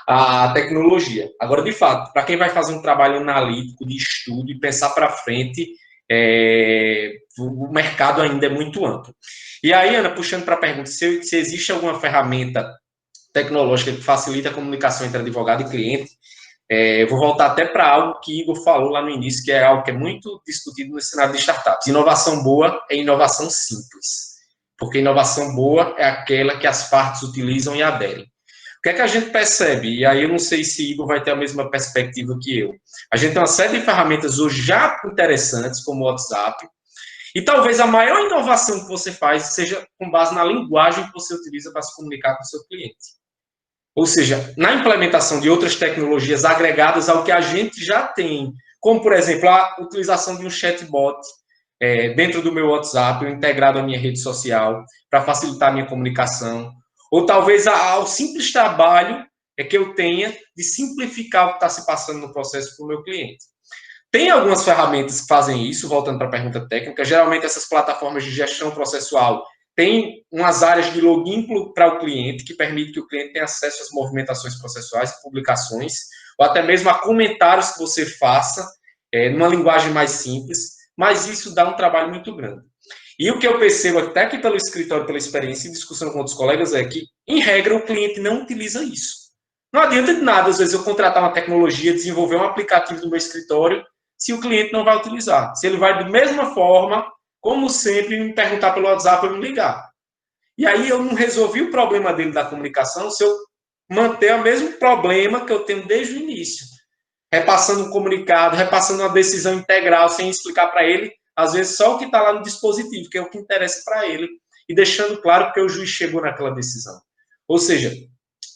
Speaker 5: A tecnologia. Agora, de fato, para quem vai fazer um trabalho analítico, de estudo e pensar para frente, o mercado ainda é muito amplo. E aí, Ana, puxando para a pergunta, se existe alguma ferramenta tecnológica que facilita a comunicação entre advogado e cliente, eu vou voltar até para algo que Igor falou lá no início, que é algo que é muito discutido no cenário de startups. Inovação boa é inovação simples, porque inovação boa é aquela que as partes utilizam e aderem. O que é que a gente percebe? E aí eu não sei se Igor vai ter a mesma perspectiva que eu. A gente tem uma série de ferramentas hoje já interessantes, como o WhatsApp, e talvez a maior inovação que você faz seja com base na linguagem que você utiliza para se comunicar com o seu cliente. Ou seja, na implementação de outras tecnologias agregadas ao que a gente já tem, como, por exemplo, a utilização de um chatbot dentro do meu WhatsApp, integrado à minha rede social, para facilitar a minha comunicação. Ou talvez ao simples trabalho que eu tenha de simplificar o que está se passando no processo para o meu cliente. Tem algumas ferramentas que fazem isso, voltando para a pergunta técnica. Geralmente, essas plataformas de gestão processual têm umas áreas de login para o cliente, que permite que o cliente tenha acesso às movimentações processuais, publicações, ou até mesmo a comentários que você faça, numa linguagem mais simples, mas isso dá um trabalho muito grande. E o que eu percebo até aqui pelo escritório, pela experiência e discussão com outros colegas, é que, em regra, o cliente não utiliza isso. Não adianta de nada, às vezes, eu contratar uma tecnologia, desenvolver um aplicativo no meu escritório, se o cliente não vai utilizar. Se ele vai, da mesma forma, como sempre, me perguntar pelo WhatsApp ou me ligar. E aí eu não resolvi o problema dele da comunicação se eu manter o mesmo problema que eu tenho desde o início. Repassando um comunicado, repassando uma decisão integral, sem explicar para ele, às vezes, só o que está lá no dispositivo, que é o que interessa para ele, e deixando claro que o juiz chegou naquela decisão. Ou seja,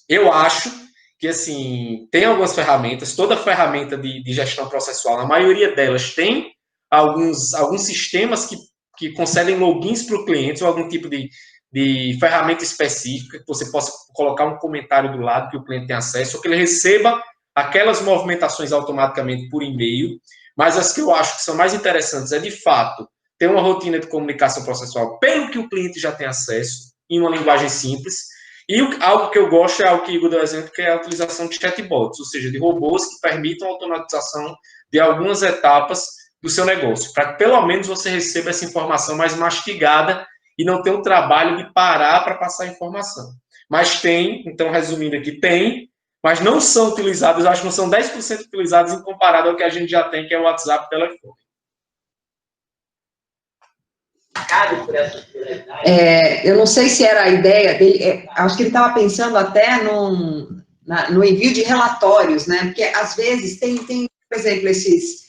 Speaker 5: eu acho que, assim, tem algumas ferramentas, toda ferramenta de gestão processual, a maioria delas tem alguns sistemas que concedem logins para o cliente, ou algum tipo de ferramenta específica, que você possa colocar um comentário do lado que o cliente tem acesso, ou que ele receba aquelas movimentações automaticamente por e-mail. Mas as que eu acho que são mais interessantes é, de fato, ter uma rotina de comunicação processual pelo que o cliente já tem acesso, em uma linguagem simples. E algo que eu gosto é algo que o Igor deu exemplo, que é a utilização de chatbots, ou seja, de robôs que permitam a automatização de algumas etapas do seu negócio, para que pelo menos você receba essa informação mais mastigada e não tenha o trabalho de parar para passar a informação. Mas tem, então resumindo aqui, tem mas não são utilizados, acho que não são 10% utilizados em comparado ao que a gente já tem, que é o WhatsApp e o telefone.
Speaker 1: Eu não sei se era a ideia dele, acho que ele estava pensando até no envio de relatórios, né? Porque às vezes tem por exemplo, esses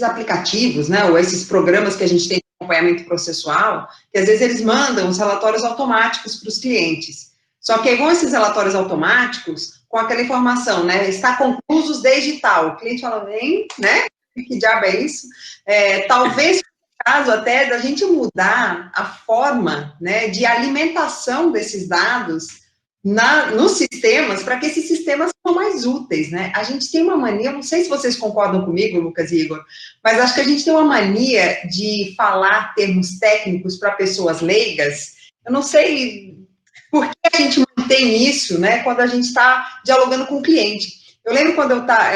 Speaker 1: aplicativos, né? Ou esses programas que a gente tem de acompanhamento processual, que às vezes eles mandam os relatórios automáticos para os clientes. Só que aí vão esses relatórios automáticos com aquela informação, né? Está conclusos desde tal. O cliente fala, bem, né? Que diabo é isso? Talvez caso até da gente mudar a forma, né, de alimentação desses dados nos sistemas, para que esses sistemas sejam mais úteis, né? A gente tem uma mania, não sei se vocês concordam comigo, Lucas e Igor, mas acho que a gente tem uma mania de falar termos técnicos para pessoas leigas. Eu não sei por que a gente mantém isso, né, quando a gente está dialogando com o cliente. Eu lembro quando eu estava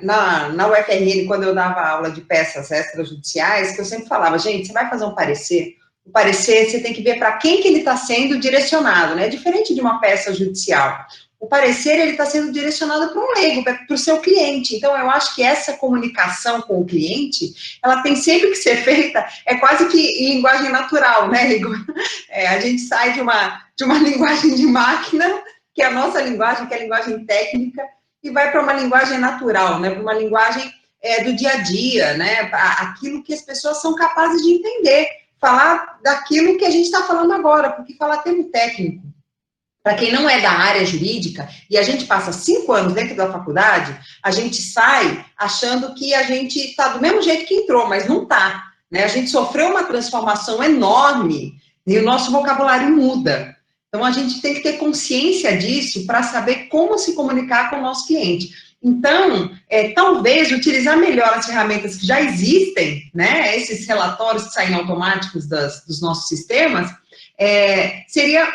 Speaker 1: na UFRN, quando eu dava aula de peças extrajudiciais, que eu sempre falava, gente, você vai fazer um parecer, o parecer você tem que ver para quem que ele está sendo direcionado, né? Diferente de uma peça judicial. O parecer, ele está sendo direcionado para um leigo, para o seu cliente. Então, eu acho que essa comunicação com o cliente, ela tem sempre que ser feita, é quase que em linguagem natural, né, Igor? A gente sai de uma linguagem de máquina, que é a nossa linguagem, que é a linguagem técnica, e vai para uma linguagem natural, né, para uma linguagem do dia a dia, né, aquilo que as pessoas são capazes de entender, falar daquilo que a gente está falando agora, porque falar termo técnico, para quem não é da área jurídica, e a gente passa 5 anos dentro da faculdade, a gente sai achando que a gente está do mesmo jeito que entrou, mas não está, né, a gente sofreu uma transformação enorme, e o nosso vocabulário muda. Então, a gente tem que ter consciência disso para saber como se comunicar com o nosso cliente. Então, talvez utilizar melhor as ferramentas que já existem, né, esses relatórios que saem automáticos dos nossos sistemas, seria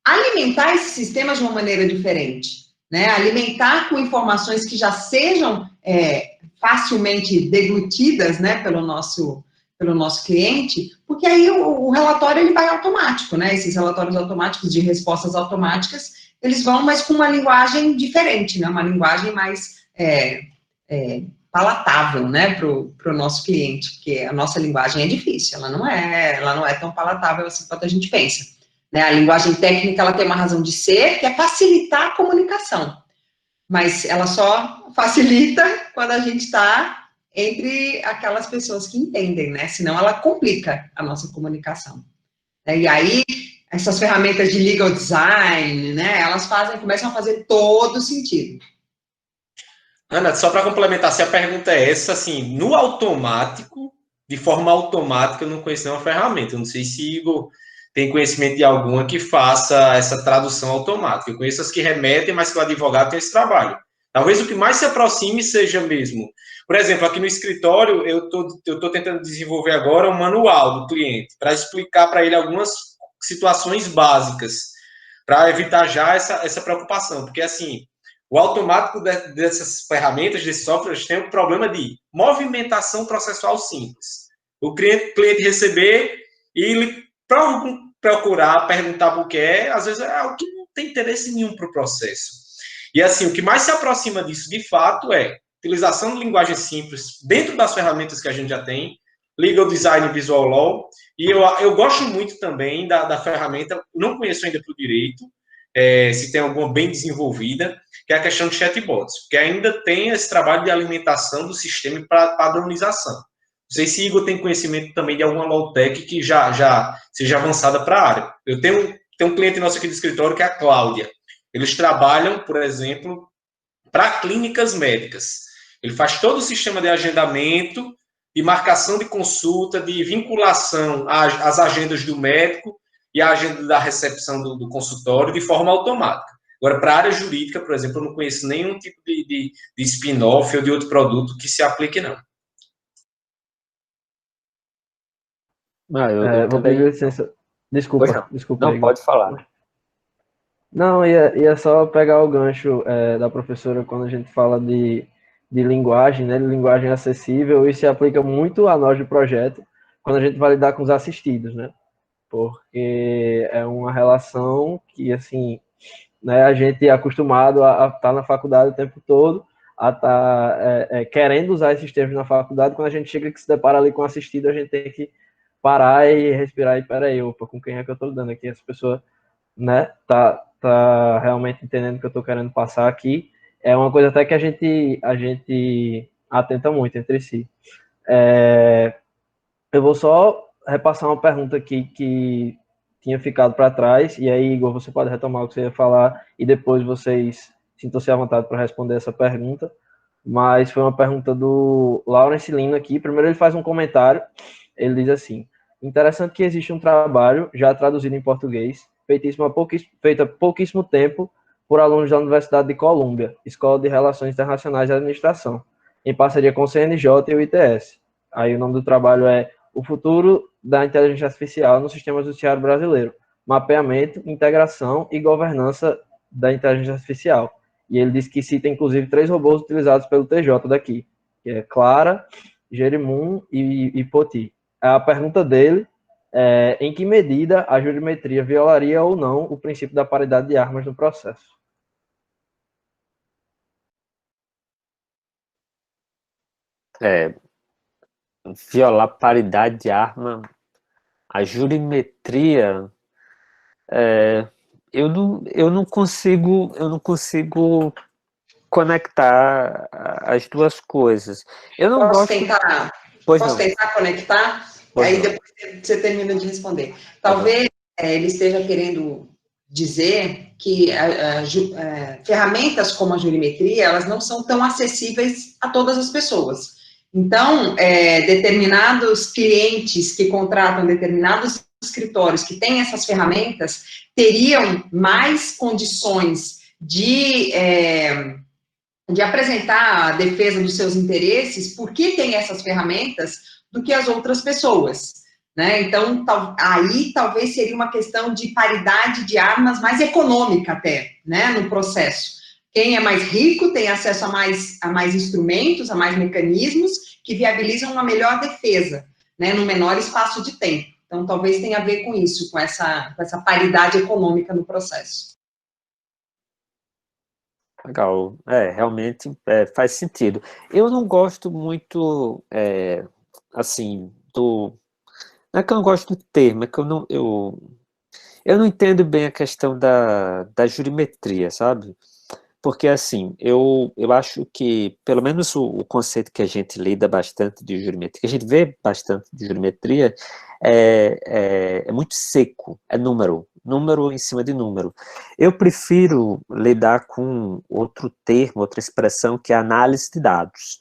Speaker 1: alimentar esses sistemas de uma maneira diferente, né, alimentar com informações que já sejam facilmente deglutidas, né, pelo nosso cliente, porque aí o relatório ele vai automático, né? Esses relatórios automáticos de respostas automáticas, eles vão, mas com uma linguagem diferente, né? Uma linguagem mais palatável, né? Para o nosso cliente, porque a nossa linguagem é difícil, ela não é tão palatável assim quanto a gente pensa, né? A linguagem técnica, ela tem uma razão de ser, que é facilitar a comunicação, mas ela só facilita quando a gente está entre aquelas pessoas que entendem, né? Senão ela complica a nossa comunicação. E aí, essas ferramentas de legal design, né? Elas começam a fazer todo sentido.
Speaker 5: Ana, só para complementar, se a pergunta é essa, assim, no automático, de forma automática, eu não conheço nenhuma ferramenta. Eu não sei se Igor tem conhecimento de alguma que faça essa tradução automática. Eu conheço as que remetem, mas que o advogado tem esse trabalho. Talvez o que mais se aproxime seja mesmo. Por exemplo, aqui no escritório, eu tô tentando desenvolver agora um manual do cliente, para explicar para ele algumas situações básicas, para evitar já essa preocupação. Porque, assim, o automático dessas ferramentas, desses softwares, tem um problema de movimentação processual simples. O cliente receber e ele procurar, perguntar por que às vezes é algo que não tem interesse nenhum para o processo. E assim, o que mais se aproxima disso, de fato, é utilização de linguagem simples dentro das ferramentas que a gente já tem, Legal Design e Visual Law, e eu gosto muito também da ferramenta, não conheço ainda para o direito, se tem alguma bem desenvolvida, que é a questão de chatbots, porque ainda tem esse trabalho de alimentação do sistema para padronização. Não sei se Igor tem conhecimento também de alguma low-tech que já seja avançada para a área. Eu tenho um cliente nosso aqui do escritório que é a Cláudia. Eles trabalham, por exemplo, para clínicas médicas. Ele faz todo o sistema de agendamento, de marcação de consulta, de vinculação às agendas do médico e à agenda da recepção do consultório de forma automática. Agora, para a área jurídica, por exemplo, eu não conheço nenhum tipo de spin-off ou de outro produto que se aplique, não.
Speaker 4: Eu
Speaker 3: vou
Speaker 4: também...
Speaker 3: pedir licença. Desculpa.
Speaker 4: Não, pode falar.
Speaker 3: Não, ia só pegar o gancho da professora quando a gente fala de linguagem, né, de linguagem acessível, e se aplica muito a nós do projeto, quando a gente vai lidar com os assistidos, né? porque é uma relação que, assim, né, a gente é acostumado a estar na faculdade o tempo todo, a estar querendo usar esses termos na faculdade, quando a gente chega que se depara ali com assistido, a gente tem que parar e respirar e, peraí, opa, com quem é que eu estou lidando aqui? Essa pessoa, né, tá realmente entendendo o que eu estou querendo passar aqui. É uma coisa até que a gente atenta muito entre si. Eu vou só repassar uma pergunta aqui que tinha ficado para trás, e aí, Igor, você pode retomar o que você ia falar, e depois vocês sintam-se à vontade para responder essa pergunta. Mas foi uma pergunta do Lawrence Lino aqui. Primeiro ele faz um comentário, ele diz assim: interessante que existe um trabalho, já traduzido em português, feito há pouquíssimo tempo, por alunos da Universidade de Colômbia, Escola de Relações Internacionais e Administração, em parceria com o CNJ e o ITS. Aí o nome do trabalho é O Futuro da Inteligência Artificial no Sistema Judiciário Brasileiro, Mapeamento, Integração e Governança da Inteligência Artificial. E ele diz que cita, inclusive, 3 robôs utilizados pelo TJ daqui, que é Clara, Jerimum e Poti. A pergunta dele é: em que medida a jurimetria violaria ou não o princípio da paridade de armas no processo?
Speaker 4: Violar paridade de arma, a jurimetria, eu não consigo conectar as duas coisas. Eu não
Speaker 1: Posso
Speaker 4: gosto.
Speaker 1: tentar,
Speaker 4: Pois
Speaker 1: posso
Speaker 4: não.
Speaker 1: tentar conectar?
Speaker 4: Pois
Speaker 1: Aí
Speaker 4: não.
Speaker 1: depois você termina de responder. Talvez ele esteja querendo dizer que ferramentas como a jurimetria, elas não são tão acessíveis a todas as pessoas. Então, determinados clientes que contratam determinados escritórios que têm essas ferramentas teriam mais condições de apresentar a defesa dos seus interesses, porque tem essas ferramentas, do que as outras pessoas, né? Então, aí talvez seria uma questão de paridade de armas mais econômica até, né, no processo. Quem é mais rico tem acesso a mais instrumentos, a mais mecanismos que viabilizam uma melhor defesa, né, no menor espaço de tempo. Então, talvez tenha a ver com isso, com essa paridade econômica no processo.
Speaker 4: Legal, realmente faz sentido. Eu não gosto muito, assim, não é que eu não gosto do termo, é que eu não entendo bem a questão da jurimetria, sabe? Porque, assim, eu acho que, pelo menos o conceito que a gente lida bastante de jurimetria, que a gente vê bastante de jurimetria, é muito seco, é número em cima de número. Eu prefiro lidar com outro termo, outra expressão, que é análise de dados.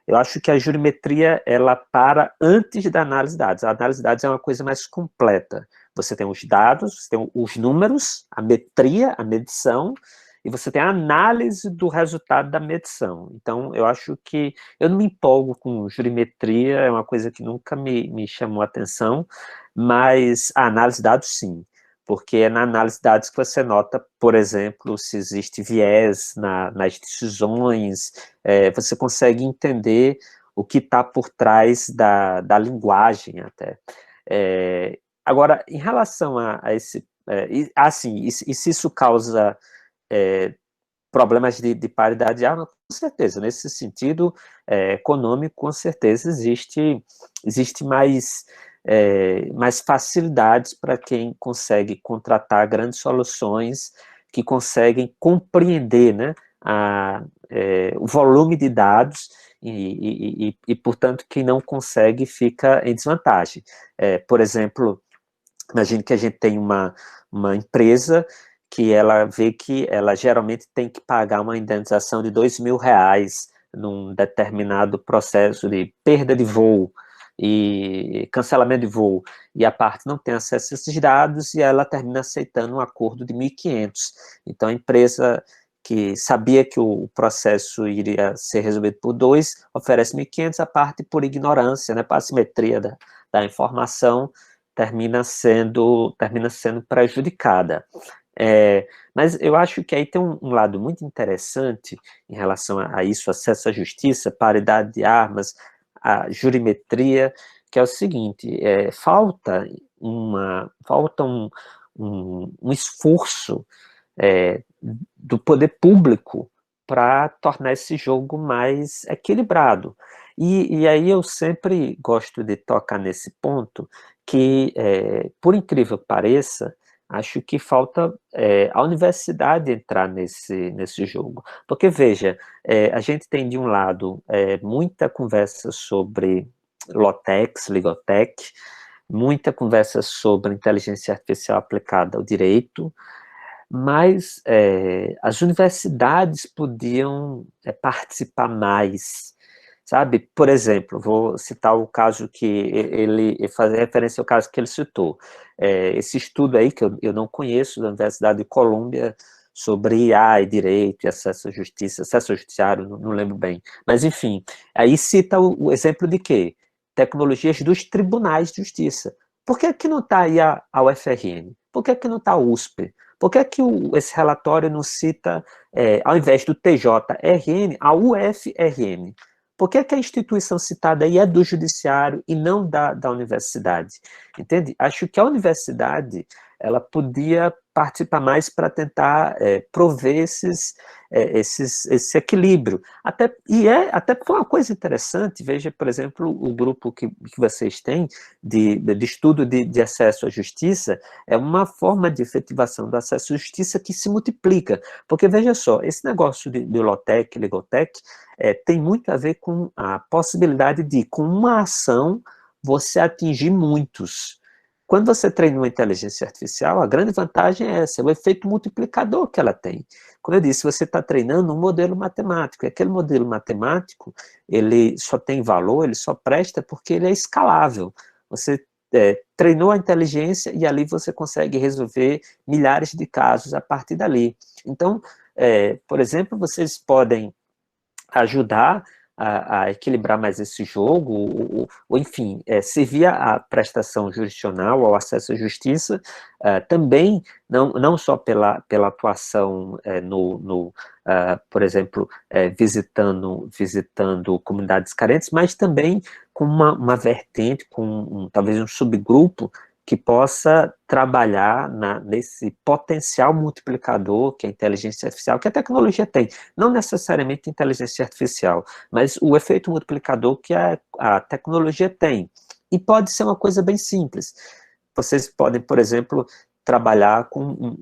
Speaker 4: Eu acho que a jurimetria, ela para antes da análise de dados. A análise de dados é uma coisa mais completa. Você tem os dados, você tem os números, a metria, a medição, e você tem a análise do resultado da medição. Então, eu acho que eu não me empolgo com jurimetria, é uma coisa que nunca me chamou a atenção, mas a análise de dados, sim, porque é na análise de dados que você nota, por exemplo, se existe viés nas decisões, você consegue entender o que está por trás da linguagem até. Agora, em relação a esse... e se isso causa problemas de paridade de arma, com certeza, nesse sentido econômico, com certeza existe mais facilidades para quem consegue contratar grandes soluções que conseguem compreender, né, o volume de dados e, portanto, quem não consegue fica em desvantagem. Por exemplo, imagine que a gente tem uma empresa que ela vê que ela geralmente tem que pagar uma indenização de R$2.000 num determinado processo de perda de voo e cancelamento de voo, e a parte não tem acesso a esses dados, e ela termina aceitando um acordo de 1.500. Então, a empresa que sabia que o processo iria ser resolvido por 2, oferece 1.500, a parte por ignorância, né, para assimetria da informação, termina sendo prejudicada. Mas eu acho que aí tem um lado muito interessante em relação a isso, acesso à justiça, paridade de armas, a jurimetria, que é o seguinte, falta um esforço do poder público para tornar esse jogo mais equilibrado. E aí eu sempre gosto de tocar nesse ponto que, por incrível que pareça, acho que falta a universidade entrar nesse jogo. Porque, veja, a gente tem, de um lado, muita conversa sobre Lotex, Legotech, muita conversa sobre inteligência artificial aplicada ao direito, mas as universidades podiam participar mais, sabe? Por exemplo, vou citar o caso que ele fazer referência ao caso que ele citou. Esse estudo aí, que eu não conheço, da Universidade de Colômbia, sobre IA e direito e acesso à justiça, acesso ao judiciário, não lembro bem. Mas, enfim, aí cita o exemplo de quê? Tecnologias dos tribunais de justiça. Por que não está aí a UFRN? Por que não está a USP? Por que esse relatório não cita, ao invés do TJRN, a UFRN? Por que a instituição citada aí é do judiciário e não da universidade? Entende? Acho que a universidade ela podia participar mais para tentar prover esse equilíbrio. Até foi uma coisa interessante, veja, por exemplo, o grupo que vocês têm de estudo de acesso à justiça é uma forma de efetivação do acesso à justiça que se multiplica, porque veja só, esse negócio de Lotec, Legotec, tem muito a ver com a possibilidade de, com uma ação, você atingir muitos. Quando você treina uma inteligência artificial, a grande vantagem é essa, é o efeito multiplicador que ela tem. Como eu disse, você está treinando um modelo matemático, e aquele modelo matemático, ele só tem valor, ele só presta porque ele é escalável. Você treinou a inteligência e ali você consegue resolver milhares de casos a partir dali. Então, por exemplo, vocês podem ajudar a equilibrar mais esse jogo, ou enfim, servir à prestação jurisdicional, ao acesso à justiça, também, não só pela atuação por exemplo, visitando comunidades carentes, mas também com uma vertente, com talvez um subgrupo que possa trabalhar nesse potencial multiplicador que a inteligência artificial, que a tecnologia tem, não necessariamente a inteligência artificial, mas o efeito multiplicador que a tecnologia tem. E pode ser uma coisa bem simples. Vocês podem, por exemplo,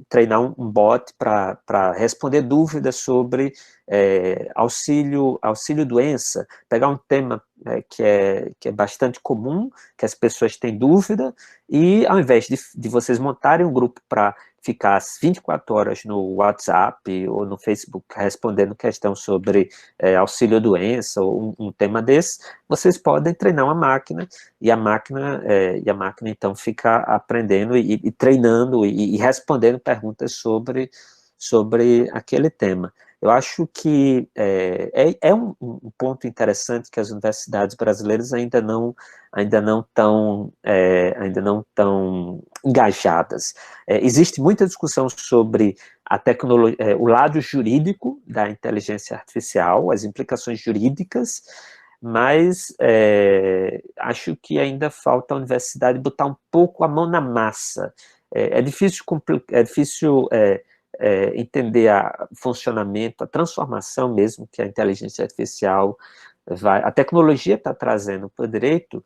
Speaker 4: treinar um bot para responder dúvidas sobre auxílio-doença, pegar um tema que é bastante comum, que as pessoas têm dúvida, e ao invés de vocês montarem um grupo para ficar às 24 horas no WhatsApp ou no Facebook respondendo questão sobre auxílio-doença ou um tema desse, vocês podem treinar uma máquina, e a máquina então fica aprendendo e treinando e respondendo perguntas sobre aquele tema. Eu acho que é um ponto interessante que as universidades brasileiras ainda não estão engajadas. Existe muita discussão sobre a tecnologia, o lado jurídico da inteligência artificial, as implicações jurídicas, mas acho que ainda falta a universidade botar um pouco a mão na massa. É difícil entender o funcionamento, a transformação mesmo que a inteligência artificial a tecnologia está trazendo para o direito,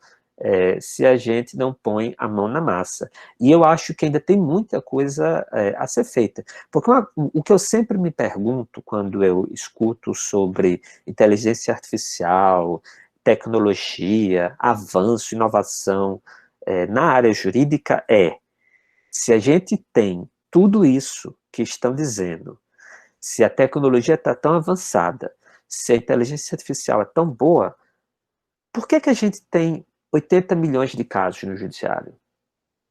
Speaker 4: se a gente não põe a mão na massa. E eu acho que ainda tem muita coisa a ser feita. Porque o que eu sempre me pergunto quando eu escuto sobre inteligência artificial, tecnologia, avanço, inovação na área jurídica se a gente tem tudo isso que estão dizendo, se a tecnologia está tão avançada, se a inteligência artificial é tão boa, por que a gente tem 80 milhões de casos no judiciário?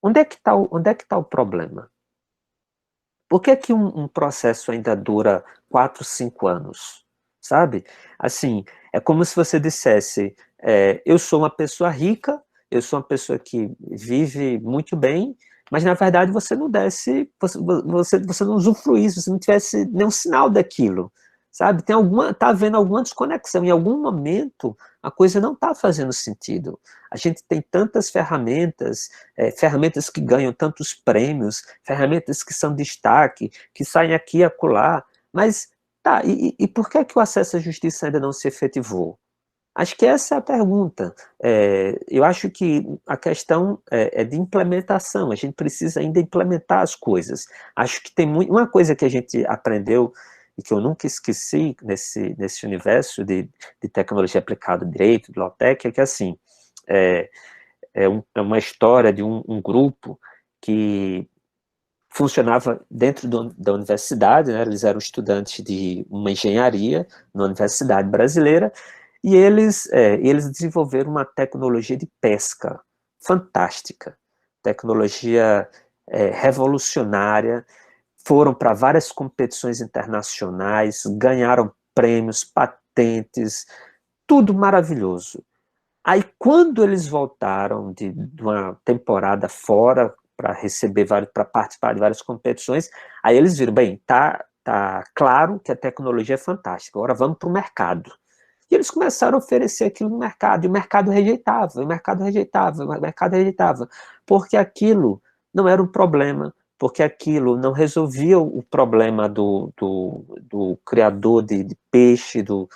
Speaker 4: Onde é que está o problema? Por que um processo ainda dura 4, 5 anos? Sabe? Assim, é como se você dissesse, eu sou uma pessoa rica, eu sou uma pessoa que vive muito bem, mas na verdade você não desse, você não usufruísse, você não tivesse nenhum sinal daquilo, sabe? Tá havendo alguma desconexão. Em algum momento, a coisa não está fazendo sentido. A gente tem tantas ferramentas, ferramentas que ganham tantos prêmios, ferramentas que são destaque, que saem aqui e acolá, mas, tá, e por que o acesso à justiça ainda não se efetivou? Acho que essa é a pergunta. Eu acho que a questão é de implementação, a gente precisa ainda implementar as coisas. Acho que tem uma coisa que a gente aprendeu e que eu nunca esqueci nesse universo de tecnologia aplicada ao direito, de Law-Tech, é que, assim, é uma história de um grupo que funcionava dentro da universidade, né? Eles eram estudantes de uma engenharia na universidade brasileira, e eles desenvolveram uma tecnologia de pesca fantástica, tecnologia revolucionária, foram para várias competições internacionais, ganharam prêmios, patentes, tudo maravilhoso. Aí, quando eles voltaram de uma temporada fora para participar de várias competições, aí eles viram, bem, tá claro que a tecnologia é fantástica, agora vamos para o mercado. E eles começaram a oferecer aquilo no mercado, e o mercado rejeitava, porque aquilo não era um problema, porque aquilo não resolvia o problema do criador de peixe, do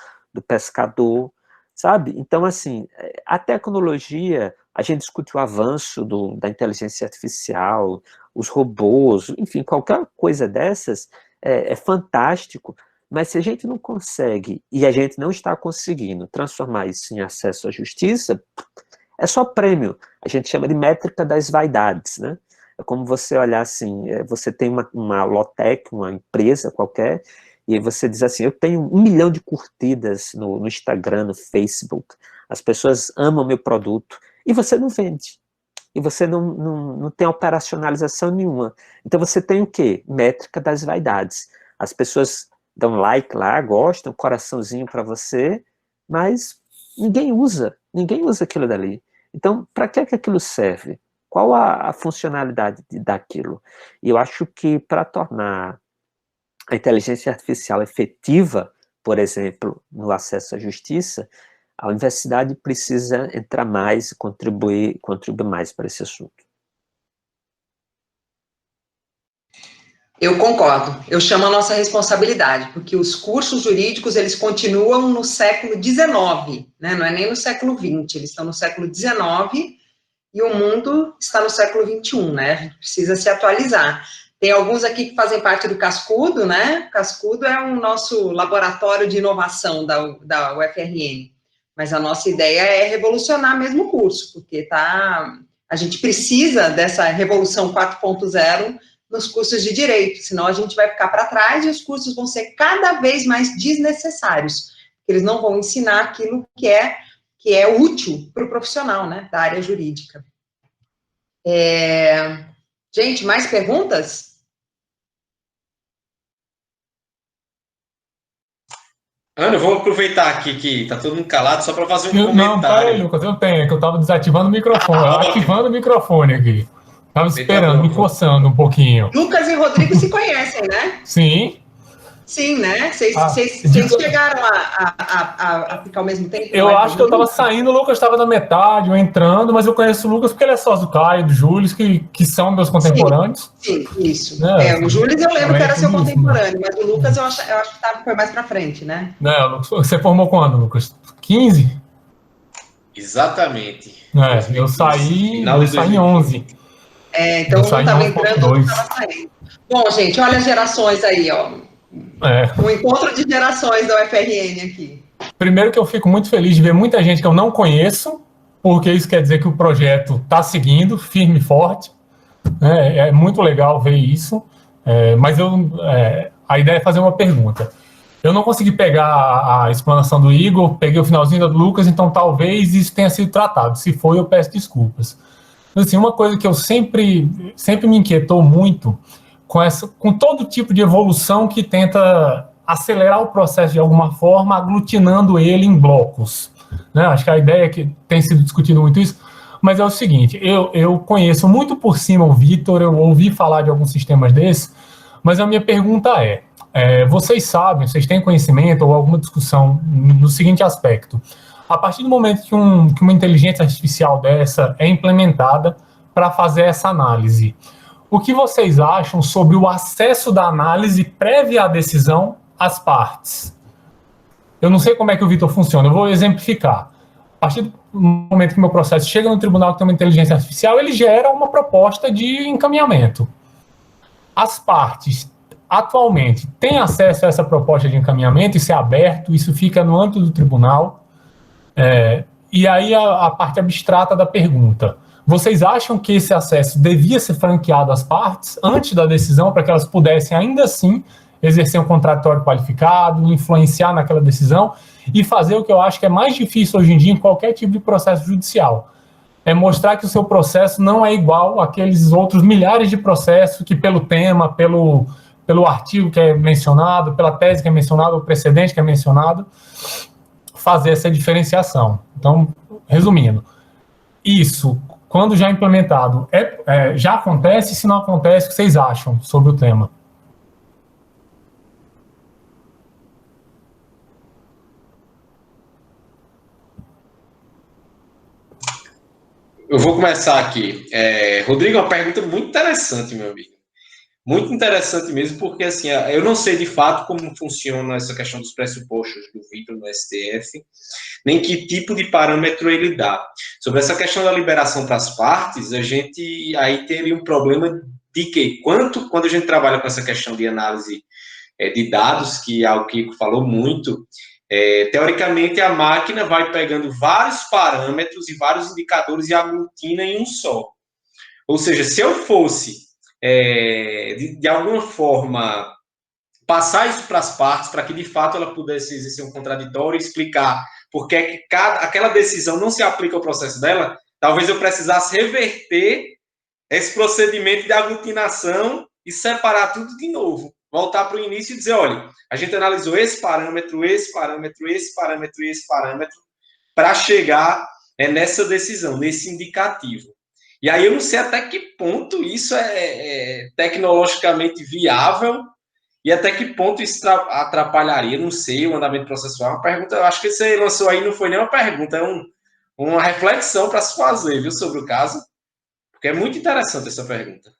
Speaker 4: pescador, sabe? Então, assim, a tecnologia, a gente discute o avanço da inteligência artificial, os robôs, enfim, qualquer coisa dessas é fantástico, mas se a gente não consegue, e a gente não está conseguindo transformar isso em acesso à justiça, é só prêmio. A gente chama de métrica das vaidades, né? É como você olhar assim, você tem uma Law-Tech, uma empresa qualquer, e você diz assim, eu tenho 1 milhão de curtidas no Instagram, no Facebook, as pessoas amam meu produto, e você não vende. E você não tem operacionalização nenhuma. Então você tem o quê? Métrica das vaidades. As pessoas dão like lá, gostam, coraçãozinho para você, mas ninguém usa aquilo dali. Então, para que aquilo serve? Qual a funcionalidade daquilo? E eu acho que para tornar a inteligência artificial efetiva, por exemplo, no acesso à justiça, a universidade precisa entrar mais e contribuir mais para esse assunto.
Speaker 1: Eu concordo. Eu chamo a nossa responsabilidade, porque os cursos jurídicos, eles continuam no século XIX, né? Não é nem no século XX, eles estão no século XIX e o mundo está no século XXI, né? A gente precisa se atualizar. Tem alguns aqui que fazem parte do Cascudo, né? Cascudo é o nosso laboratório de inovação da UFRN, mas a nossa ideia é revolucionar mesmo o curso, porque a gente precisa dessa revolução 4.0 nos cursos de direito, senão a gente vai ficar para trás e os cursos vão ser cada vez mais desnecessários, porque eles não vão ensinar aquilo que é útil para o profissional, né, da área jurídica. Gente, mais perguntas?
Speaker 5: Ana, eu vou aproveitar aqui que tá todo mundo calado, só para fazer um comentário.
Speaker 6: Não, peraí, Lucas, eu tenho, que eu estava desativando o microfone, ativando o microfone aqui. Estava esperando, me forçando um pouquinho.
Speaker 1: Lucas e Rodrigo se conhecem, né?
Speaker 6: Sim.
Speaker 1: Sim, né? Vocês chegaram a ficar ao mesmo tempo?
Speaker 6: Eu acho que eu estava saindo, o Lucas estava na metade, eu entrando, mas eu conheço o Lucas porque ele é sócio do Caio, do Júlio, que são meus contemporâneos.
Speaker 1: Sim, isso. O Júlio eu lembro que era seu contemporâneo, mas o Lucas eu acho que foi mais para frente, né?
Speaker 6: Não, você formou quando, Lucas? 15?
Speaker 5: Exatamente.
Speaker 6: Eu saí em 11.
Speaker 1: Então um estava entrando, outro estava saindo. Bom, gente, olha as gerações aí, ó. Um encontro de gerações da UFRN aqui.
Speaker 6: Primeiro que eu fico muito feliz de ver muita gente que eu não conheço, porque isso quer dizer que o projeto está seguindo, firme e forte. É muito legal ver isso, mas a ideia é fazer uma pergunta. Eu não consegui pegar a explanação do Igor, peguei o finalzinho do Lucas, então talvez isso tenha sido tratado. Se foi, eu peço desculpas. Assim, uma coisa que eu sempre me inquietou muito com todo tipo de evolução que tenta acelerar o processo de alguma forma, aglutinando ele em blocos. Né? Acho que a ideia é que tem sido discutido muito isso, mas é o seguinte, eu conheço muito por cima o Vitor, eu ouvi falar de alguns sistemas desses, mas a minha pergunta é, vocês sabem, vocês têm conhecimento ou alguma discussão no seguinte aspecto. A partir do momento que uma inteligência artificial dessa é implementada para fazer essa análise, o que vocês acham sobre o acesso da análise prévia à decisão às partes? Eu não sei como é que o Vitor funciona, eu vou exemplificar. A partir do momento que meu processo chega no tribunal que tem uma inteligência artificial, ele gera uma proposta de encaminhamento. As partes, atualmente, têm acesso a essa proposta de encaminhamento, isso é aberto, isso fica no âmbito do tribunal. E aí a parte abstrata da pergunta. Vocês acham que esse acesso devia ser franqueado às partes antes da decisão, para que elas pudessem, ainda assim, exercer um contraditório qualificado, influenciar naquela decisão e fazer o que eu acho que é mais difícil hoje em dia em qualquer tipo de processo judicial? É mostrar que o seu processo não é igual àqueles outros milhares de processos que, pelo tema, pelo artigo que é mencionado, pela tese que é mencionada, o precedente que é mencionado, fazer essa diferenciação. Então, resumindo, isso, quando já implementado, já acontece? Se não acontece, o que vocês acham sobre o tema?
Speaker 5: Eu vou começar aqui. Rodrigo, uma pergunta muito interessante, meu amigo. Muito interessante mesmo, porque assim, eu não sei de fato como funciona essa questão dos pressupostos do Vitor no STF, nem que tipo de parâmetro ele dá. Sobre essa questão da liberação para as partes, a gente aí teria um problema de que, quando a gente trabalha com essa questão de análise de dados, que é o Kiko falou muito, teoricamente a máquina vai pegando vários parâmetros e vários indicadores e aglutina em um só. Ou seja, se eu fosse de alguma forma passar isso para as partes, para que de fato ela pudesse exercer um contraditório e explicar por que aquela decisão não se aplica ao processo dela, talvez eu precisasse reverter esse procedimento de aglutinação e separar tudo de novo, voltar para o início e dizer, olha, a gente analisou esse parâmetro, esse parâmetro, esse parâmetro e esse parâmetro para chegar nessa decisão, nesse indicativo. E aí eu não sei até que ponto isso é tecnologicamente viável e até que ponto isso atrapalharia, não sei, o andamento processual. Uma pergunta, eu acho que você lançou aí, não foi nem uma pergunta, é uma reflexão para se fazer, viu, sobre o caso, porque é muito interessante essa pergunta.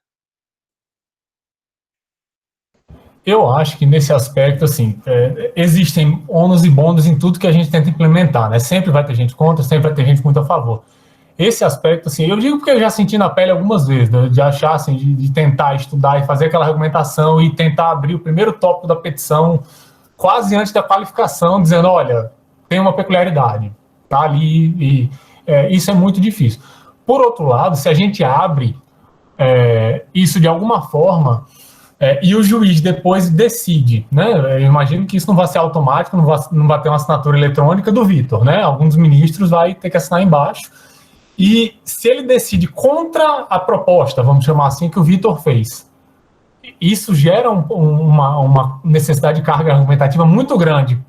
Speaker 6: Eu acho que nesse aspecto, assim, existem ônus e bônus em tudo que a gente tenta implementar, né? Sempre vai ter gente contra, sempre vai ter gente muito a favor. Esse aspecto, assim, eu digo porque eu já senti na pele algumas vezes, né, de achar, assim, de tentar estudar e fazer aquela argumentação e tentar abrir o primeiro tópico da petição quase antes da qualificação, dizendo, olha, tem uma peculiaridade, tá ali, e isso é muito difícil. Por outro lado, se a gente abre isso de alguma forma, e o juiz depois decide, né? Eu imagino que isso não vai ser automático, não vai ter uma assinatura eletrônica do Vitor, né? Alguns ministros vai ter que assinar embaixo. E se ele decide contra a proposta, vamos chamar assim, que o Vitor fez, isso gera uma necessidade de carga argumentativa muito grande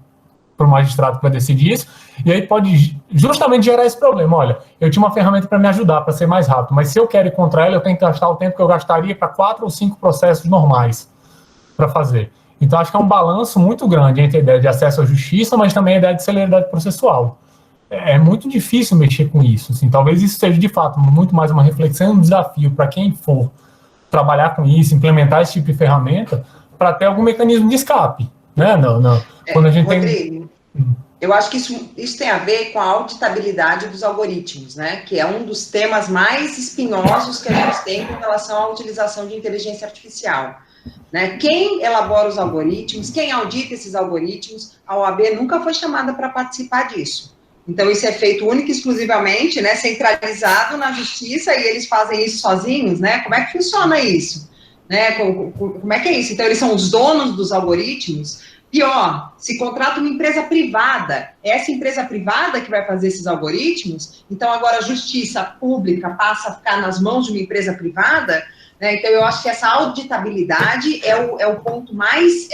Speaker 6: para o magistrado que vai decidir isso, e aí pode justamente gerar esse problema. Olha, eu tinha uma ferramenta para me ajudar, para ser mais rápido, mas se eu quero ir contra ela, eu tenho que gastar o tempo que eu gastaria para 4 ou 5 processos normais para fazer. Então, acho que é um balanço muito grande entre a ideia de acesso à justiça, mas também a ideia de celeridade processual. É muito difícil mexer com isso. Assim, talvez isso seja, de fato, muito mais uma reflexão e um desafio para quem for trabalhar com isso, implementar esse tipo de ferramenta, para ter algum mecanismo de escape. Né? Quando a gente
Speaker 1: Rodrigo, eu acho que isso tem a ver com a auditabilidade dos algoritmos, né? Que é um dos temas mais espinhosos que a gente tem com relação à utilização de inteligência artificial. Né? Quem elabora os algoritmos, quem audita esses algoritmos, a OAB nunca foi chamada para participar disso. Então, isso é feito única e exclusivamente, né, centralizado na justiça, e eles fazem isso sozinhos, né? Como é que funciona isso? Né? Como é que é isso? Então, eles são os donos dos algoritmos. Pior, se contrata uma empresa privada, é essa empresa privada que vai fazer esses algoritmos, então agora a justiça pública passa a ficar nas mãos de uma empresa privada, né? Então, eu acho que essa auditabilidade é o ponto mais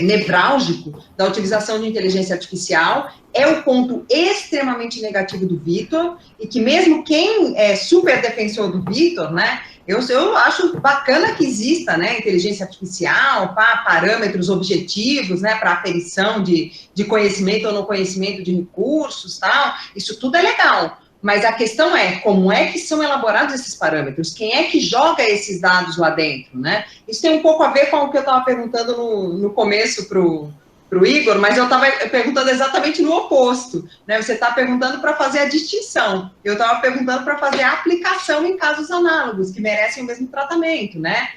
Speaker 1: nevrálgico da utilização de inteligência artificial, é o ponto extremamente negativo do Vitor, e que mesmo quem é super defensor do Vitor, né, Eu acho bacana que exista, né, inteligência artificial, parâmetros objetivos, né, para aferição de conhecimento ou não conhecimento de recursos, tal, isso tudo é legal. Mas a questão é, como é que são elaborados esses parâmetros? Quem é que joga esses dados lá dentro, né? Isso tem um pouco a ver com o que eu estava perguntando no começo para o Igor, mas eu estava perguntando exatamente no oposto, né? Você está perguntando para fazer a distinção, eu estava perguntando para fazer a aplicação em casos análogos, que merecem o mesmo tratamento, né?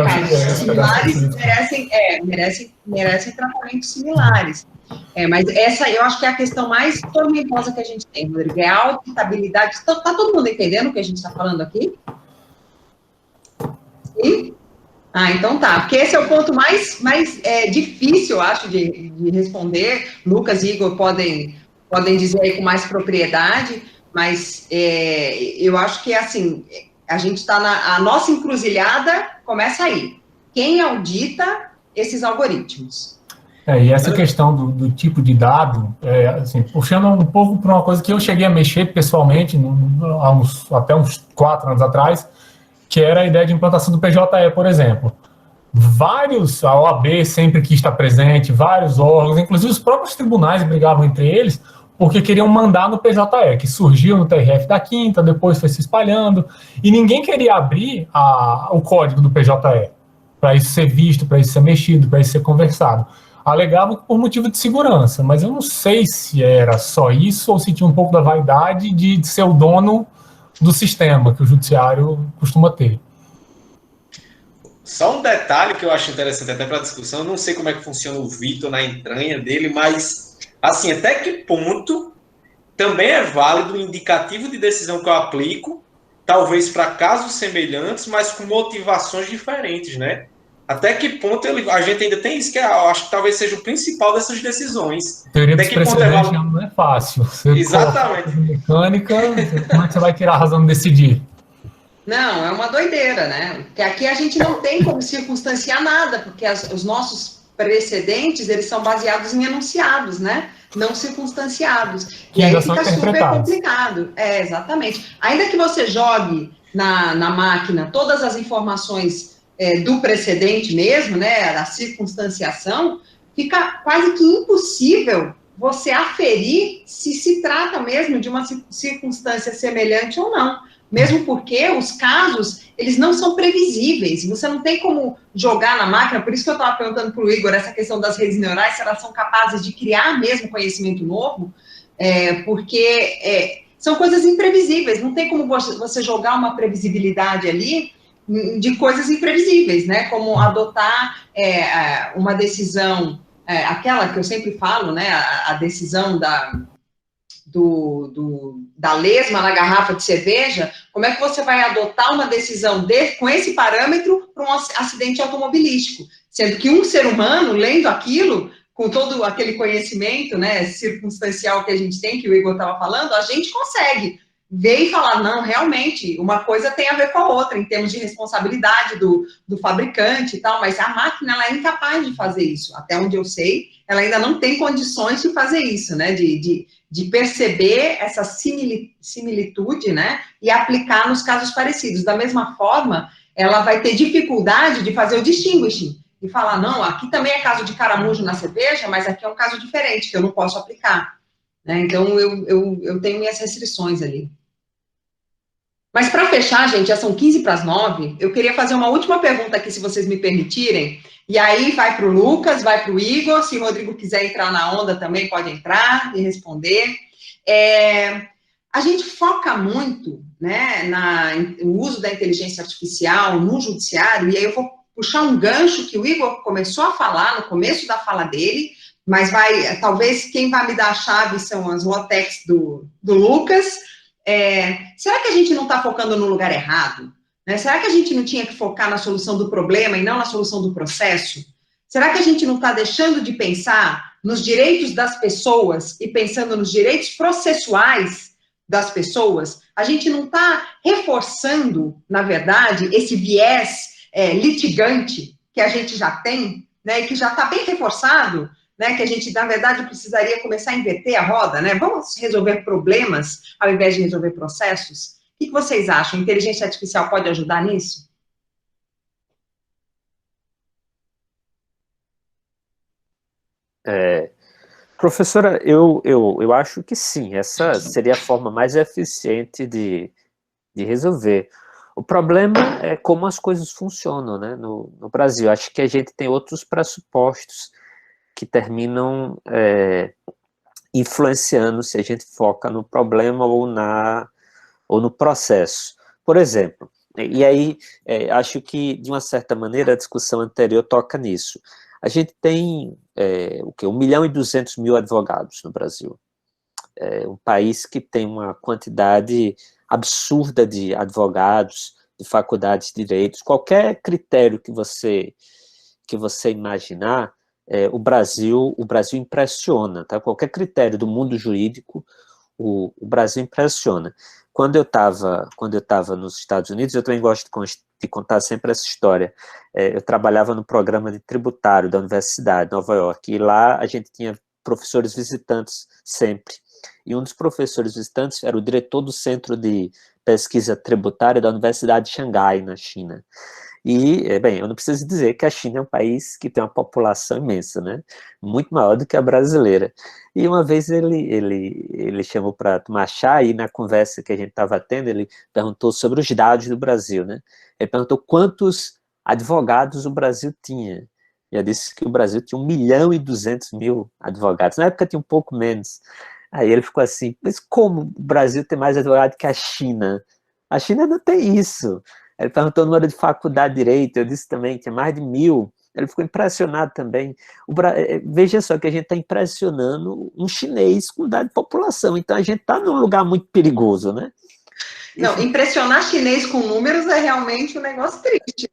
Speaker 1: Casos similares merecem tratamentos similares. Mas essa eu acho que é a questão mais tormentosa que a gente tem, Rodrigo, é a auditabilidade. Está todo mundo entendendo o que a gente está falando aqui? Sim? Então tá, porque esse é o ponto mais difícil, eu acho, de responder. Lucas e Igor podem dizer aí com mais propriedade, mas eu acho que, assim, a gente está a nossa encruzilhada começa aí. Quem audita esses algoritmos?
Speaker 6: E essa questão do tipo de dado, assim, puxando um pouco para uma coisa que eu cheguei a mexer pessoalmente até uns 4 anos atrás, que era a ideia de implantação do PJE, por exemplo. A OAB sempre quis estar presente, vários órgãos, inclusive os próprios tribunais brigavam entre eles, porque queriam mandar no PJE, que surgiu no TRF da Quinta, depois foi se espalhando, e ninguém queria abrir o código do PJE, para isso ser visto, para isso ser mexido, para isso ser conversado. Alegavam que por motivo de segurança, mas eu não sei se era só isso ou se tinha um pouco da vaidade de ser o dono do sistema que o judiciário costuma ter.
Speaker 5: Só um detalhe que eu acho interessante até para a discussão, eu não sei como é que funciona o Vitor na entranha dele, mas, assim, até que ponto também é válido o indicativo de decisão que eu aplico, talvez para casos semelhantes, mas com motivações diferentes, né? Até que ponto a gente ainda tem isso, que eu acho que talvez seja o principal dessas decisões.
Speaker 6: Teoria
Speaker 5: Até
Speaker 6: dos
Speaker 5: que ponto é
Speaker 6: não é fácil.
Speaker 5: Exatamente.
Speaker 6: Mecânica, como é que você vai tirar a razão de decidir?
Speaker 1: Não, é uma doideira, né? Porque aqui a gente não tem como circunstanciar nada, porque os nossos precedentes, eles são baseados em enunciados, né? Não circunstanciados. E aí fica super complicado. Exatamente. Ainda que você jogue na máquina todas as informações do precedente mesmo, né? Da circunstanciação, fica quase que impossível você aferir se trata mesmo de uma circunstância semelhante ou não. Mesmo porque os casos, eles não são previsíveis, você não tem como jogar na máquina, por isso que eu estava perguntando para o Igor, essa questão das redes neurais, se elas são capazes de criar mesmo conhecimento novo, porque são coisas imprevisíveis, não tem como você jogar uma previsibilidade ali de coisas imprevisíveis, né, como adotar uma decisão, aquela que eu sempre falo, né, a decisão da lesma na garrafa de cerveja, como é que você vai adotar uma decisão com esse parâmetro para um acidente automobilístico? Sendo que um ser humano, lendo aquilo, com todo aquele conhecimento, né, circunstancial que a gente tem, que o Igor estava falando, a gente consegue ver e falar, não, realmente, uma coisa tem a ver com a outra, em termos de responsabilidade do fabricante e tal, mas a máquina, ela é incapaz de fazer isso. Até onde eu sei, ela ainda não tem condições de fazer isso, né, de perceber essa similitude, né, e aplicar nos casos parecidos. Da mesma forma, ela vai ter dificuldade de fazer o distinguishing, de falar, não, aqui também é caso de caramujo na cerveja, mas aqui é um caso diferente, que eu não posso aplicar. Né? Então, eu tenho minhas restrições ali. Mas, para fechar, gente, já são 8:45, eu queria fazer uma última pergunta aqui, se vocês me permitirem, e aí vai para o Lucas, vai para o Igor, se o Rodrigo quiser entrar na onda também pode entrar e responder. A gente foca muito, né, no uso da inteligência artificial no judiciário, e aí eu vou puxar um gancho que o Igor começou a falar no começo da fala dele, mas talvez quem vai me dar a chave são as low-techs do Lucas. Será que a gente não está focando no lugar errado? Né? Será que a gente não tinha que focar na solução do problema e não na solução do processo? Será que a gente não está deixando de pensar nos direitos das pessoas e pensando nos direitos processuais das pessoas? A gente não está reforçando, na verdade, esse viés litigante que a gente já tem, né, e que já está bem reforçado, né, que a gente, na verdade, precisaria começar a inverter a roda, né? Vamos resolver problemas ao invés de resolver processos? que vocês acham? Inteligência artificial pode ajudar nisso?
Speaker 4: Professora, eu acho que sim, essa seria a forma mais eficiente de resolver. O problema é como as coisas funcionam, né, no Brasil. Acho que a gente tem outros pressupostos que terminam influenciando se a gente foca no problema ou no processo. Por exemplo, e aí acho que, de uma certa maneira, a discussão anterior toca nisso. A gente tem, 1.200.000 advogados no Brasil. É um país que tem uma quantidade absurda de advogados, de faculdades de direitos, qualquer critério que você imaginar, o Brasil impressiona, tá? Qualquer critério do mundo jurídico, o Brasil impressiona. Quando eu estava nos Estados Unidos, eu também gosto de contar sempre essa história. Eu trabalhava no programa de tributário da Universidade de Nova York, e lá a gente tinha professores visitantes sempre. E um dos professores visitantes era o diretor do Centro de Pesquisa Tributária da Universidade de Xangai, na China. E, bem, eu não preciso dizer que a China é um país que tem uma população imensa, né? Muito maior do que a brasileira. E uma vez ele chamou para tomar chá, e na conversa que a gente estava tendo, ele perguntou sobre os dados do Brasil, né? Ele perguntou quantos advogados o Brasil tinha. E eu disse que o Brasil tinha 1.200.000 advogados. Na época tinha um pouco menos. Aí ele ficou assim, mas como o Brasil tem mais advogado que a China? A China não tem isso. Ele perguntou o número de faculdade de direito, eu disse também que tinha mais de 1.000. Ele ficou impressionado também. Veja só que a gente está impressionando um chinês com dado de população, então a gente está num lugar muito perigoso, né?
Speaker 1: Não, impressionar chinês com números é realmente um negócio triste.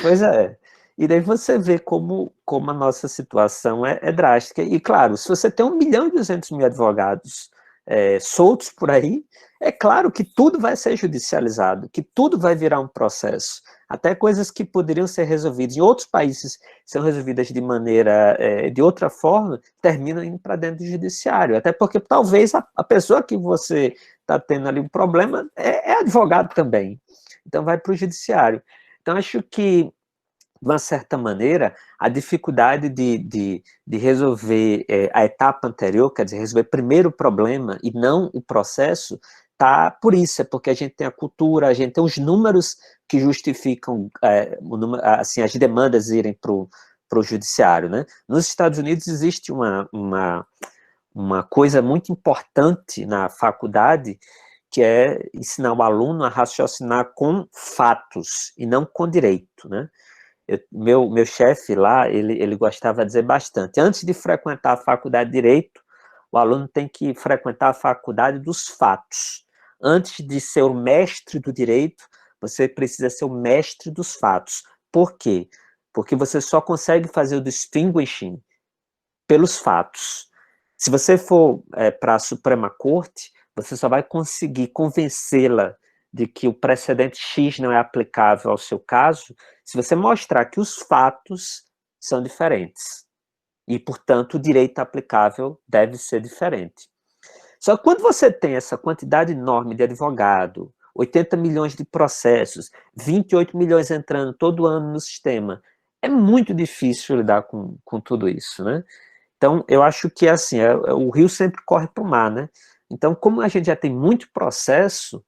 Speaker 4: Pois é. E daí você vê como a nossa situação é drástica. E, claro, se você tem 1.200.000 advogados soltos por aí, é claro que tudo vai ser judicializado, que tudo vai virar um processo. Até coisas que poderiam ser resolvidas em outros países, são resolvidas de outra forma, terminam indo para dentro do judiciário. Até porque talvez a pessoa que você está tendo ali um problema é advogado também. Então vai para o judiciário. Então acho que, de uma certa maneira, a dificuldade de resolver a etapa anterior, quer dizer, resolver primeiro o problema e não o processo, tá por isso, é porque a gente tem a cultura, a gente tem os números que justificam assim, as demandas irem para o judiciário, né? Nos Estados Unidos existe uma coisa muito importante na faculdade, que é ensinar o aluno a raciocinar com fatos e não com direito, né? Meu chefe lá, ele gostava de dizer bastante, antes de frequentar a faculdade de Direito, o aluno tem que frequentar a faculdade dos fatos. Antes de ser o mestre do direito, você precisa ser o mestre dos fatos. Por quê? Porque você só consegue fazer o distinguishing pelos fatos. Se você for para a Suprema Corte, você só vai conseguir convencê-la de que o precedente X não é aplicável ao seu caso, se você mostrar que os fatos são diferentes. E, portanto, o direito aplicável deve ser diferente. Só que quando você tem essa quantidade enorme de advogado, 80 milhões de processos, 28 milhões entrando todo ano no sistema, é muito difícil lidar com tudo isso, né? Então, eu acho que, assim, o rio sempre corre para o mar, né? Então, como a gente já tem muito processo,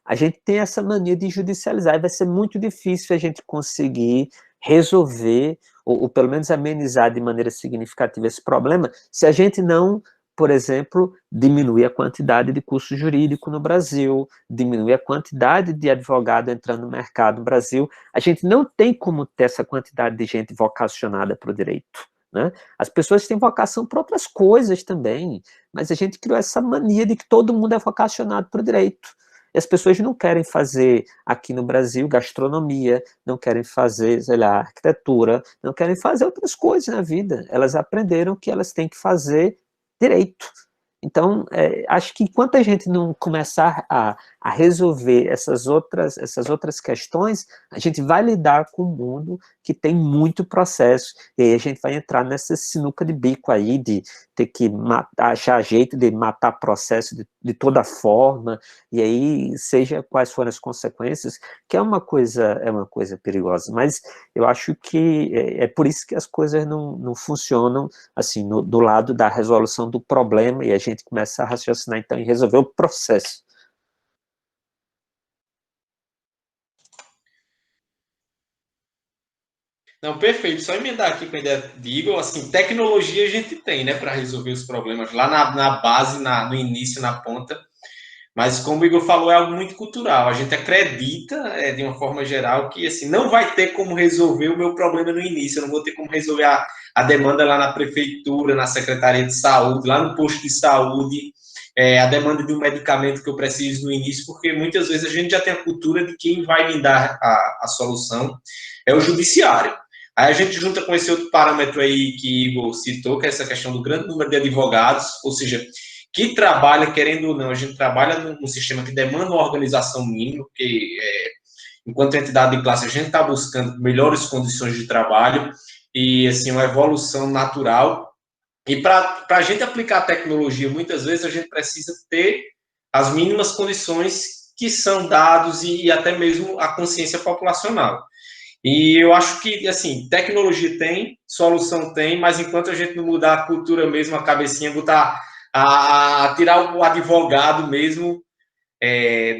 Speaker 4: a gente tem essa mania de judicializar, e vai ser muito difícil a gente conseguir resolver, ou pelo menos amenizar de maneira significativa esse problema, se a gente não, por exemplo, diminuir a quantidade de curso jurídico no Brasil, diminuir a quantidade de advogado entrando no mercado no Brasil. A gente não tem como ter essa quantidade de gente vocacionada para o direito, né? As pessoas têm vocação para outras coisas também, mas a gente criou essa mania de que todo mundo é vocacionado para o direito. E as pessoas não querem fazer, aqui no Brasil, gastronomia, não querem fazer, sei lá, arquitetura, não querem fazer outras coisas na vida. Elas aprenderam que elas têm que fazer direito. Então, acho que enquanto a gente não começar a a resolver essas outras questões, a gente vai lidar com um mundo que tem muito processo, e aí a gente vai entrar nessa sinuca de bico aí, de ter que achar jeito de matar processo de toda forma, e aí, seja quais forem as consequências, que é uma coisa perigosa, mas eu acho que é por isso que as coisas não funcionam, assim, do lado da resolução do problema, e a gente começa a raciocinar, então, em resolver o processo.
Speaker 5: Não, perfeito. Só emendar aqui com a ideia de Igor, assim, tecnologia a gente tem, né, para resolver os problemas lá na base, no início, na ponta. Mas como o Igor falou, é algo muito cultural. A gente acredita, de uma forma geral, que assim, não vai ter como resolver o meu problema no início. Eu não vou ter como resolver a demanda lá na prefeitura, na Secretaria de Saúde, lá no posto de saúde, a demanda de um medicamento que eu preciso no início, porque muitas vezes a gente já tem a cultura de quem vai me dar a solução é o judiciário. Aí a gente junta com esse outro parâmetro aí que Igor citou, que é essa questão do grande número de advogados, ou seja, que trabalha, querendo ou não, a gente trabalha num sistema que demanda uma organização mínima, porque enquanto entidade de classe a gente está buscando melhores condições de trabalho e, assim, uma evolução natural. E para a gente aplicar a tecnologia, muitas vezes a gente precisa ter as mínimas condições que são dados e até mesmo a consciência populacional. E eu acho que, assim, tecnologia tem, solução tem, mas enquanto a gente não mudar a cultura mesmo, a cabecinha, botar a tirar o advogado mesmo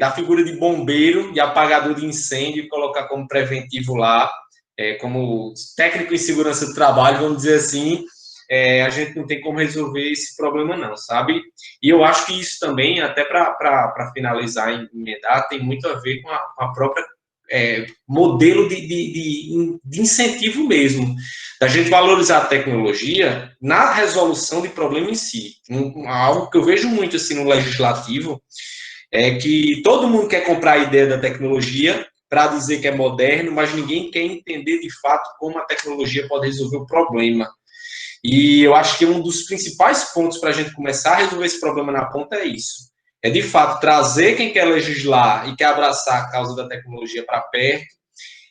Speaker 5: da figura de bombeiro e apagador de incêndio e colocar como preventivo lá, como técnico em segurança do trabalho, vamos dizer assim, a gente não tem como resolver esse problema não, sabe? E eu acho que isso também, até para finalizar e emendar, tem muito a ver com a própria modelo de incentivo mesmo, da gente valorizar a tecnologia na resolução de problema em si. Algo que eu vejo muito assim no legislativo é que todo mundo quer comprar a ideia da tecnologia para dizer que é moderno, mas ninguém quer entender de fato como a tecnologia pode resolver o problema. E eu acho que um dos principais pontos para a gente começar a resolver esse problema na ponta é isso. É, de fato, trazer quem quer legislar e quer abraçar a causa da tecnologia para perto,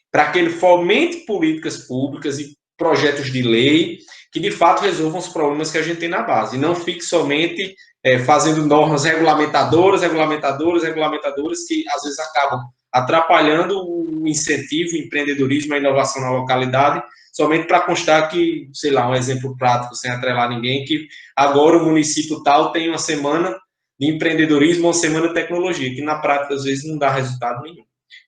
Speaker 5: para que ele fomente políticas públicas e projetos de lei que, de fato, resolvam os problemas que a gente tem na base. E não fique somente fazendo normas regulamentadoras, que, às vezes, acabam atrapalhando o incentivo, o empreendedorismo, a inovação na localidade, somente para constar que, sei lá, um exemplo prático, sem atrelar ninguém, que agora o município tal tem uma semana de empreendedorismo ou semana de tecnologia, que na prática, às vezes, não dá resultado nenhum.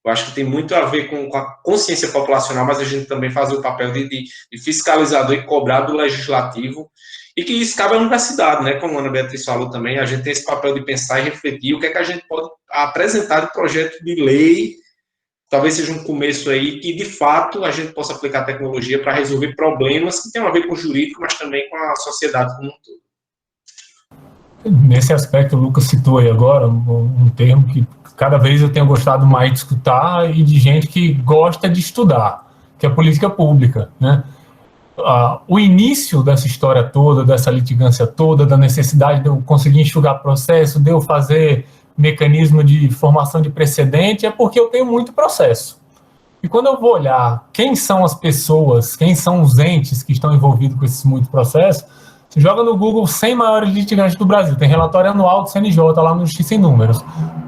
Speaker 5: Eu acho que tem muito a ver com a consciência populacional, mas a gente também faz o papel de fiscalizador e cobrar do legislativo, e que isso cabe à universidade, né? Como a Ana Beatriz falou também, a gente tem esse papel de pensar e refletir o que é que a gente pode apresentar de projeto de lei, talvez seja um começo aí, que de fato a gente possa aplicar a tecnologia para resolver problemas que tem a ver com o jurídico, mas também com a sociedade como um todo.
Speaker 6: Nesse aspecto, o Lucas citou aí agora um termo que cada vez eu tenho gostado mais de escutar e de gente que gosta de estudar, que é a política pública, né? O início dessa história toda, dessa litigância toda, da necessidade de eu conseguir enxugar processo, de eu fazer mecanismo de formação de precedente, é porque eu tenho muito processo. E quando eu vou olhar quem são as pessoas, quem são os entes que estão envolvidos com esses muitos processos, você joga no Google 100 maiores litigantes do Brasil, tem relatório anual do CNJ lá no Justiça em Números.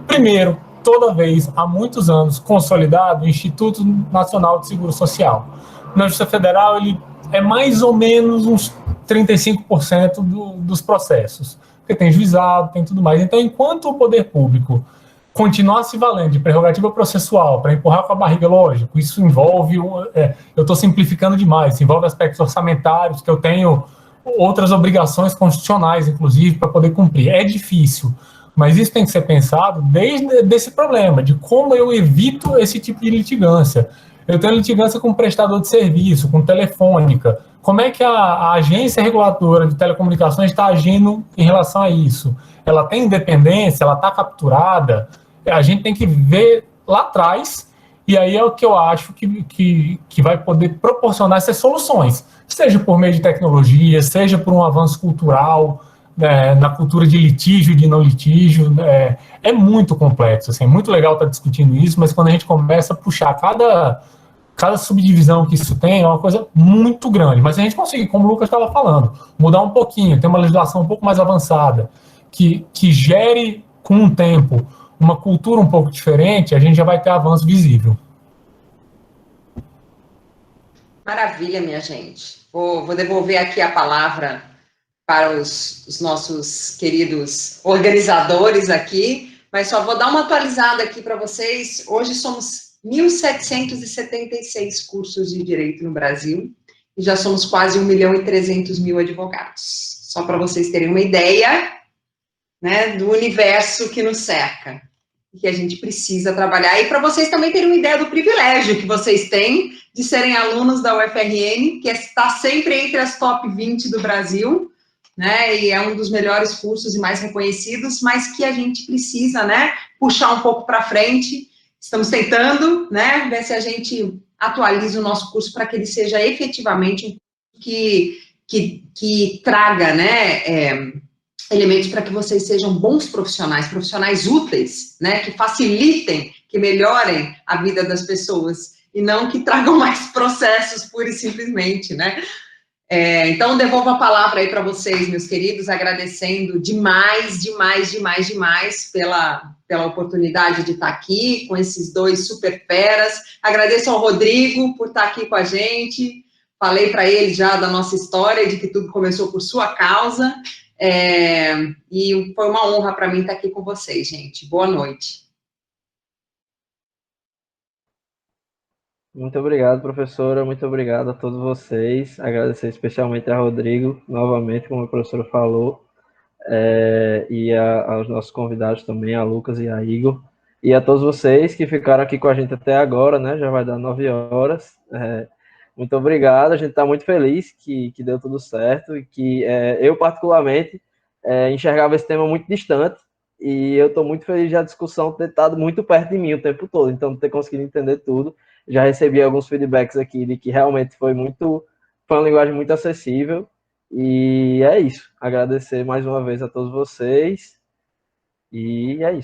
Speaker 6: Primeiro, toda vez, há muitos anos, consolidado o Instituto Nacional de Seguro Social. Na Justiça Federal, ele é mais ou menos uns 35% dos processos, porque tem juizado, tem tudo mais. Então, enquanto o poder público continuar se valendo de prerrogativa processual para empurrar com a barriga, lógico, isso envolve, eu estou simplificando demais, envolve aspectos orçamentários, que eu tenho outras obrigações constitucionais, inclusive, para poder cumprir. É difícil, mas isso tem que ser pensado desde esse problema, de como eu evito esse tipo de litigância. Eu tenho litigância com prestador de serviço, com telefônica. Como é que a agência reguladora de telecomunicações está agindo em relação a isso? Ela tem independência? Ela está capturada? A gente tem que ver lá atrás, e aí é o que eu acho que vai poder proporcionar essas soluções, seja por meio de tecnologia, seja por um avanço cultural, na cultura de litígio e de não litígio, é muito complexo, assim, é muito legal estar discutindo isso, mas quando a gente começa a puxar cada subdivisão que isso tem, é uma coisa muito grande, mas a gente consegue, como o Lucas estava falando, mudar um pouquinho, ter uma legislação um pouco mais avançada, que gere com o tempo uma cultura um pouco diferente, a gente já vai ter avanço visível.
Speaker 1: Maravilha, minha gente. Vou devolver aqui a palavra para os nossos queridos organizadores aqui, mas só vou dar uma atualizada aqui para vocês. Hoje somos 1.776 cursos de direito no Brasil e já somos quase 1.300.000 advogados. Só para vocês terem uma ideia, né, do universo que nos cerca, que a gente precisa trabalhar, e para vocês também terem uma ideia do privilégio que vocês têm de serem alunos da UFRN, que está sempre entre as top 20 do Brasil, né, e é um dos melhores cursos e mais reconhecidos, mas que a gente precisa, né, puxar um pouco para frente. Estamos tentando, né, ver se a gente atualiza o nosso curso para que ele seja efetivamente um curso que traga, né, elementos para que vocês sejam bons profissionais, profissionais úteis, né, que facilitem, que melhorem a vida das pessoas, e não que tragam mais processos, pura e simplesmente, né. Então, devolvo a palavra aí para vocês, meus queridos, agradecendo demais pela oportunidade de estar aqui com esses dois super feras. Agradeço ao Rodrigo por estar aqui com a gente. Falei para ele já da nossa história, de que tudo começou por sua causa. E foi uma honra para mim estar aqui com vocês, gente. Boa noite.
Speaker 3: Muito obrigado, professora. Muito obrigado a todos vocês. Agradecer especialmente a Rodrigo, novamente, como a professora falou, e aos nossos convidados também, a Lucas e a Igor, e a todos vocês que ficaram aqui com a gente até agora, né? Já vai dar 9 horas. Muito obrigado. A gente está muito feliz que deu tudo certo e que eu, particularmente, enxergava esse tema muito distante, e eu estou muito feliz de a discussão ter estado muito perto de mim o tempo todo, então ter conseguido entender tudo. Já recebi alguns feedbacks aqui de que realmente foi uma linguagem muito acessível, e é isso. Agradecer mais uma vez a todos vocês, e é isso.